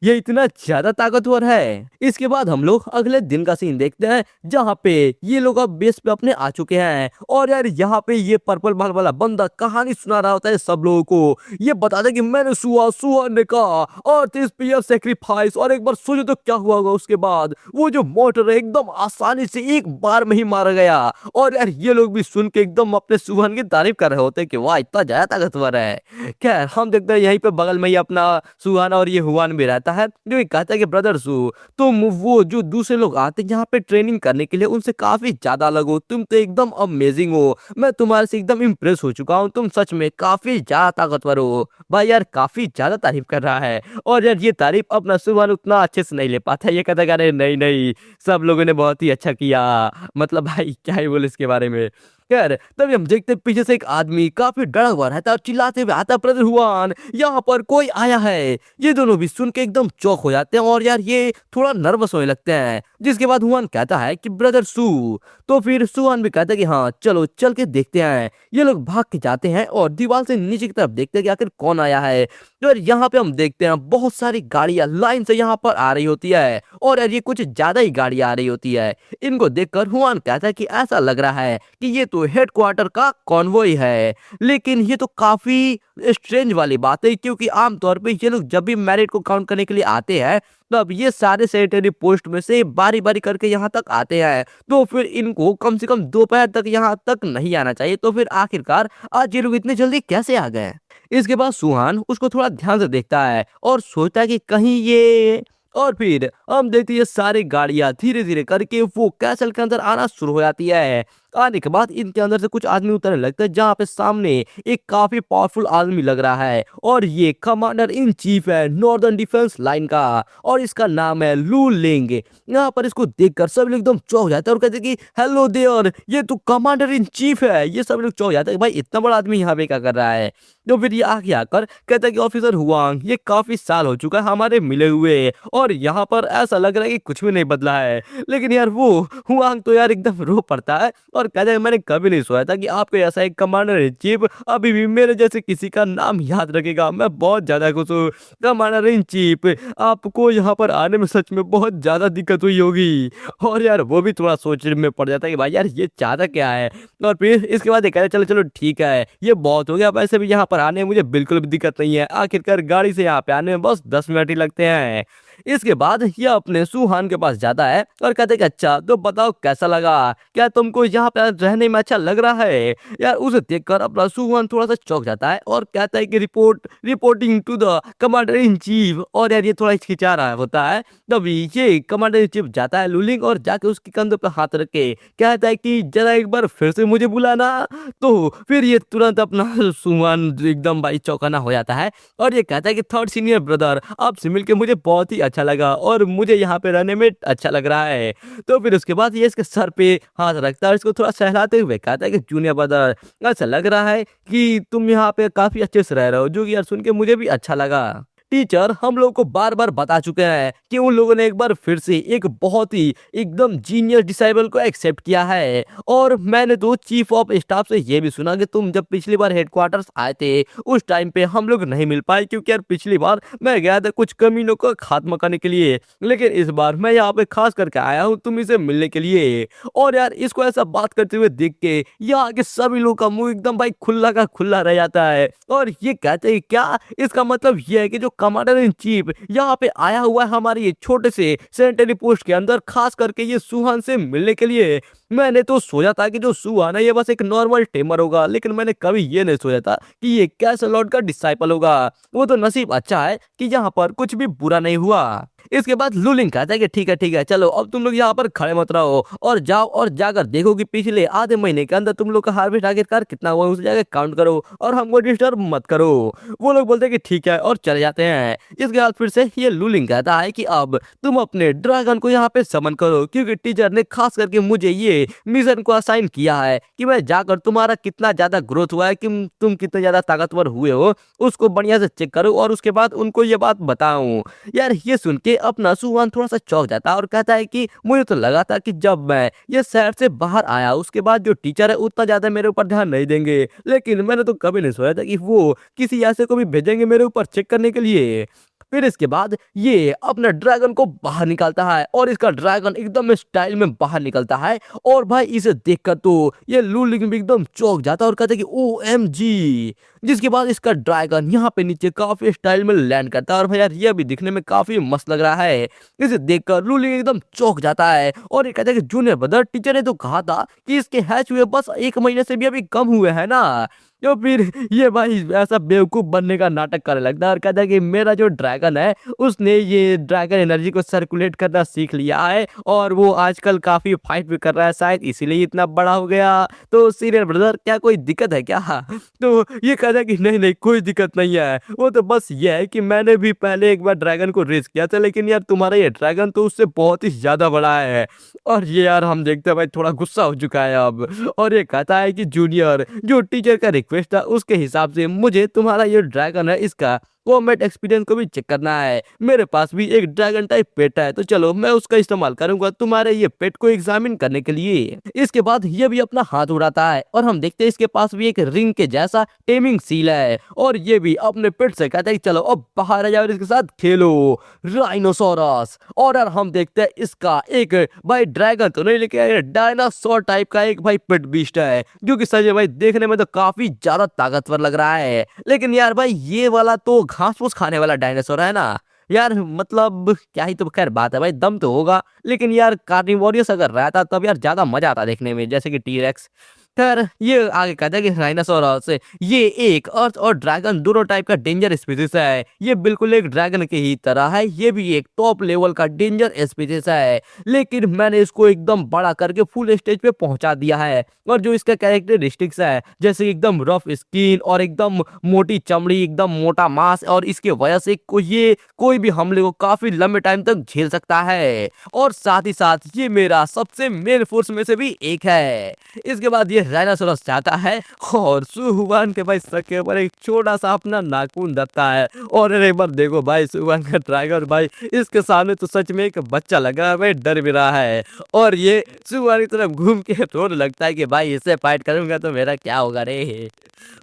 ये इतना ज्यादा ताकतवर है। इसके बाद हम लोग अगले दिन का सीन देखते हैं जहाँ पे ये लोग अब बेस पे अपने आ चुके हैं और यार यहाँ पे ये पर्पल बाल वाला बंदा कहानी सुना रहा होता है सब लोगों को। ये बताता है कि मैंने सुहान ने कहा अर्थ स्पीयर सैक्रिफाइस, और एक बार सोचो तो क्या हुआ होगा उसके बाद वो जो मोटर है एकदम आसानी से एक बार में ही मारा गया। और यार ये लोग भी सुन के एकदम अपने सुहान की तारीफ कर रहे होते हैं कि वाह इतना ज्यादा ताकतवर है। खैर हम देखते हैं यहीं पे बगल में ही अपना सुहान और ये हुआन भी रहता है, जो कहता है कि ब्रदर सु तुम वो जो दूसरे लोग आते हैं यहाँ पे ट्रेनिंग करने के लिए उनसे काफी ज्यादा अलग हो, तुम तो एकदम अमेजिंग हो, मैं तुम्हारे से एकदम इम्प्रेस हो चुका हूँ, तुम सच में काफी ज्यादा ताकतवर हो। भाई यार काफी ज्यादा तारीफ कर रहा है और यार ये तारीफ अपना सुहान उतना अच्छे से नहीं ले पाता, ये कहता है अरे नहीं नहीं सब लोगों ने बहुत ही अच्छा किया, मतलब भाई क्या ही बोले इसके बारे में। खैर तभी हम देखते हैं पीछे से एक आदमी काफी डरा हुआ रहता है और चिल्लाते हुए आता है ब्रदर हुआन यहाँ पर कोई आया है। ये दोनों भी सुन के एकदम चौक हो जाते हैं और यार ये थोड़ा नर्वस होने लगते हैं। जिसके बाद हुआन कहता है कि ब्रदर सू, तो फिर सुहान भी कहता है कि हाँ चलो चल के देखते हैं। ये लोग भाग के जाते हैं और दीवार से नीचे की तरफ देखते हैं कि आखिर कौन आया है। तो यार यहाँ पे हम देखते हैं बहुत सारी गाड़ियां लाइन से यहाँ पर आ रही होती है और यार ये कुछ ज्यादा ही गाड़ियां आ रही होती है। इनको देखकर हुआन कहता है कि ऐसा लग रहा है कि ये तो हेडक्वार्टर का कॉन्वॉय है। लेकिन ये तो काफी स्ट्रेंज वाली बात है, क्योंकि आमतौर पे ये लोग जब भी मैरिट को काउंट करने के लिए आते हैं तब ये सारे सेनेटरी पोस्ट में से बारी बारी करके यहाँ तक आते हैं, तो फिर इनको कम से कम दोपहर तक यहाँ तक नहीं आना चाहिए। तो फिर आखिरकार आज ये लोग इतने जल्दी कैसे आ गए? इसके बाद सुहान उसको थोड़ा ध्यान से देखता है और सोचता है कि कहीं ये, और फिर हम देखते हैं सारी गाड़ियां धीरे धीरे करके वो कैसल के अंदर आना शुरू हो जाती है। आने के बाद इनके अंदर से कुछ आदमी उतरने लगते हैं, जहाँ पे सामने एक काफी पावरफुल आदमी लग रहा है और ये कमांडर इन चीफ है नॉर्दर्न डिफेंस लाइन का और इसका नाम है लू लिंग। यहाँ पर इसको देखकर सब लोग एकदम चौंक जाते हैं और कहते हैं कि हेलो देयर, ये तो कमांडर इन चीफ है। ये सब लोग चौंक जाते हैं कि भाई इतना बड़ा आदमी यहाँ पे क्या कर रहा है। तो फिर ये आगे आकर कहता है कि ऑफिसर हुआंग ये काफी साल हो चुका है हमारे मिले हुए और यहाँ पर ऐसा लग रहा है कि कुछ भी नहीं बदला है। लेकिन यार वो हुआंग तो यार एकदम रो पड़ता है और कहता है मैंने कभी नहीं सोचा था कि आपको ऐसा एक कमांडर इन चीफ अभी भी मेरे जैसे किसी का नाम याद रखेगा। मैं बहुत ज्यादा खुश हूँ कमांडर इन चीफ, आपको यहाँ पर आने में सच में बहुत ज्यादा दिक्कत हुई होगी। और यार वो भी थोड़ा सोचने में पड़ जाता है कि भाई यार ये चाहता क्या है। और फिर इसके बाद ये कहता है चलो चलो ठीक है ये बहुत हो गया, वैसे भी यहाँ पर आने में मुझे बिल्कुल भी दिक्कत नहीं है, आखिरकार गाड़ी से यहाँ पे आने में बस 10 मिनट ही लगते हैं। इसके बाद ये अपने सुहान के पास जाता है और कहते हैं कि अच्छा तो बताओ कैसा लगा, क्या तुमको यहाँ पे रहने में अच्छा लग रहा है। यार उसे देखकर अपना सुहान थोड़ा सा चौंक जाता है और कहता है कि reporting to the commander in chief. और यार ये थोड़ा हिचकिचा रहा होता है, तभी ये कमांडर इन चीफ जाता है लूलिंग और जाके उसके कंधे पे हाथ रख के कहता है कि जरा एक बार फिर से मुझे बुलाना। तो फिर ये तुरंत अपना सुहान एकदम भाई चौंकाना हो जाता है और ये कहता है कि थर्ड सीनियर ब्रदर आपसे मिलके मुझे बहुत ही अच्छा लगा और मुझे यहाँ पे रहने में अच्छा लग रहा है। तो फिर उसके बाद ये इसके सर पे हाथ रखता है, इसको थोड़ा सहलाते हुए कहता है कि जूनियर ब्रदर ऐसा लग रहा है कि तुम यहाँ पे काफी अच्छे से रह रहे हो, जो कि यार सुन के मुझे भी अच्छा लगा। टीचर हम लोग को बार बार बता चुके हैं कि उन लोगों ने एक बार फिर से एक बहुत ही एकदम जीनियस डिसाइबल को एक्सेप्ट किया है। और मैंने तो चीफ ऑफ स्टाफ से ये भी सुना कि तुम जब पिछली बार हेडक्वार्टर्स आए थे उस टाइम पे हम लोग नहीं मिल पाए, क्योंकि यार पिछली बार मैं गया था कुछ कमीनों को खात्मा करने के लिए, लेकिन इस बार मैं यहाँ पे खास करके आया हूँ तुम इसे मिलने के लिए। और यार इसको ऐसा बात करते हुए देख के यहाँ के सभी लोगों का मुंह एकदम भाई खुला का खुला रह जाता है और ये कहते हैं क्या इसका मतलब ये है कि जो कमांडर इन चीफ यहाँ पे आया हुआ है हमारे ये छोटे से सेंट्रली पोस्ट के अंदर खास करके ये सुहान से मिलने के लिए। मैंने तो सोचा था कि जो सुहान है ये बस एक नॉर्मल टेमर होगा, लेकिन मैंने कभी ये नहीं सोचा था कि ये कैसल लॉर्ड का डिसाइपल होगा। वो तो नसीब अच्छा है कि यहाँ पर कुछ भी बुरा नहीं हुआ। इसके बाद लूलिंग कहता है कि ठीक है चलो अब तुम लोग यहाँ पर खड़े मत रहो और जाओ और जाकर देखो कि पिछले आधे महीने के अंदर तुम लोग का हार्वेस्ट आखिरकार कितना हुआ उसे जाकर काउंट करो और हमको डिस्टर्ब मत करो। वो लोग बोलते हैं कि ठीक है और चले जाते हैं। इसके बाद फिर से ये लूलिंग कहता है कि अब तुम अपने ड्रैगन को यहाँ पे समन करो, क्योंकि टीचर ने खास करके मुझे ये मिशन को असाइन किया है कि मैं जाकर तुम्हारा कितना ज्यादा ग्रोथ हुआ है, कि तुम कितने ज्यादा ताकतवर हुए हो उसको बढ़िया से चेक करो और उसके बाद उनको ये बात बताऊं। यार ये सुन के अपना सुहान थोड़ा सा चौंक जाता है और कहता है कि मुझे तो लगा था कि जब मैं ये शहर से बाहर आया उसके बाद जो टीचर है उतना ज्यादा मेरे ऊपर ध्यान नहीं देंगे, लेकिन मैंने तो कभी नहीं सोचा था कि वो किसी ऐसे को भी भेजेंगे मेरे ऊपर चेक करने के लिए। फिर इसके बाद ये अपना ड्रैगन को बाहर निकालता है और इसका ड्रैगन एकदम स्टाइल में बाहर निकलता है और भाई इसे देखकर तो ये लूलिंग भी एकदम चौंक जाता है और कहता है कि OMG। जिसके बाद इसका ड्रैगन यहाँ पे नीचे काफी स्टाइल में लैंड करता है और भाई यार ये भी दिखने में काफी मस्त लग रहा है। इसे देखकर लूलिंग एकदम चौंक जाता है और ये कहता है कि जूनियर ब्रदर टीचर ने तो कहा था कि इसके हैच हुए बस 1 महीने से भी अभी कम हुए हैं ना। तो फिर ये भाई ऐसा बेवकूफ बनने का नाटक करने लगता है और कहता है कि मेरा जो ड्रैगन है उसने ये ड्रैगन एनर्जी को सर्कुलेट करना सीख लिया है और वो आजकल काफी फाइट भी कर रहा है, शायद इसीलिए इतना बड़ा हो गया। तो सीनियर ब्रदर क्या कोई दिक्कत है क्या? तो ये कहता है कि नहीं नहीं कोई दिक्कत नहीं है, वो तो बस ये है कि मैंने भी पहले एक बार ड्रैगन को रेस किया था, लेकिन यार तुम्हारा ये ड्रैगन तो उससे बहुत ही ज्यादा बड़ा है। और ये यार हम देखते हैं भाई थोड़ा गुस्सा हो चुका है अब और ये कहता है कि जूनियर जो टीचर का रिक्वेस्ट था उसके हिसाब से मुझे तुम्हारा ये ड्रैगन है इसका कॉम्बैट एक्सपीरियंस को भी चेक करना है। मेरे पास भी एक ड्रैगन टाइप पेट है, तो चलो मैं उसका इस्तेमाल करूंगा तुम्हारे ये पेट को एग्जामिन करने के लिए। इसके बाद ये भी अपना हाथ उड़ाता है और हम देखते हैं इसके पास भी एक रिंग के जैसा टेमिंग सील है और ये भी अपने पेट से कहता है कि चलो अब बाहर आ जाओ और इसके साथ खेलो राइनोसोरस। और यार हम देखते हैं इसका एक भाई ड्रैगन तो नहीं लेकिन डायनासोर टाइप का एक भाई पेट बीस्ट है, जो कि सच में भाई देखने में तो काफी ज्यादा ताकतवर लग रहा है। लेकिन यार भाई ये वाला तो घास फूस खाने वाला डायनासोर है ना यार, मतलब क्या ही तो खैर बात है भाई, दम तो होगा, लेकिन यार कार्निवोरियस अगर रहता तब यार ज्यादा मजा आता देखने में, जैसे कि टीरेक्स। खैर ये आगे कहता है कि राइनोसोरस ये एक अर्थ और ड्रैगन दोनों टाइप का डेंजर स्पीसीज है। ये बिल्कुल एक ड्रैगन की ही तरह है, ये भी एक टॉप लेवल का डेंजर स्पीसीज है, लेकिन मैंने इसको एकदम बड़ा करके फुल स्टेज पे पहुंचा दिया है। और जो इसका कैरेक्टरिस्टिक्स है जैसे कि एकदम रफ स्किन और एकदम मोटी चमड़ी, एकदम मोटा मांस, और इसके वजह से कोई भी हमले को काफी लंबे टाइम तक झेल सकता है। और साथ ही साथ ये मेरा सबसे मेन फोर्स में से भी एक है। इसके बाद ये राइनोसोरस चाहता है और सुहुआन के भाई सर के ऊपर एक छोटा सा अपना नाखून धरता है और एक बार देखो भाई सुहुआन का ड्रैगन भाई इसके सामने तो सच में एक बच्चा लग रहा है भाई, डर भी रहा है। और ये सुहुआन की तरफ घूम के रोने लगता है कि भाई इससे फाइट करूंगा तो मेरा क्या होगा रे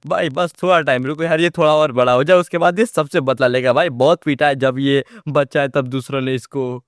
भाई, बस थोड़ा टाइम रुको यार, ये थोड़ा और बड़ा हो जाए उसके बाद ये सबसे बदला लेगा भाई। बहुत पीटा है जब ये बच्चा है तब दूसरों ने इसको।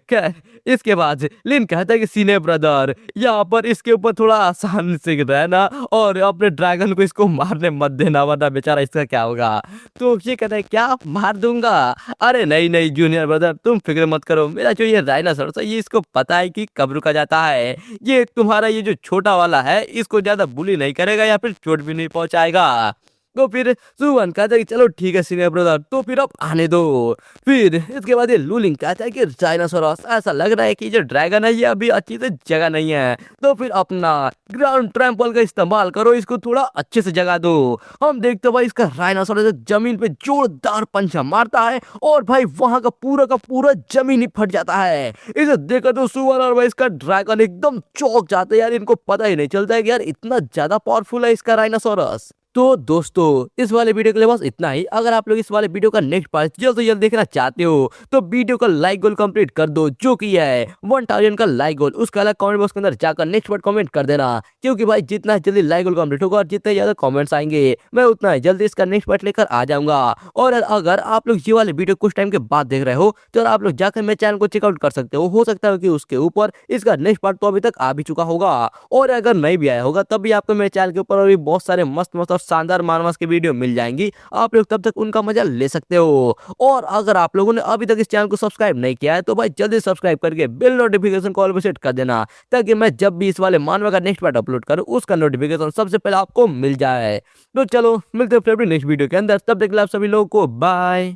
खैर, इसके बाद लिन कहता है कि सीने ब्रदर, यहाँ पर इसके ऊपर थोड़ा आसान से रहना और अपने ड्रैगन को इसको मारने मत देना, वरना बेचारा इसका क्या होगा। तो ये कहता है क्या मार दूंगा? अरे नहीं नहीं जूनियर ब्रदर, तुम फिक्र मत करो, मेरा जो ये डायनासोर है ये इसको पता है कि कब रुका जाता है। ये तुम्हारा ये जो छोटा वाला है इसको ज्यादा बुली नहीं करेगा या फिर चोट भी नहीं पहुंचाएगा। तो फिर सुवन कहता है कि चलो ठीक है सीनियर ब्रदर, तो फिर अब आने दो। फिर इसके बाद ये लूलिंग कहता है कि डायनासोरस, ऐसा लग रहा है कि जो ड्रैगन है ये अभी अच्छी से जगह नहीं है, तो फिर अपना ग्राउंड ट्रैम्पल का इस्तेमाल करो, इसको थोड़ा अच्छे से जगा दो। हम देखते भाई इसका डायनासोरस जमीन पे जोरदार पंचा मारता है और भाई वहां का पूरा जमीन ही फट जाता है। इसे देखकर तो सुवन और भाई इसका ड्रैगन एकदम चौंक जाते हैं यार, इनको पता ही नहीं चलता है कि यार इतना ज्यादा पावरफुल है इसका डायनासोरस। तो दोस्तों इस वाले वीडियो के लिए बस इतना ही। अगर आप लोग इस वाले वीडियो का नेक्स्ट पार्ट जल्द से जल्द देखना चाहते हो तो वीडियो का लाइक गोल कंप्लीट कर दो, जो कि है 1000 का लाइक गोल। उसका अलग कमेंट बॉक्स के अंदर जाकर नेक्स्ट पार्ट कमेंट कर देना, क्योंकि भाई जितना जल्दी लाइक गोल कंप्लीट होगा और जितने ज्यादा कमेंट्स आएंगे मैं उतना ही जल्दी इसका नेक्स्ट पार्ट लेकर आ जाऊंगा। और अगर आप लोग ये वाले वीडियो कुछ टाइम के बाद देख रहे हो तो आप लोग जाकर मेरे चैनल को चेकआउट कर सकते हो सकता है कि उसके ऊपर इसका नेक्स्ट पार्ट तो अभी तक आ भी चुका होगा, और अगर नहीं भी आया होगा तब भी आपको मेरे चैनल के ऊपर अभी बहुत सारे मस्त मस्त और शानदार मारवास की वीडियो मिल जाएंगी, आप लोग तब तक उनका मजा ले सकते हो। और अगर आप लोगों ने अभी तक इस चैनल को सब्सक्राइब नहीं किया है तो भाई जल्दी सब्सक्राइब करके बेल नोटिफिकेशन कॉल पर सेट कर देना, ताकि मैं जब भी इस वाले मानवा का नेक्स्ट पार्ट अपलोड करूं उसका नोटिफिकेशन सबसे पहले आपको मिल जाए। तो चलो मिलते हैं फिर नेक्स्ट वीडियो के अंदर, तब तक के लिए आप सभी लोगों को बाय।